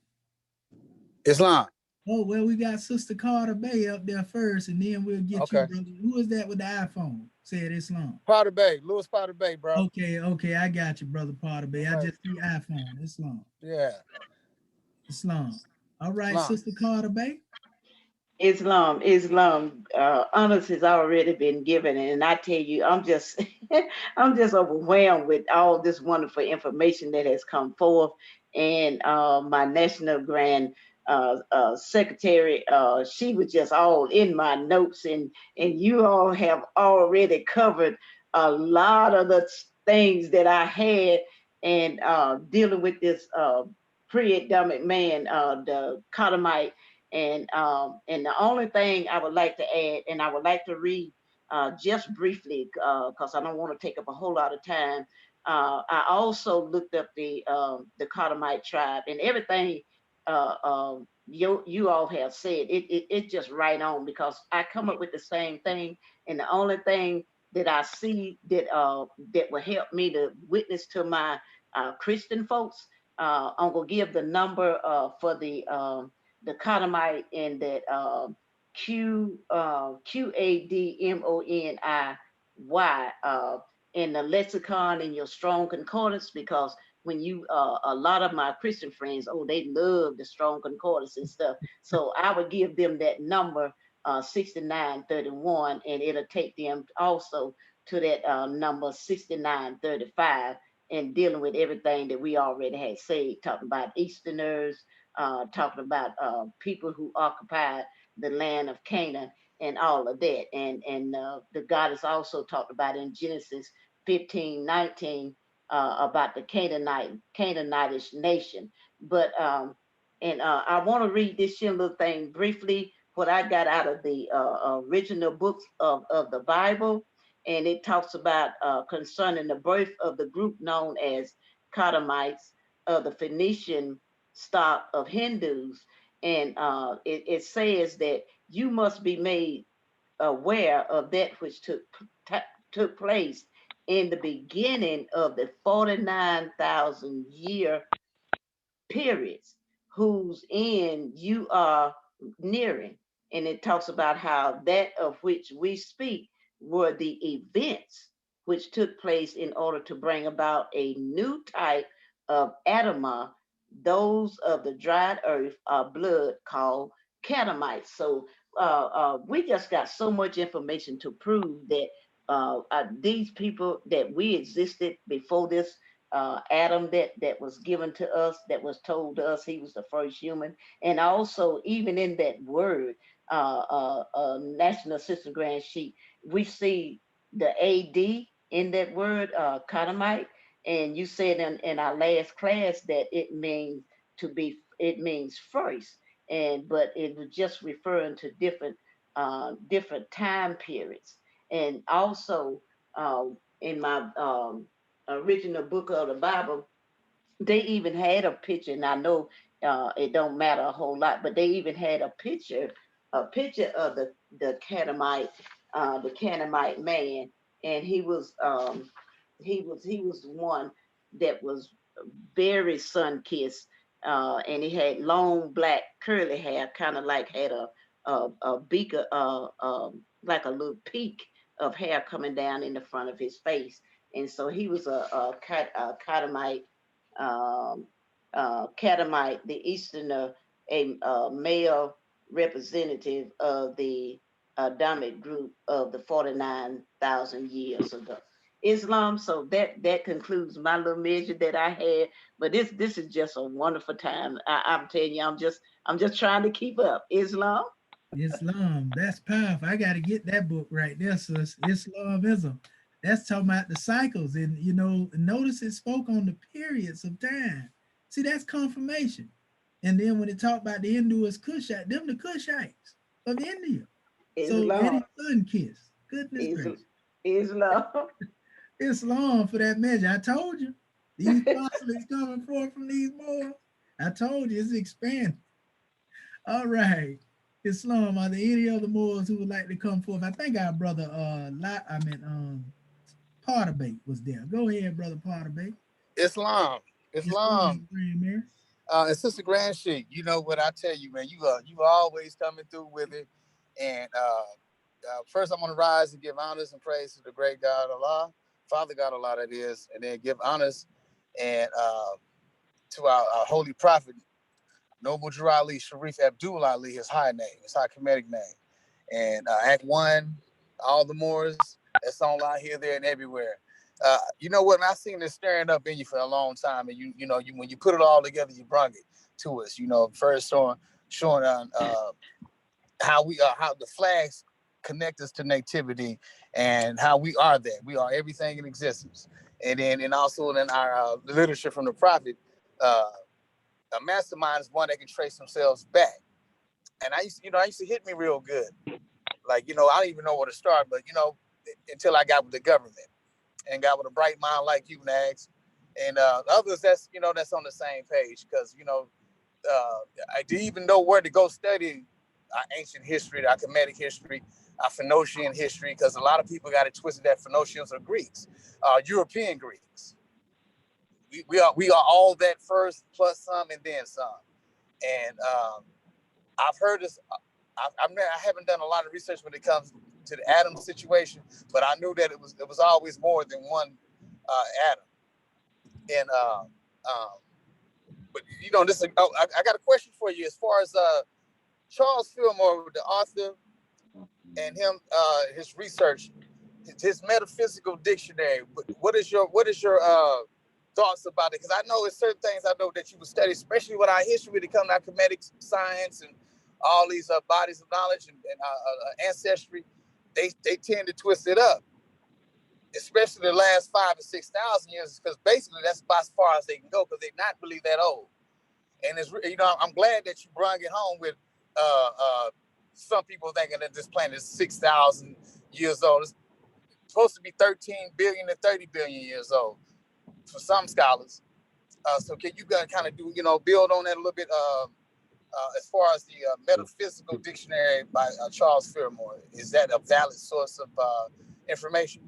Islam. Oh, well, we got Sister Carter Bay up there first, and then we'll get you, brother. Who is that with the iPhone? Said Islam. Potter Bay, Louis Potter Bay, bro. Okay, I got you, brother Potter Bay. I just see iPhone. Islam. Yeah. Islam. All right, Islam. Sister Carter Bay. Islam. Honors has already been given, and I tell you, I'm just I'm just overwhelmed with all this wonderful information that has come forth. And my National Grand Secretary, she was just all in my notes, and you all have already covered a lot of the things that I had, and dealing with this pre-Adamic man, the Kadmonite. And the only thing I would like to add, and I would like to read just briefly, because I don't want to take up a whole lot of time. I also looked up the Kadmonite tribe, and everything you all have said. It's just right on, because I come up with the same thing, and the only thing that I see that that will help me to witness to my Christian folks, I'm gonna give the number for the Kadmonite, and that Kadmoniy in the lexicon in your strong concordance, because when you a lot of my Christian friends, they love the strong concordance and stuff. So I would give them that number 6931, and it'll take them also to that number 6935, and dealing with everything that we already had said, talking about Easterners, talking about people who occupied the land of Canaan and all of that. And the goddess also talked about in Genesis 15:19 about the Canaanitish nation. But I want to read this little thing briefly, what I got out of the original books of the Bible. And it talks about concerning the birth of the group known as Kadmonites of the Phoenician stock of Hindus. And it says that you must be made aware of that which took place in the beginning of the 49,000 year periods, whose end you are nearing. And it talks about how that of which we speak were the events which took place in order to bring about a new type of Adamah, those of the dried earth are blood called Kadmonites. So we just got so much information to prove that these people, that we existed before this Adam that was given to us, that was told to us he was the first human. And also, even in that word, National Assistant Grand Sheet, we see the AD in that word, Kadmonite. And you said in our last class that it means first, but it was just referring to different time periods. And also, in my original book of the Bible, they even had a picture, and I know it don't matter a whole lot, but they even had a picture of the Canaanite man, and he was one that was very sun-kissed, and he had long black curly hair, kind of like had a beaker, like a little peak of hair coming down in the front of his face, and so he was a Canaanite, the Easterner, a male representative of the Adamic group of the 49,000 years ago. Islam. So that concludes my little measure that I had. But this is just a wonderful time. I'm telling you, I'm just trying to keep up. Islam. Islam, that's powerful. I got to get that book right there, sis. Islamism. That's talking about the cycles. And, notice it spoke on the periods of time. See, that's confirmation. And then when it talked about the Hinduist Kushite, them the Kushites of India. So, any sun kiss. Goodness gracious. Islam. Islam for that measure. I told you. These proselytes coming forth from these Moors. I told you it's expanding. All right. Islam, are there any other Moors who would like to come forth? I think our brother Party was there. Go ahead, brother Party. Islam. And Sister Grand Sheik, you know what I tell you, man, you are always coming through with it. And first I'm gonna rise and give honors and praise to the great God Allah, Father God Allah that is, and then give honors and to our holy prophet, Noble Drew Ali Sharif Abdul Ali, his high name, his high Kemetic name. And Act 1, all the Moors, that's online here, there, and everywhere. You know what? And I've seen this stirring up in you for a long time, and you when you put it all together, you brought it to us. First showing how the flags connect us to nativity, and how we are that. We are everything in existence. And also in our literature from the prophet, a mastermind is one that can trace themselves back. And I used to hit me real good. Like, I don't even know where to start, but until I got with the government and got with a bright mind like you, Nags, and others that's on the same page, because I didn't even know where to go study our ancient history, our Kemetic history, our Phoenician history, because a lot of people got it twisted that Phoenicians are Greeks, European Greeks. We are all that first plus some and then some. And I've heard this. I haven't done a lot of research when it comes to the Adam situation, but I knew that it was always more than one Adam. And but this. I got a question for you as far as Charles Fillmore, the author, and his research, his metaphysical dictionary. What is your thoughts about it? Because I know it's certain things I know that you would study, especially with our history when it comes to our Kemetic science and all these bodies of knowledge and ancestry. They tend to twist it up, especially the last 5,000 to 6,000 years, because basically that's about as far as they can go, because they're not really that old. And it's I'm glad that you brought it home with some people thinking that this planet is 6,000 years old. It's supposed to be 13 billion to 30 billion years old for some scholars. So can you kind of do, build on that a little bit as far as the metaphysical dictionary by Charles Fillmore? Is that a valid source of information?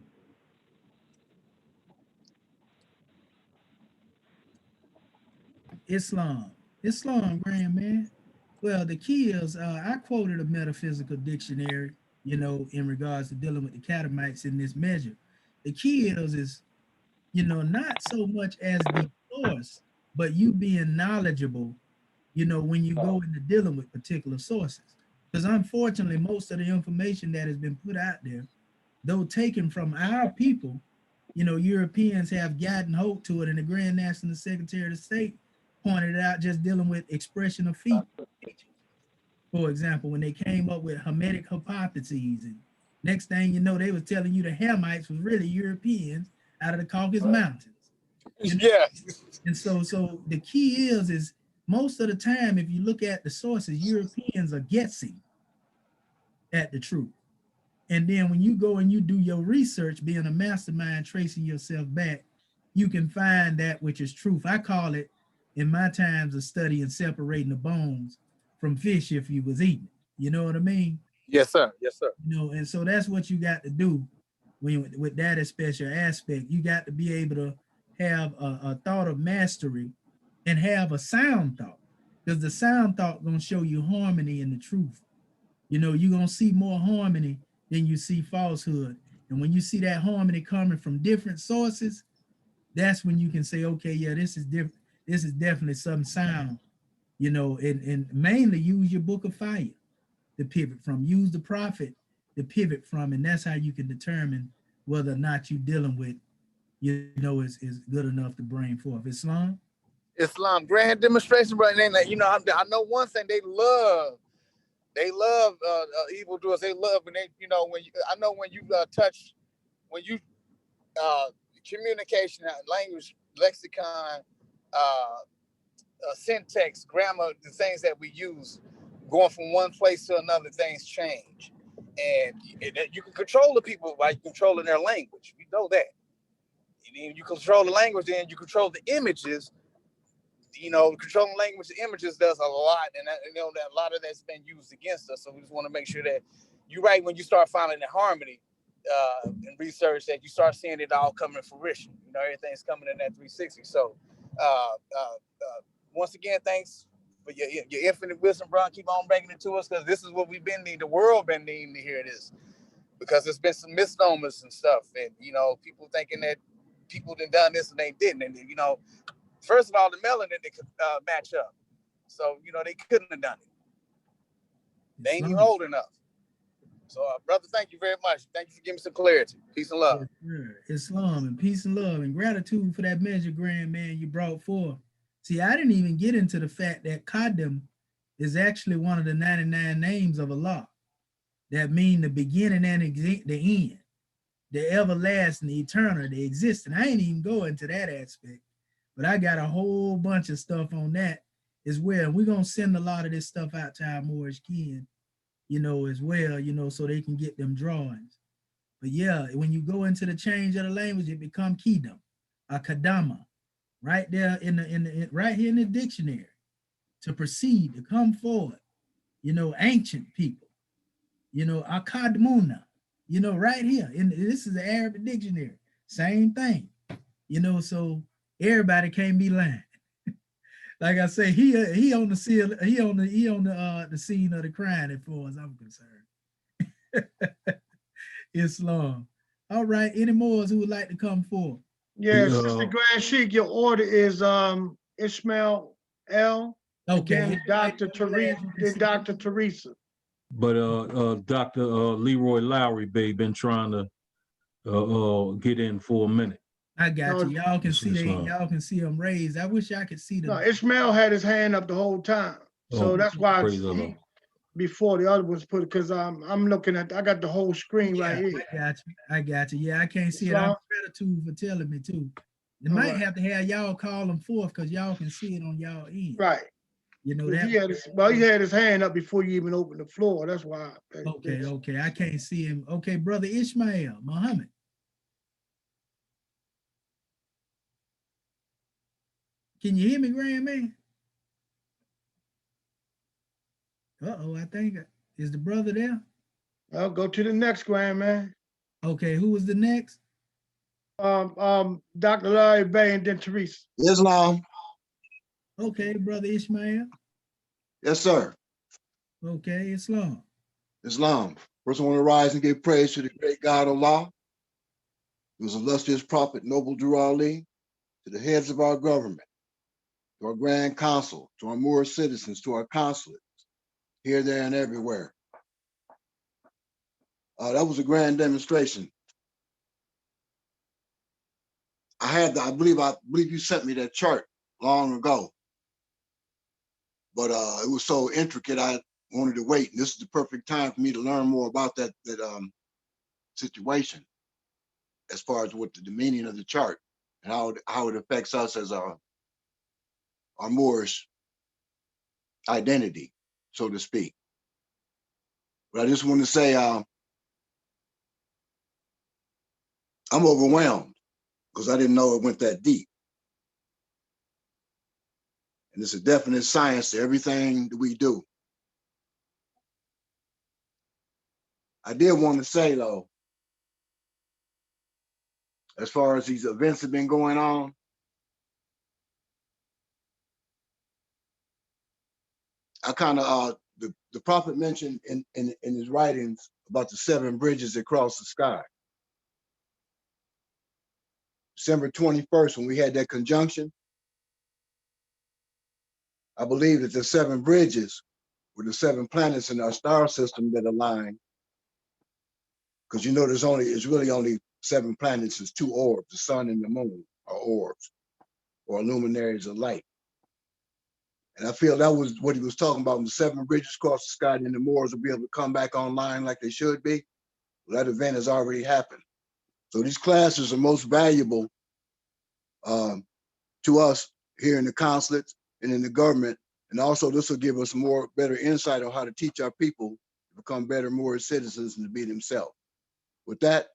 Islam, grand man. Well, the key is I quoted a metaphysical dictionary, in regards to dealing with the Kadmonites in this measure. The key is not so much as the source, but you being knowledgeable, you know, when you go into dealing with particular sources. Because unfortunately, most of the information that has been put out there, though taken from our people, you know, Europeans have gotten hold to it, and the Grand National Secretary of State pointed it out just dealing with expression of features. For example, when they came up with Hermetic hypotheses, and next thing you know, they was telling you the Hamites was really Europeans out of the Caucasus Mountains. You know? Yeah. And so the key is most of the time, if you look at the sources, Europeans are guessing at the truth. And then when you go and you do your research, being a mastermind, tracing yourself back, you can find that which is truth. I call it, in my times of studying, separating the bones from fish if you was eating. You know what I mean? Yes, sir. Yes, sir. You know, and so that's what you got to do when with that special aspect. You got to be able to have a thought of mastery and have a sound thought, because the sound thought gonna show you harmony in the truth. You know, you're gonna see more harmony than you see falsehood. And when you see that harmony coming from different sources, that's when you can say, okay, yeah, this is different. This is definitely some sound, you know, and mainly use your book of fire to pivot from. Use the prophet to pivot from, and that's how you can determine whether or not you're dealing with, you know, is good enough to bring forth. Islam, grand demonstration, right? And you know, I know one thing they love evildoers. They love when they, you know, when you, I know when you touch, when you communication, language, lexicon, syntax, grammar, the things that we use, going from one place to another, things change, and you can control the people by controlling their language. We know that. And you control the language, then you control the images. You know, controlling language and images does a lot, and that, you know, that a lot of that's been used against us. So we just want to make sure that you're right when you start finding the harmony in research, that you start seeing it all coming to fruition. You know, everything's coming in that 360. So once again, thanks for your infinite wisdom, bro. Keep on bringing it to us, because this is what we've been needing. The world been needing to hear this, because there's been some misnomers and stuff, and you know, people thinking that people done this and they didn't, and you know. First of all, the melanin didn't match up. So, you know, they couldn't have done it. They ain't even old enough. So, brother, thank you very much. Thank you for giving me some clarity. Peace and love. Islam, and peace and love and gratitude for that measure, grand man, you brought forth. See, I didn't even get into the fact that Kadmon is actually one of the 99 names of Allah that mean the beginning and the end, the everlasting, the eternal, the existing. I ain't even go into that aspect. But I got a whole bunch of stuff on that as well. We're going to send a lot of this stuff out to our Moorish kin, you know, as well, you know, so they can get them drawings. But yeah, when you go into the change of the language, it become Kedom, a Kadama, right there right here in the dictionary, to proceed, to come forward, you know, ancient people, you know, a Kadmona, you know, right here. This is the Arabic dictionary, same thing, you know, so everybody can't be lying. Like I say, he on the scene, he on the scene of the crime, as far as I'm concerned. Islam. All right, any more who would like to come forward? Yes, Sister Grand Sheik, your order is Ishmael L. Okay. Then Dr. Teresa. But Dr. Leroy Lowry, babe, been trying to get in for a minute. I got you. Y'all can see y'all can see him raised. I wish I could see them. No, Ishmael had his hand up the whole time. So that's why before the other ones put it, because I'm looking at, I got the whole screen right here. I got you. Yeah, I can't see it. I'm gratitude for telling me too. They might have to have y'all call them forth, because y'all can see it on y'all end. Right. You know that. He had his hand up before you even opened the floor. That's why. Okay. I can't see him. Okay, brother Ishmael Muhammad. Can you hear me, grand man? I think, is the brother there? I'll go to the next, grand man. Okay, who was the next? Dr. Larry Bay and then Teresa. Islam. Okay, brother Ishmael. Yes, sir. Okay, Islam. Islam. First, I want to rise and give praise to the great God Allah, to his illustrious prophet, Noble Drew Ali, to the heads of our government, to our Grand Council, to our Moorish citizens, to our consulates, here, there, and everywhere. That was a grand demonstration. I believe you sent me that chart long ago, but it was so intricate I wanted to wait. And this is the perfect time for me to learn more about that situation, as far as what the meaning of the chart and how it affects us as our Moorish identity, so to speak. But I just want to say I'm overwhelmed because I didn't know it went that deep. And it's a definite science to everything that we do. I did want to say, though, as far as these events have been going on, I kind of, the prophet mentioned in his writings about the 7 bridges across the sky. December 21st, when we had that conjunction, I believe that the 7 bridges were the 7 planets in our star system that align. Because you know, it's really only 7 planets, there's 2 orbs, the sun and the moon are orbs, or luminaries of light. And I feel that was what he was talking about when the 7 bridges cross the sky, and the Moors will be able to come back online like they should be. Well, that event has already happened. So these classes are most valuable to us here in the consulates and in the government. And also this will give us better insight on how to teach our people to become better Moorish citizens and to be themselves. With that,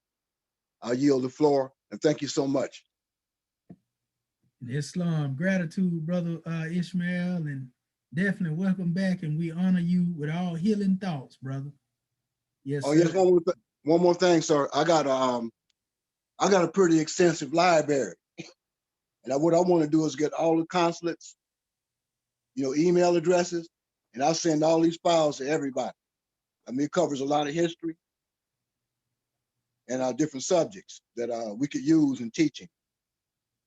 I'll yield the floor, and thank you so much. Islam, gratitude, brother Ishmael, and definitely welcome back, and we honor you with all healing thoughts, brother. Yes, Oh, sir. yes, one more thing, sir. I got a pretty extensive library. And what I want to do is get all the consulates, email addresses, and I'll send all these files to everybody. I mean, it covers a lot of history and different subjects that we could use in teaching.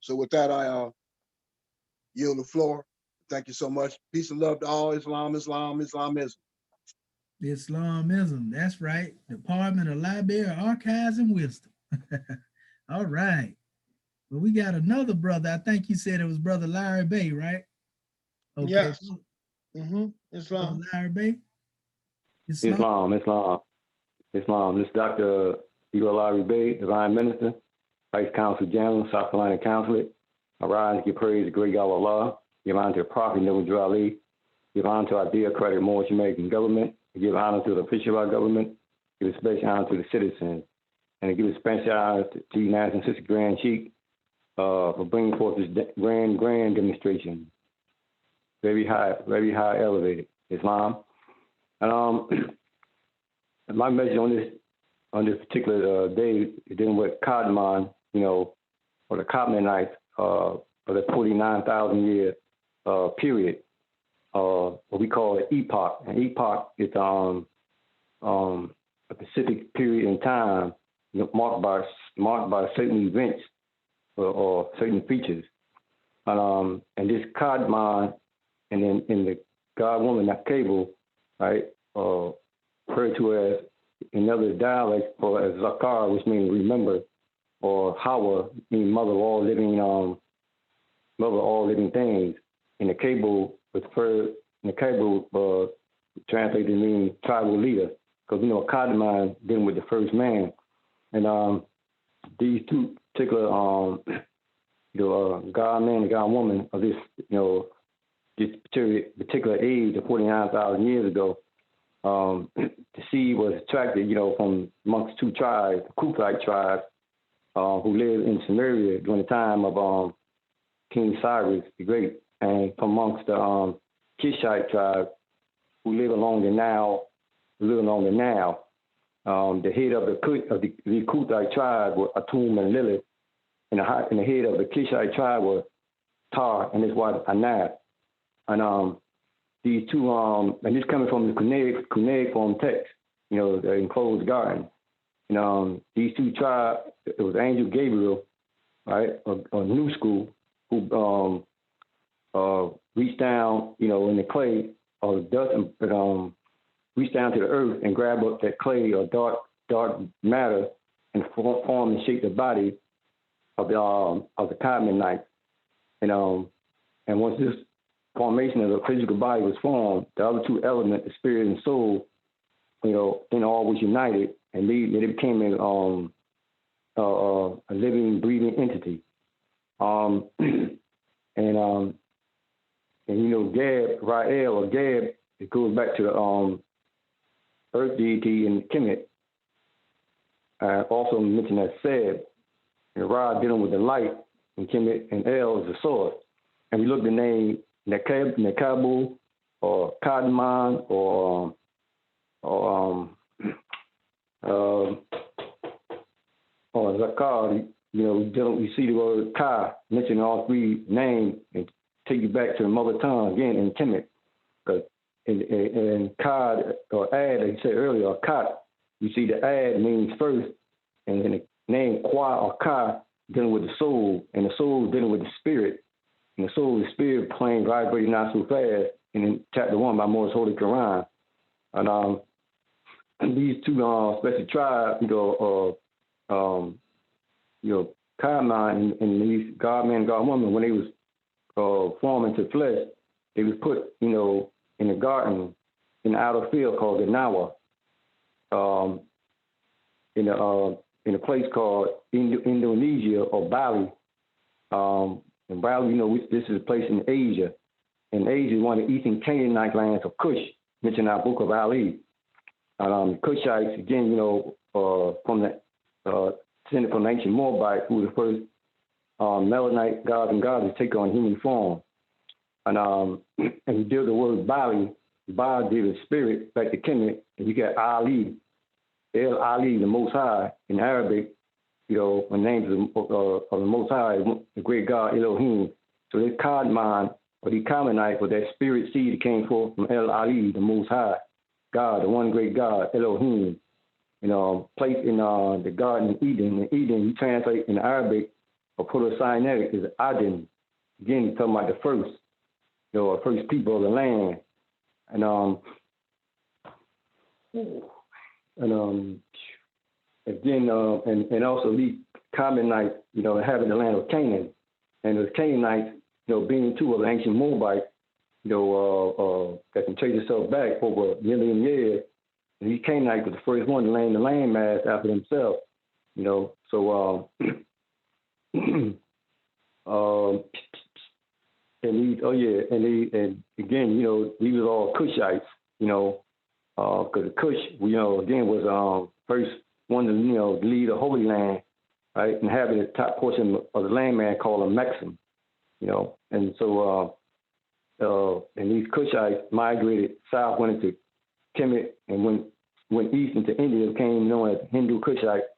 So with that, I yield the floor. Thank you so much. Peace and love to all. Islam, Islam, Islamism. Islamism, that's right. Department of Library, Archives, and Wisdom. All right. Well, we got another brother. I think you said it was Brother Larry Bay, right? Okay. Yes. Islam. Brother Larry Bay. Islam. This is Dr. Larry Bay, Divine Minister, Vice Consul General, South Carolina Consulate. I rise, give praise to great God Allah, give honor to the Prophet, Noble Ali, give honor to our dear accredited Moorish American government, give honor to the official of our government, give a special honor to the citizens, and give a special honor to the United States Grand Sheikh for bringing forth this grand demonstration. Very high elevated, Islam. And my message on this particular day is dealing with Kadmon, or the Kadmonites, for the 49,000 year period, what we call an epoch. An epoch is a specific period in time marked by certain events or certain features. And this Kadmon, and then in the God woman, that cable, right, referred to as in other dialects or as Zakar, which means remember, or Hawa, meaning mother of all living things. And the cable translated to mean tribal leader, because Kadmon dealing with the first man. And these two particular God man and God woman of this this particular age of 49,000 years ago, the seed was attracted, from amongst 2 tribes, the Kuthite tribe, who lived in Samaria during the time of King Cyrus the Great, and from amongst the Kishite tribe, who live along the Nile. The head of the Kuthite tribe was Atum and Lilith, and the head of the Kishite tribe was Tar and his wife Anab. And these two, and this coming from the cuneiform text, the enclosed garden. And these 2 tribes, it was Angel Gabriel, right, a new school, who reach down, you know, in the clay or the dust, and reach down to the earth and grab up that clay or dark matter and form and shape the body of the Kadmonites. And once this formation of the physical body was formed, the other two elements, the spirit and soul, you know, then all was united, and they became a living, breathing entity. And you know, Gab, Rael or Gab, it goes back to the earth deity in Kemet. Also mentioned as Seb, and Ra dealing with the light, and Kemet, and El is the source. And we look at the name Nekabu or Kadmon or Zakar, you know, we see the word Ka mentioned all three names and take you back to the mother tongue again in Kemet. Because in Kad or Ad, like you said earlier, or Kat, you see the Ad means first, and then the name Kwa or Ka dealing with the soul, and the soul dealing with the spirit. And the soul, the spirit plane vibrating not so fast. And in chapter 1 by Morris Holy Quran. And these two special tribes, Kadmon and these God man, God woman, when they was formed into flesh, they was put, you know, in a garden in the outer field called the Nawa, in a place called Indonesia or Bali. And Bali, you know, this is a place in Asia. And Asia is one of the eastern Canaanite lands of Cush, mentioned in our book of Ali. Cushites, again, you know, from the descended from the ancient Moabites, who were the first Melanite gods and goddesses to take on human form. And we deal the word Bali, Ba deal the spirit back to Kemet, and you got Ali, El Ali, the Most High in Arabic. You know, the names of the Most High, the great God Elohim. So this Kadmon or the Kadmonite, with that spirit seed that came forth from El Ali, the Most High God, the one great God Elohim. You know, placed in the Garden of Eden. In Eden, you translate in Arabic or Proto-Sinaitic is Aden. Again, you're talking about the first, you know, first people of the land. And again, and also these Kadmonites, you know, inhabit the land of Canaan. And the Canaanites, you know, being two of the ancient Moabites, you know, that can trace itself back over a million years. And these Canaanites were the first one to land the landmass after themselves, you know. So, and again, you know, these were all Cushites, you know, because the Cush, you know, again was first one to, you know, lead the Holy Land, right, and having the top portion of the landmass called a Maxim, you know. And so, and these Cushites migrated south, went into Kemet, and went east into India, became known as Hindu Kushite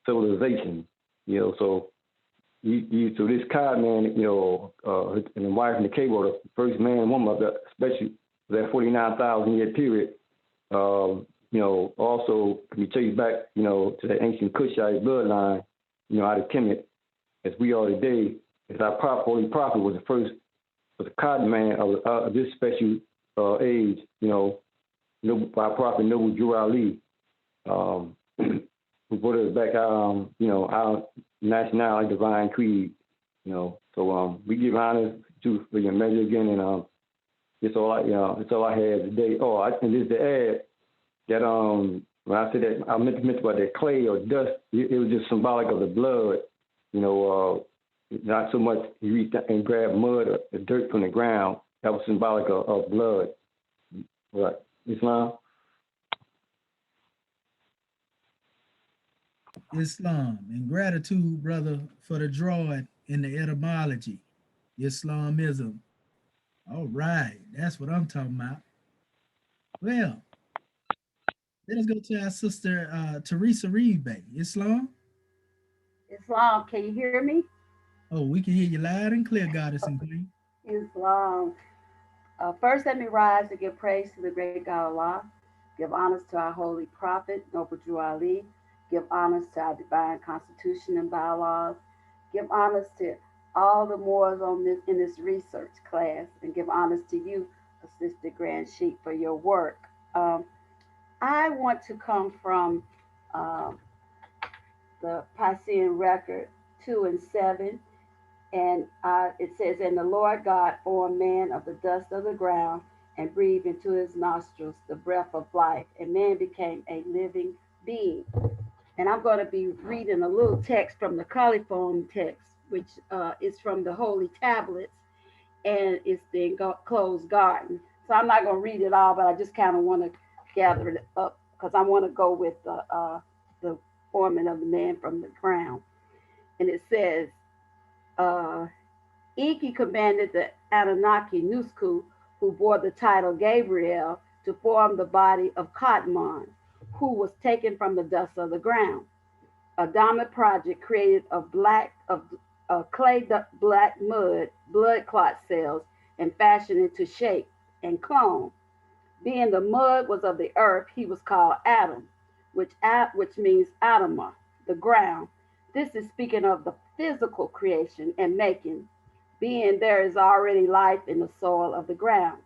civilization, you know. So so this Kadmon, you know, and the wife and the cable, the first man and woman of that, especially that 49,000 year period, you know, also can be traced back, you know, to the ancient Kushite bloodline, you know, out of Kemet, as we are today. As our holy prophet was the first, was a Kadmon of this special age, you know, our prophet Noble Drew Ali, who brought us back our, you know, our nationality, divine creed, you know. So we give honor to for your measure again, and it's all I had today. Oh, and this to add that when I said that, I meant about that clay or dust, it was just symbolic of the blood, you know. Not so much you reach out and grab mud or the dirt from the ground. That was symbolic of blood. Right, Islam. Islam, and gratitude, brother, for the drawing in the etymology, Islamism. All right, that's what I'm talking about. Well, let's go to our sister Teresa Reed-Bay. Islam. Islam, can you hear me? Oh, we can hear you loud and clear, goddess and queen. Islam. First, let me rise and give praise to the great God Allah. Give honors to our holy prophet, Noble Drew Ali. Give honors to our divine constitution and bylaws. Give honors to all the Moors on this in this research class, and give honors to you, Assistant Grand Sheik, for your work. I want to come from the Piscean Record 2 and 7, and it says, "And the Lord God formed man of the dust of the ground, and breathed into his nostrils the breath of life, and man became a living being." And I'm going to be reading a little text from the coliform text, which is from the Holy Tablets, and it's the Enclosed Garden. So I'm not going to read it all, but I just kind of want to gather it up because I want to go with the forming of the man from the ground. And it says, Enki commanded the Anunnaki Nusku, who bore the title Gabriel, to form the body of Kadmon, who was taken from the dust of the ground. A diamond project created of clay black mud, blood clot cells, and fashioned into shape and clone. Being the mud was of the earth, he was called Adam, which means Adama, the ground. This is speaking of the physical creation and making, being there is already life in the soil of the ground.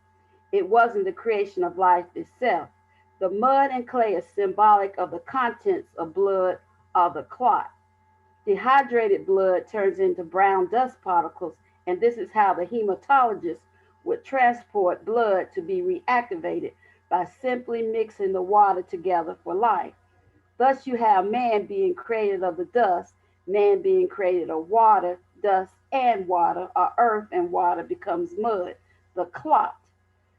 It wasn't the creation of life itself. The mud and clay is symbolic of the contents of blood or the clot. Dehydrated blood turns into brown dust particles, and this is how the hematologist would transport blood to be reactivated by simply mixing the water together for life. Thus you have man being created of the dust, man being created of water, dust and water, or earth and water becomes mud, the clot.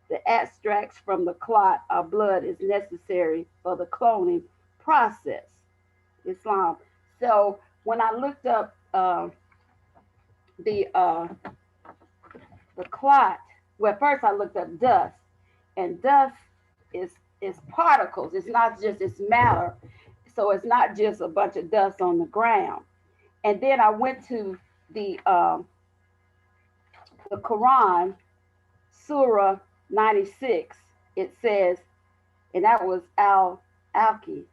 The extracts from the clot or blood is necessary for the cloning process. Islam. So when I looked up the clot, well, first I looked up dust, and dust is particles. It's not just, it's matter. So it's not just a bunch of dust on the ground. And then I went to the Quran, Surah 96. It says, and that was Al-Alki.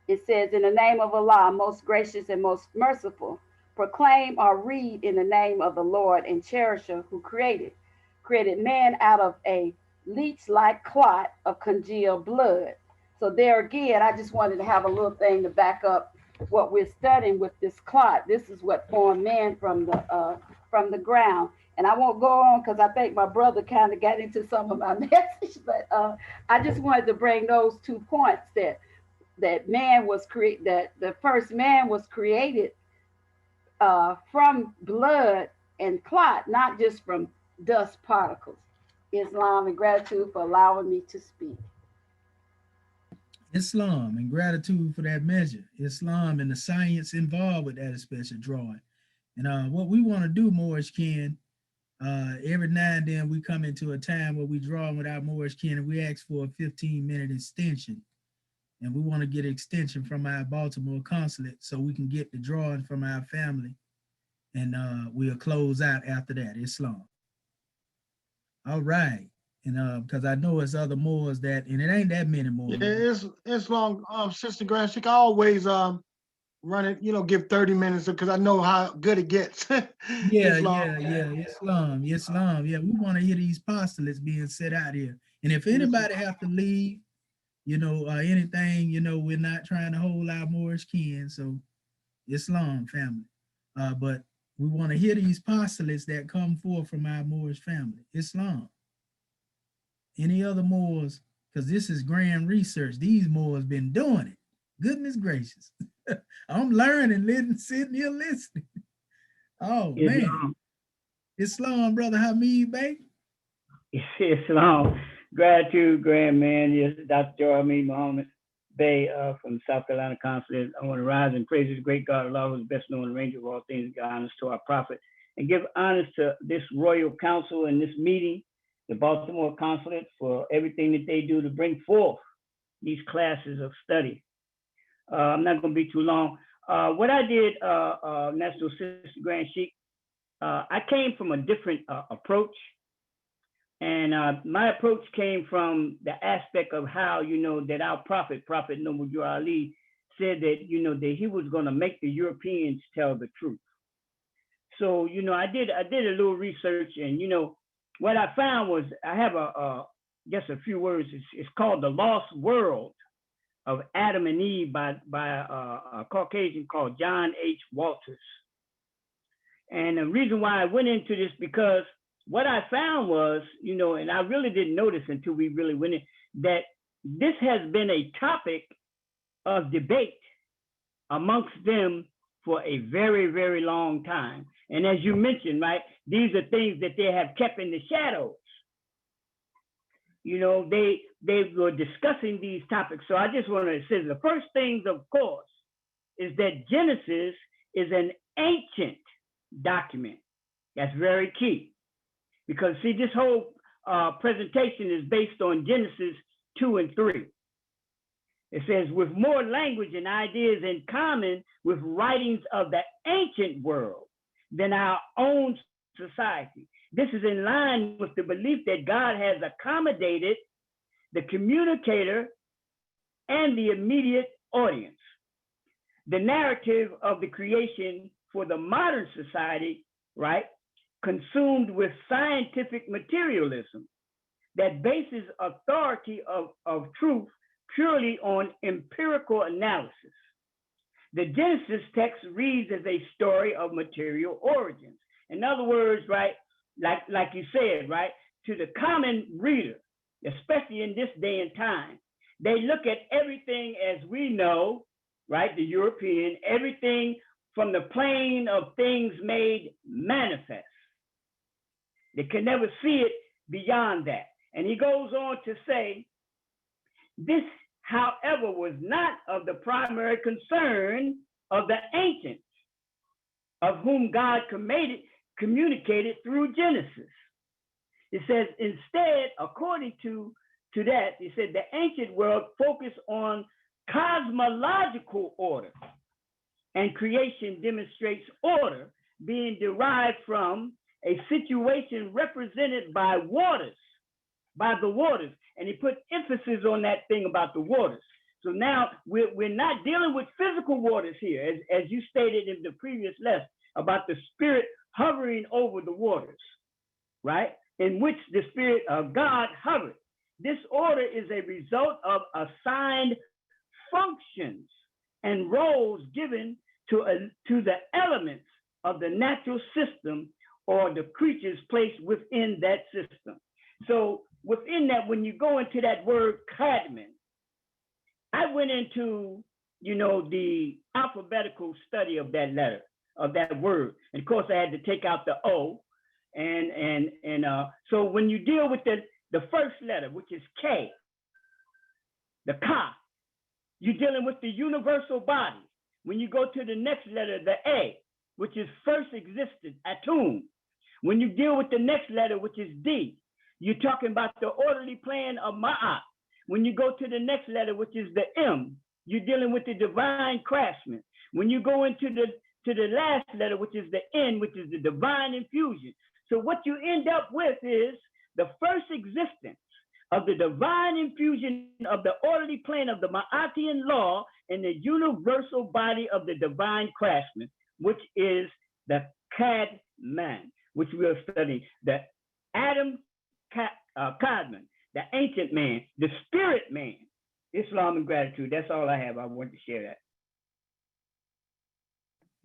It says, "In the name of Allah, most gracious and most merciful, proclaim or read in the name of the Lord and Cherisher, who created man out of a leech-like clot of congealed blood." So there again, I just wanted to have a little thing to back up what we're studying with this clot. This is what formed man from the ground. And I won't go on because I think my brother kind of got into some of my message, but I just wanted to bring those 2 points that man was created, that the first man was created from blood and clot, not just from dust particles. Islam, and gratitude for allowing me to speak. Islam, and gratitude for that measure. Islam and the science involved with that special drawing. And what we want to do, Moorish Ken, every now and then we come into a time where we draw with our Moorish Ken and we ask for a 15-minute extension. And we want to get an extension from our Baltimore consulate so we can get the drawing from our family. And we'll close out after that. Islam. All right. And because I know it's other Moors that, and it ain't that many more. Yeah, it's long, Sister Grand Sheik. I always run it, give 30 minutes because I know how good it gets. Yeah. Islam. Yeah, we want to hear these postulates being set out here. And if anybody have to leave, anything, we're not trying to hold our Moorish kin. So Islam family. But we want to hear these postulates that come forth from our Moorish family. Islam. Any other Moors, because this is grand research. These Moors been doing it. Goodness gracious. I'm learning, sitting here listening. Oh, man. Islam, Brother Hamid Bey. Islam. Gratitude, grand man. Yes, Dr. Hamid Muhammad Bey from South Carolina Consulate. I want to rise and praise the great God, Allah, who is best known and range of all things, give honors to our prophet, and give honors to this royal council and this meeting, the Baltimore Consulate, for everything that they do to bring forth these classes of study. I'm not going to be too long. What I did, National Sister Grand Sheik, I came from a different approach. And my approach came from the aspect of how, that our Prophet Noble Drew Ali, said that, that he was going to make the Europeans tell the truth. So, you know, I did a little research, and, you know, what I found was, I have just a few words. It's called The Lost World of Adam and Eve by a Caucasian called John H. Walters. And the reason why I went into this, because what I found was, you know, and I really didn't notice until we really went in, that this has been a topic of debate amongst them for a very, very long time. And as you mentioned, right, these are things that they have kept in the shadows. You know, they were discussing these topics. So I just want to say the first things, of course, is that Genesis is an ancient document. That's very key. Because see, this whole presentation is based on Genesis 2 and 3. It says, with more language and ideas in common with writings of the ancient world than our own society. This is in line with the belief that God has accommodated the communicator and the immediate audience. The narrative of the creation for the modern society, right, consumed with scientific materialism that bases authority of truth purely on empirical analysis. The Genesis text reads as a story of material origins. In other words, right, like you said, right, to the common reader, especially in this day and time, they look at everything as we know, right, the European, everything from the plane of things made manifest. They can never see it beyond that. And he goes on to say, this, however, was not of the primary concern of the ancients, of whom God communicated through Genesis. It says, instead, according to that, he said the ancient world focused on cosmological order, and creation demonstrates order being derived from a situation represented by waters, by the waters. And he put emphasis on that thing about the waters. So now we're not dealing with physical waters here, as you stated in the previous lesson about the Spirit hovering over the waters, right? In which the Spirit of God hovered. This order is a result of assigned functions and roles given to the elements of the natural system or the creatures placed within that system. So within that, when you go into that word Kadmon, I went into, you know, the alphabetical study of that letter, of that word. And of course I had to take out the O. So when you deal with the first letter, which is K, the Ka, you're dealing with the universal body. When you go to the next letter, the A, which is first existed, Atum. When you deal with the next letter, which is D, you're talking about the orderly plan of Ma'at. When you go to the next letter, which is the M, you're dealing with the divine craftsman. When you go into the last letter, which is the N, which is the divine infusion. So what you end up with is the first existence of the divine infusion of the orderly plan of the Ma'atian law and the universal body of the divine craftsman, which is the Kadmon, which we are studying, the Adam Kadmon, the ancient man, the spirit man. Islam and gratitude. That's all I have. I want to share that.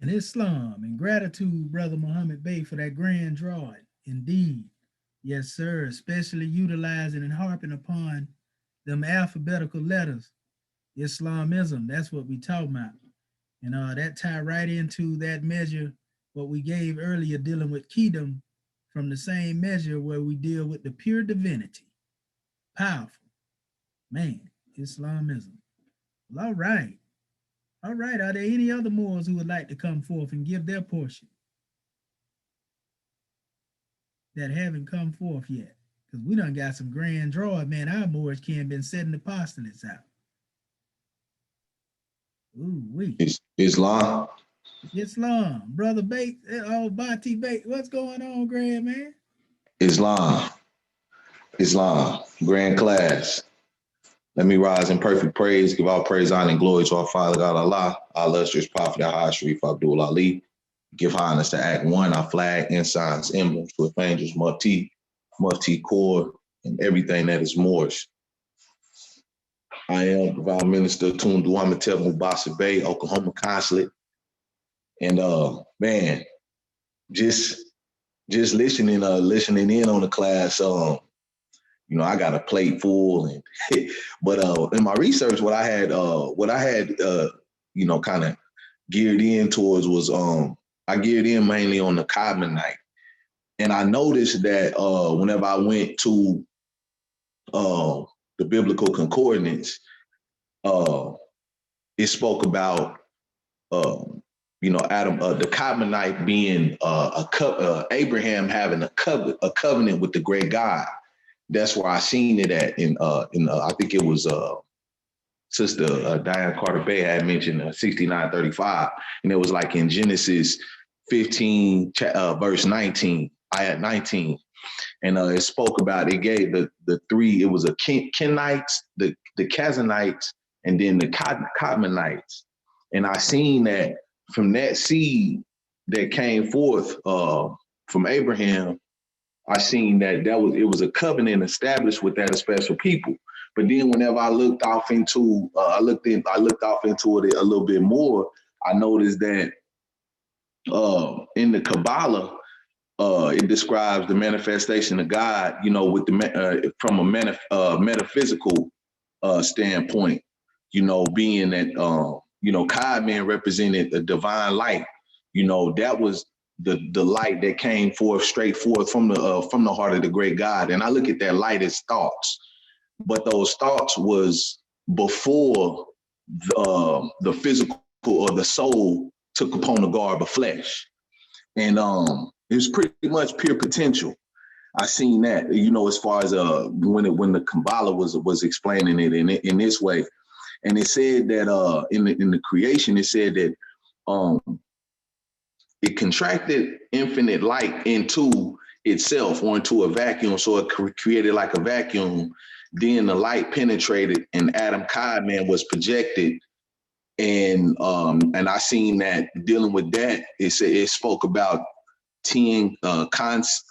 And Islam and gratitude, Brother Muhammad Bey, for that grand drawing. Indeed. Yes, sir. Especially utilizing and harping upon them alphabetical letters. Islamism, that's what we talk about. And that tie right into that measure, what we gave earlier, dealing with Kedom, from the same measure where we deal with the pure divinity. Powerful. Man, Islamism. Well, all right. All right. Are there any other Moors who would like to come forth and give their portion that haven't come forth yet? Because we done got some grand drawing, man. Our Moors can't been setting the apostolates out. Ooh, wee. Islam. Islam. Brother Bate, Bati Bate, what's going on, grand man? Islam. Grand class. Let me rise in perfect praise, give all praise, honor, and glory to our Father God Allah, our illustrious Prophet, our High Sharif Abdul Ali. Give honors to Act 1, our flag, ensigns, emblems, with angels, mufti, core, and everything that is Moorish. I am Divine Minister Tundu Amatef Mubasa Bay, Oklahoma Consulate. And man, just listening in on the class, you know, I got a plate full, and but in my research, what I had you know, kind of geared in towards was I geared in mainly on the Kadmonite. And I noticed that whenever I went to the biblical concordance, it spoke about you know, Adam, the Kadmonite being Abraham having a covenant with the great God. That's where I seen it at in I think it was Sister Diane Carter Bay had mentioned 69:35, and it was like in Genesis 15 verse 19, ayat 19, and it spoke about, it gave the three, it was a Kenites, the Kazanites, and then the Kadmonites, and I seen that from that seed that came forth from Abraham, I seen that it was a covenant established with that special people. But then whenever I looked off into I looked off into it a little bit more, I noticed that in the Kabbalah, it describes the manifestation of God, you know, with the from a metaphysical standpoint, you know, being that you know, Kadmon represented the divine light. You know, that was the light that came straight forth from the heart of the great God. And I look at that light as thoughts, but those thoughts was before the physical or the soul took upon the garb of flesh. And it was pretty much pure potential. I seen that, you know, as far as when the Kabbalah was explaining it in this way. And it said that in the creation, it said that it contracted infinite light into itself or into a vacuum, so it created like a vacuum. Then the light penetrated, and Adam Kadmon was projected. And I seen that dealing with that, it spoke about 10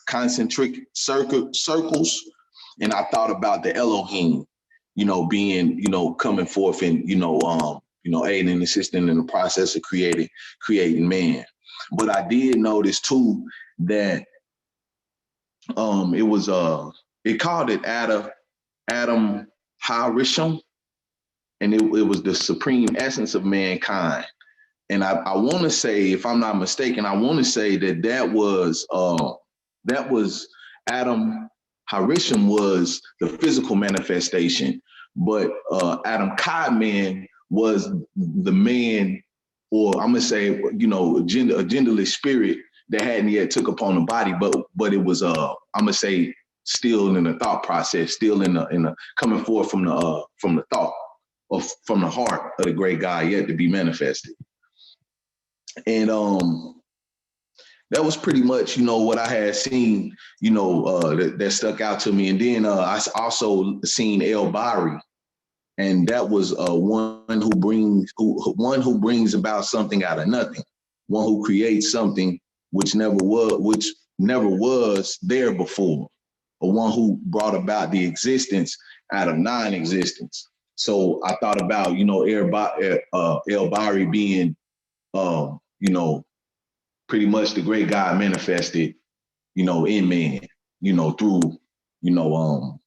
concentric circles, and I thought about the Elohim, you know, being, you know, coming forth and, you know, aiding and assisting in the process of creating man. But I did notice too that it was it called it Adam Harisham, and it was the supreme essence of mankind. And I want to say, if I'm not mistaken, I want to say that was Adam Harisham was the physical manifestation, but Adam Kadmon was the man, or I'm gonna say, you know, a genderless spirit that hadn't yet took upon the body, but it was I'm gonna say still in the thought process, still in the coming forth from the thought or from the heart of the great God yet to be manifested. And that was pretty much, you know, what I had seen, you know, that stuck out to me. And then I also seen El Bari, and that was one who brings about something out of nothing, one who creates something which never was there before, or one who brought about the existence out of non-existence. So I thought about, you know, El Bari being, you know, pretty much the great God manifested, you know, in man, you know, through, you know,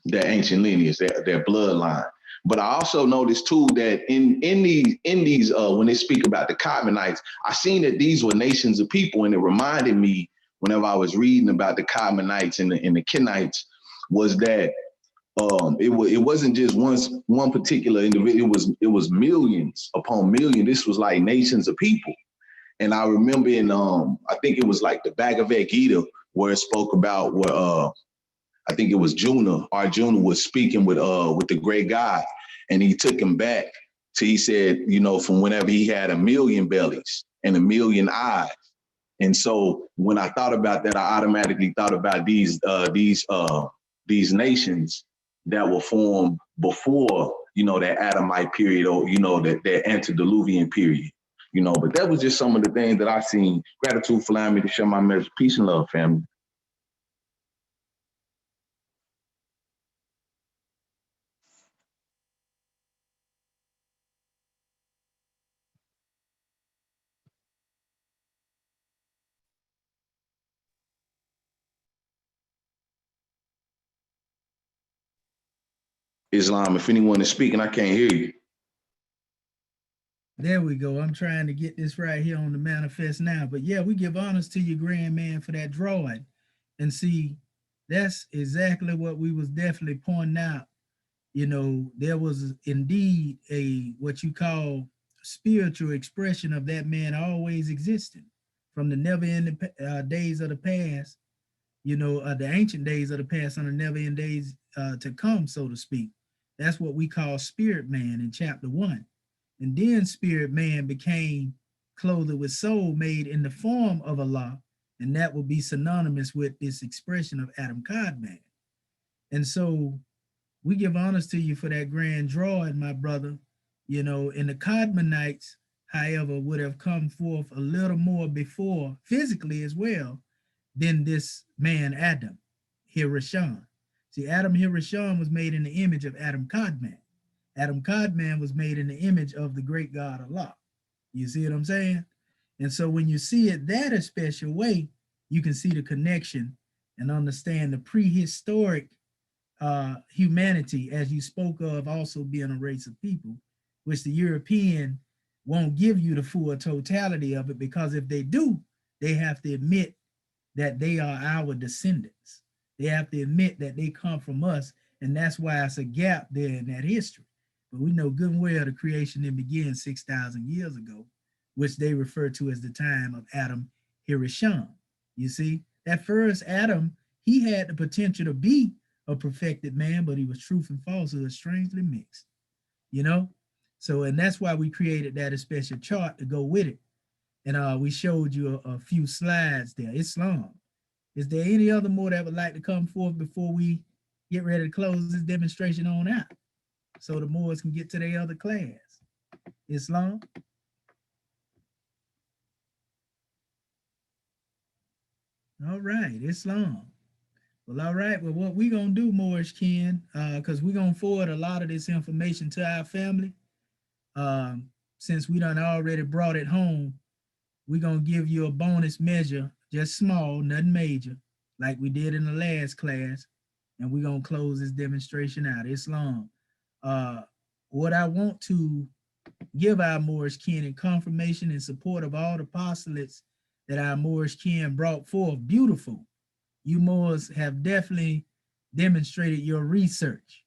their ancient lineage, their bloodline. But I also noticed too that in these when they speak about the Kadmonites, I seen that these were nations of people, and it reminded me whenever I was reading about the Kadmonites and the Kenites, was that it wasn't just one particular individual. It was millions upon millions. This was like nations of people. And I remember in I think it was like the Bhagavad Gita, where it spoke about where I think it was Arjuna was speaking with the great God, and he took him back to, he said, you know, from whenever he had 1,000,000 bellies and 1,000,000 eyes. And so when I thought about that, I automatically thought about these nations that were formed before, you know, that Adamite period, or, you know, that antediluvian period. you know, but that was just some of the things that I seen. Gratitude for allowing me to share my message. Peace and love, family. Islam, if anyone is speaking, I can't hear you. There we go. I'm trying to get this right here on the manifest now. But yeah, we give honors to you, grand man, for that drawing. And see, that's exactly what we was definitely pointing out. You know, there was indeed a what you call spiritual expression of that man always existing from the never-ending days of the past, you know, the ancient days of the past and the never-ending days to come, so to speak. That's what we call spirit man in chapter 1. And then spirit man became clothed with soul made in the form of Allah, and that will be synonymous with this expression of Adam Kadmon. And so we give honors to you for that grand drawing, my brother. You know, and the Kadmonites, however, would have come forth a little more before, physically as well, than this man Adam, Hirishon. See, Adam Hirishon was made in the image of Adam Kadmon. Adam Kadmon was made in the image of the great God Allah. You see what I'm saying? And so when you see it that special way, you can see the connection and understand the prehistoric humanity, as you spoke of, also being a race of people, which the European won't give you the full totality of it, because if they do, they have to admit that they are our descendants. They have to admit that they come from us, and that's why it's a gap there in that history. But we know good and well the creation then began 6,000 years ago, which they refer to as the time of Adam Hirishon. You see, that first Adam, he had the potential to be a perfected man, but he was truth and falsehood strangely mixed, you know? So, and that's why we created that special chart to go with it. And we showed you a few slides there. Islam. Is there any other more that would like to come forth before we get ready to close this demonstration on out, so the Moors can get to their other class? Islam? All right, Islam. Well, all right. Well, what we gonna do, Moorish Ken, because we're gonna forward a lot of this information to our family. Since we done already brought it home, we're gonna give you a bonus measure, just small, nothing major, like we did in the last class, and we're gonna close this demonstration out. Islam. What I want to give our Moorish kin in confirmation and support of all the apostolates that our Moorish kin brought forth. Beautiful. You Moors have definitely demonstrated your research,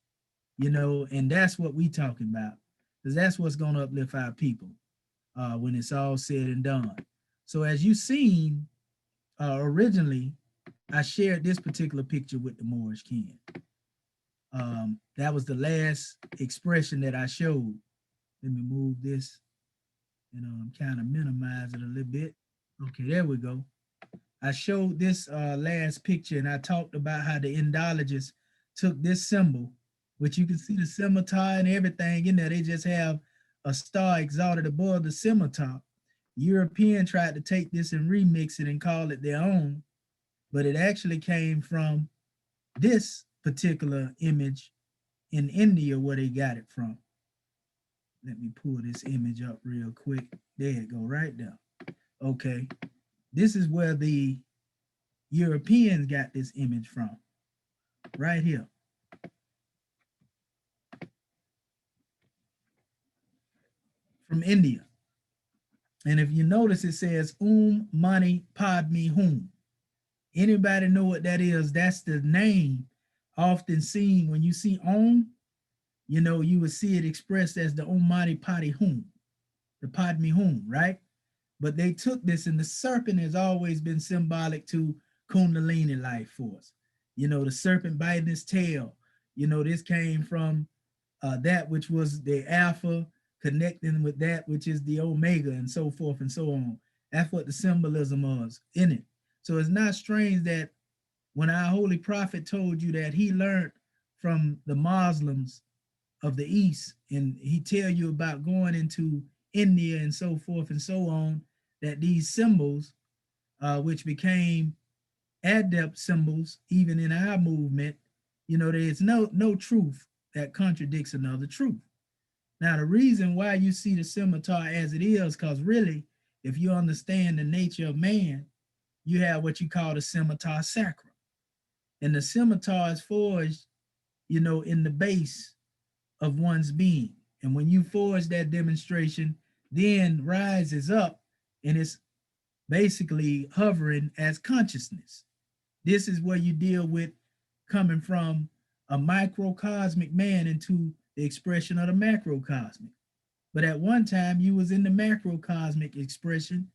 you know, and that's what we talking about, because that's what's going to uplift our people when it's all said and done. So as you seen originally, I shared this particular picture with the Moorish kin. That was the last expression that I showed. Let me move this, I'm kind of minimize it a little bit. Okay, there we go. I showed this last picture, and I talked about how the Indologists took this symbol, which you can see the scimitar and everything in there. They just have a star exalted above the scimitar. European tried to take this and remix it and call it their own, but it actually came from this particular image in India, where they got it from. Let me pull this image up real quick. There it go, right there. Okay, this is where the Europeans got this image from, right here. From India. And if you notice, it says Mani Padme Hum. Anybody know what that is? That's the name often seen when you see you know, you would see it expressed as the Mani Padme Hum, the Padme Hum, right? But they took this, and the serpent has always been symbolic to Kundalini life force. You know, the serpent biting his tail. You know, this came from that which was the alpha connecting with that which is the omega, and so forth and so on. That's what the symbolism was in it. So it's not strange that when our holy prophet told you that he learned from the Muslims of the East, and he tell you about going into India and so forth and so on, that these symbols, which became adept symbols, even in our movement, you know, there's no truth that contradicts another truth. Now, the reason why you see the scimitar as it is, because really, if you understand the nature of man, you have what you call the scimitar sacrum. And the scimitar is forged, you know, in the base of one's being. And when you forge that demonstration, then rises up and it's basically hovering as consciousness. This is where you deal with coming from a microcosmic man into the expression of the macrocosmic. But at one time you was in the macrocosmic expression,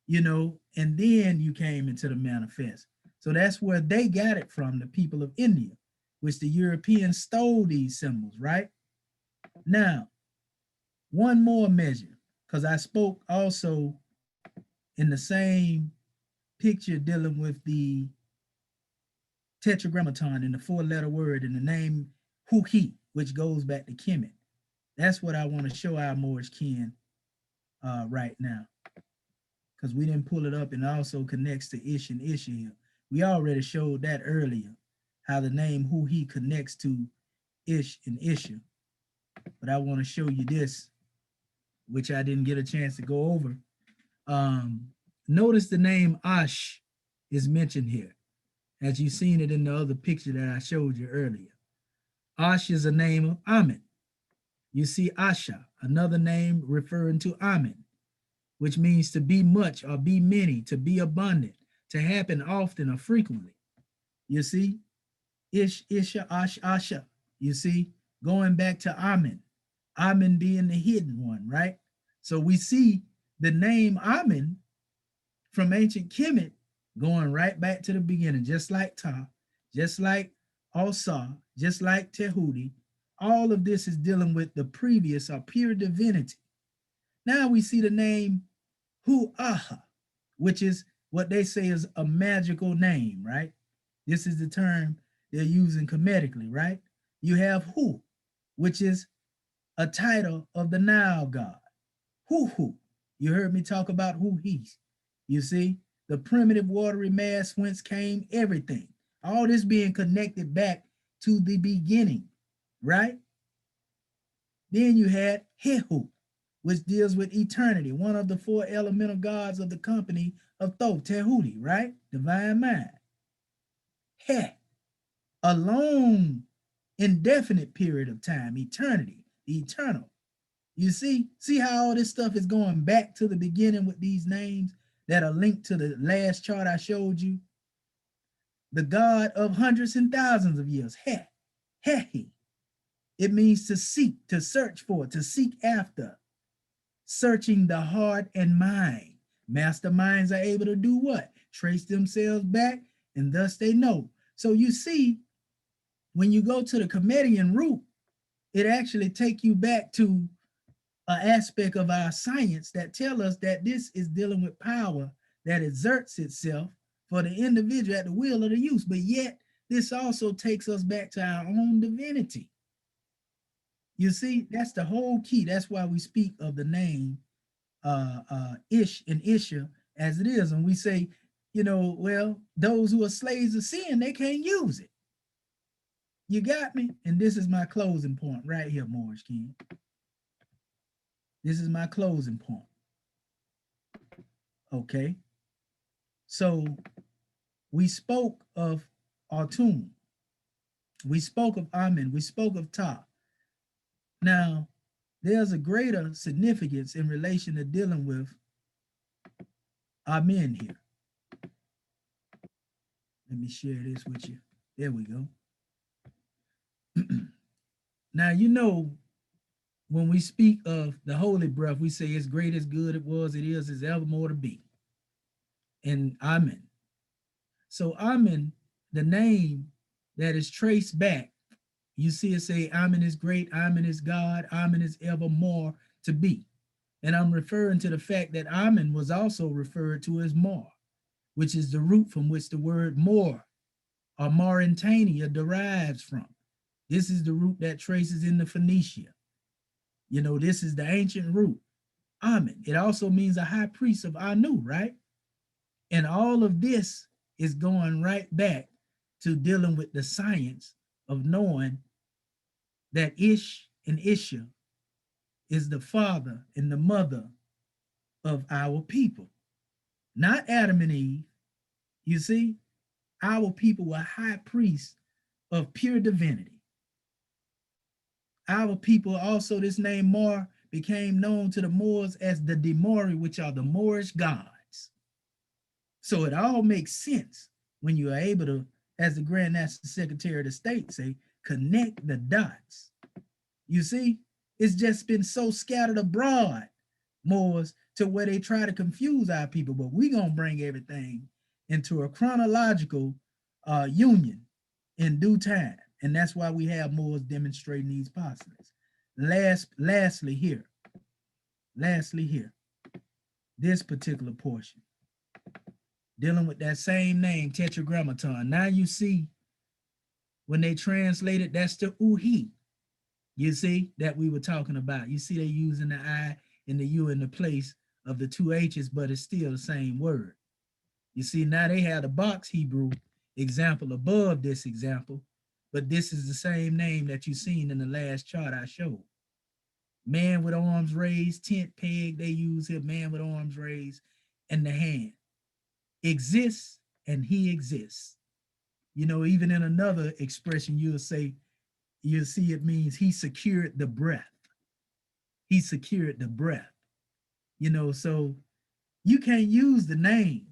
you know, and then you came into the manifest. So that's where they got it from, the people of India, which the Europeans stole these symbols, right? Now, one more measure, because I spoke also in the same picture dealing with the tetragrammaton in the 4-letter word in the name Hu-He, which goes back to Kemet. That's what I want to show our Moorish kin right now, because we didn't pull it up, and also connects to Ish and Ishia. We already showed that earlier, how the name Hu-He connects to Ish and Isha. But I want to show you this, which I didn't get a chance to go over. Notice the name Ash is mentioned here, as you've seen it in the other picture that I showed you earlier. Ash is a name of Amen. You see Asha, another name referring to Amen, which means to be much or be many, to be abundant, to happen often or frequently. You see, Ish, Isha, Ash, Asha. You see, going back to Amen, Amen being the hidden one, right? So we see the name Amen from ancient Kemet going right back to the beginning, just like Ta, just like Osa, just like Tehuti. All of this is dealing with the previous or pure divinity. Now we see the name Hu-Aha, which is what they say is a magical name, right? This is the term they're using comedically, right? You have Hu, which is a title of the Nile god. Hu-Hu. You heard me talk about Hu-He's. You see, the primitive watery mass whence came everything. All this being connected back to the beginning, right? Then you had Hehu, which deals with eternity, one of the 4 elemental gods of the company of Thoth, Tehuti, right? Divine mind. He, a long, indefinite period of time, eternity, the eternal. You see how all this stuff is going back to the beginning with these names that are linked to the last chart I showed you? The God of hundreds and thousands of years, He. It means to seek, to search for, to seek after, searching the heart and mind. Masterminds are able to do what? Trace themselves back, and thus they know. So you see, when you go to the Comedian root, it actually take you back to an aspect of our science that tell us that this is dealing with power that exerts itself for the individual at the will of the use. But yet, this also takes us back to our own divinity. You see, that's the whole key. That's why we speak of the name Ish and Isha as it is. And we say, you know, well, those who are slaves of sin, they can't use it. You got me? And this is my closing point right here, Moorish King. This is my closing point. Okay. So we spoke of Atum. We spoke of Amen. We spoke of Ta. Now, there's a greater significance in relation to dealing with Amen here. Let me share this with you. There we go. Now, you know, when we speak of the holy breath, we say it's great, as good, it was, it is evermore to be. And Amen. So Amen, the name that is traced back, you see it say Amen is great, Amen is God, Amen is evermore to be. And I'm referring to the fact that Amen was also referred to as Mar, which is the root from which the word more or Mauritania derives from. This is the root that traces into Phoenicia. You know, this is the ancient root. Amen. It also means a high priest of Anu, right? And all of this is going right back to dealing with the science of knowing that Ish and Isha is the father and the mother of our people, not Adam and Eve. You see, our people were high priests of pure divinity. Our people also, this name Mar became known to the Moors as the Demori, which are the Moorish gods. So it all makes sense when you are able to, as the Grand National Secretary of the State say, connect the dots. You see, it's just been so scattered abroad, Moors, to where they try to confuse our people, but we're gonna bring everything into a chronological union in due time. And that's why we have Moors demonstrating these postulates. Lastly here, this particular portion, dealing with that same name, tetragrammaton. Now you see, when they translate it, that's the uhi, you see, that we were talking about. You see they using the I and the U in the place of the two H's, but it's still the same word. You see, now they have the box Hebrew example above this example, but this is the same name that you seen in the last chart I showed. Man with arms raised, tent peg, they use here, man with arms raised, and the hand. Exists and he exists. You know, even in another expression, you'll see it means he secured the breath. He secured the breath. You know, so you can't use the name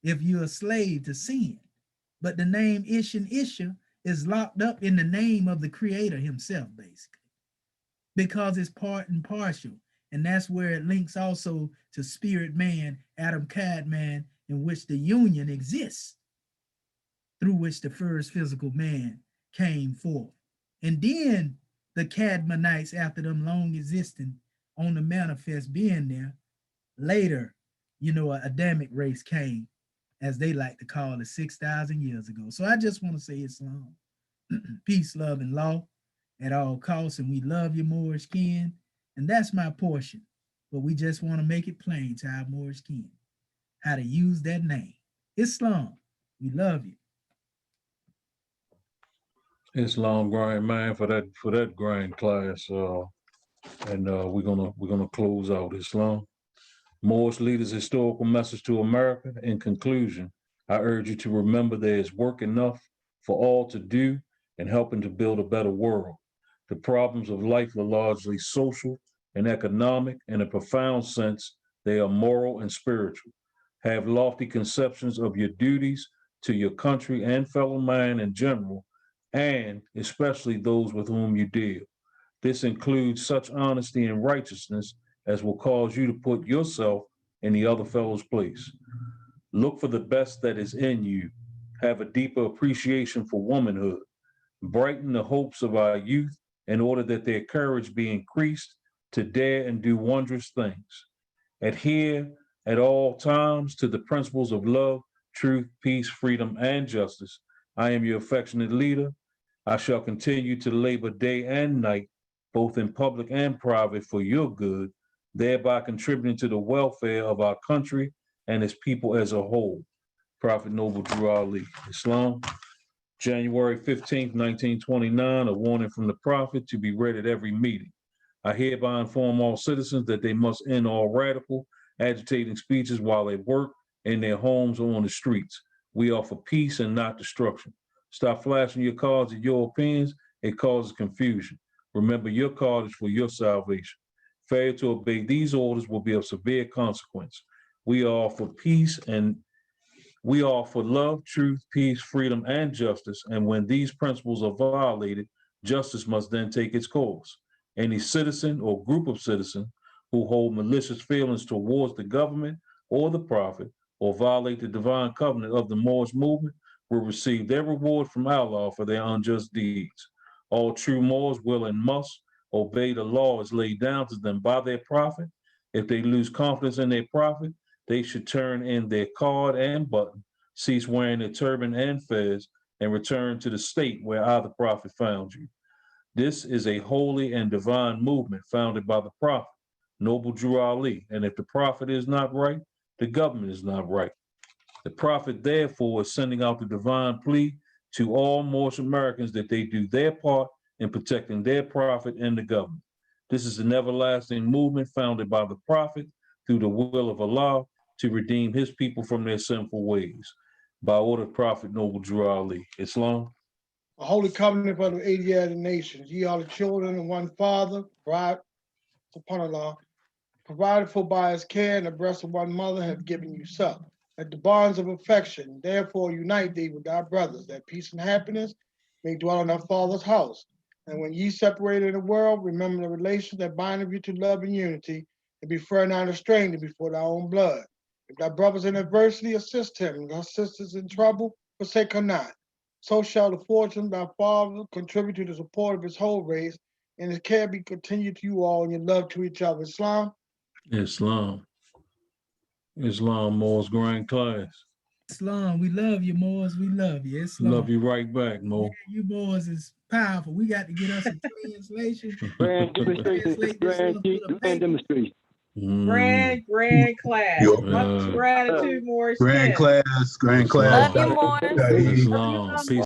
if you're a slave to sin. But the name Ish and Isha is locked up in the name of the creator himself, basically, because it's part and partial. And that's where it links also to spirit man, Adam Kadmon, in which the union exists, through which the first physical man came forth. And then the Kadmonites, after them long existing on the manifest being there, later, you know, an Adamic race came, as they like to call it, 6,000 years ago. So I just want to say Islam, peace, love, and law at all costs. And we love you, Moorish kin. And that's my portion. But we just want to make it plain to our Moorish kin how to use that name. Islam, we love you. Islam grind, man, for that grind class. And we're gonna close out Islam. Moorish leaders' historical message to America. In conclusion, I urge you to remember there is work enough for all to do in helping to build a better world. The problems of life are largely social and economic. In a profound sense, they are moral and spiritual. Have lofty conceptions of your duties to your country and fellow man in general, and especially those with whom you deal. This includes such honesty and righteousness as will cause you to put yourself in the other fellow's place. Look for the best that is in you. Have a deeper appreciation for womanhood. Brighten the hopes of our youth in order that their courage be increased to dare and do wondrous things. Adhere at all times to the principles of love, truth, peace, freedom, and justice. I am your affectionate leader. I shall continue to labor day and night, both in public and private, for your good, thereby contributing to the welfare of our country and its people as a whole. Prophet Noble Drew Ali. Islam, January 15th, 1929, a warning from the Prophet to be read at every meeting. I hereby inform all citizens that they must end all radical, agitating speeches while they work, in their homes, or on the streets. We offer peace and not destruction. Stop flashing your cards and your opinions. It causes confusion. Remember, your card is for your salvation. Failure to obey these orders will be of severe consequence. We are for peace and we are for love, truth, peace, freedom, and justice. And when these principles are violated, justice must then take its course. Any citizen or group of citizens who hold malicious feelings towards the government or the prophet or violate the divine covenant of the Moorish movement will receive their reward from Allah for their unjust deeds. All true Moors will and must obey the law as laid down to them by their prophet. If they lose confidence in their prophet, they should turn in their card and button, cease wearing their turban and fez, and return to the state where I, the prophet, found you. This is a holy and divine movement founded by the prophet. noble Drew Ali. And if the prophet is not right, the government is not right. The prophet, therefore, is sending out the divine plea to all Moorish Americans that they do their part in protecting their prophet and the government. This is an everlasting movement founded by the prophet through the will of Allah to redeem his people from their sinful ways. By order of Prophet Noble Drew Ali. Islam. A holy covenant for the 80 of the nations. Ye are the children of one father, bride upon Allah, provided for by his care, and the breast of one mother have given you suck. That the bonds of affection, therefore unite thee with thy brothers, that peace and happiness may dwell in thy father's house. And when ye separate in the world, remember the relation that bindeth you to love and unity, and be fair not a stranger before thy own blood. If thy brothers in adversity, assist him, and thy sisters in trouble, forsake her not. So shall the fortune of thy father contribute to the support of his whole race, and his care be continued to you all in your love to each other. Islam. Islam. Islam, Moors grand class. Islam, we love you, Moors. We love you. Islam. Love you right back, Mo. Yeah, you Moors is powerful. We got to get us a translation. Grand demonstration. Grand demonstration. Grand class. Much gratitude, Morris. Grand class. Love Dr. you, Islam. Peace.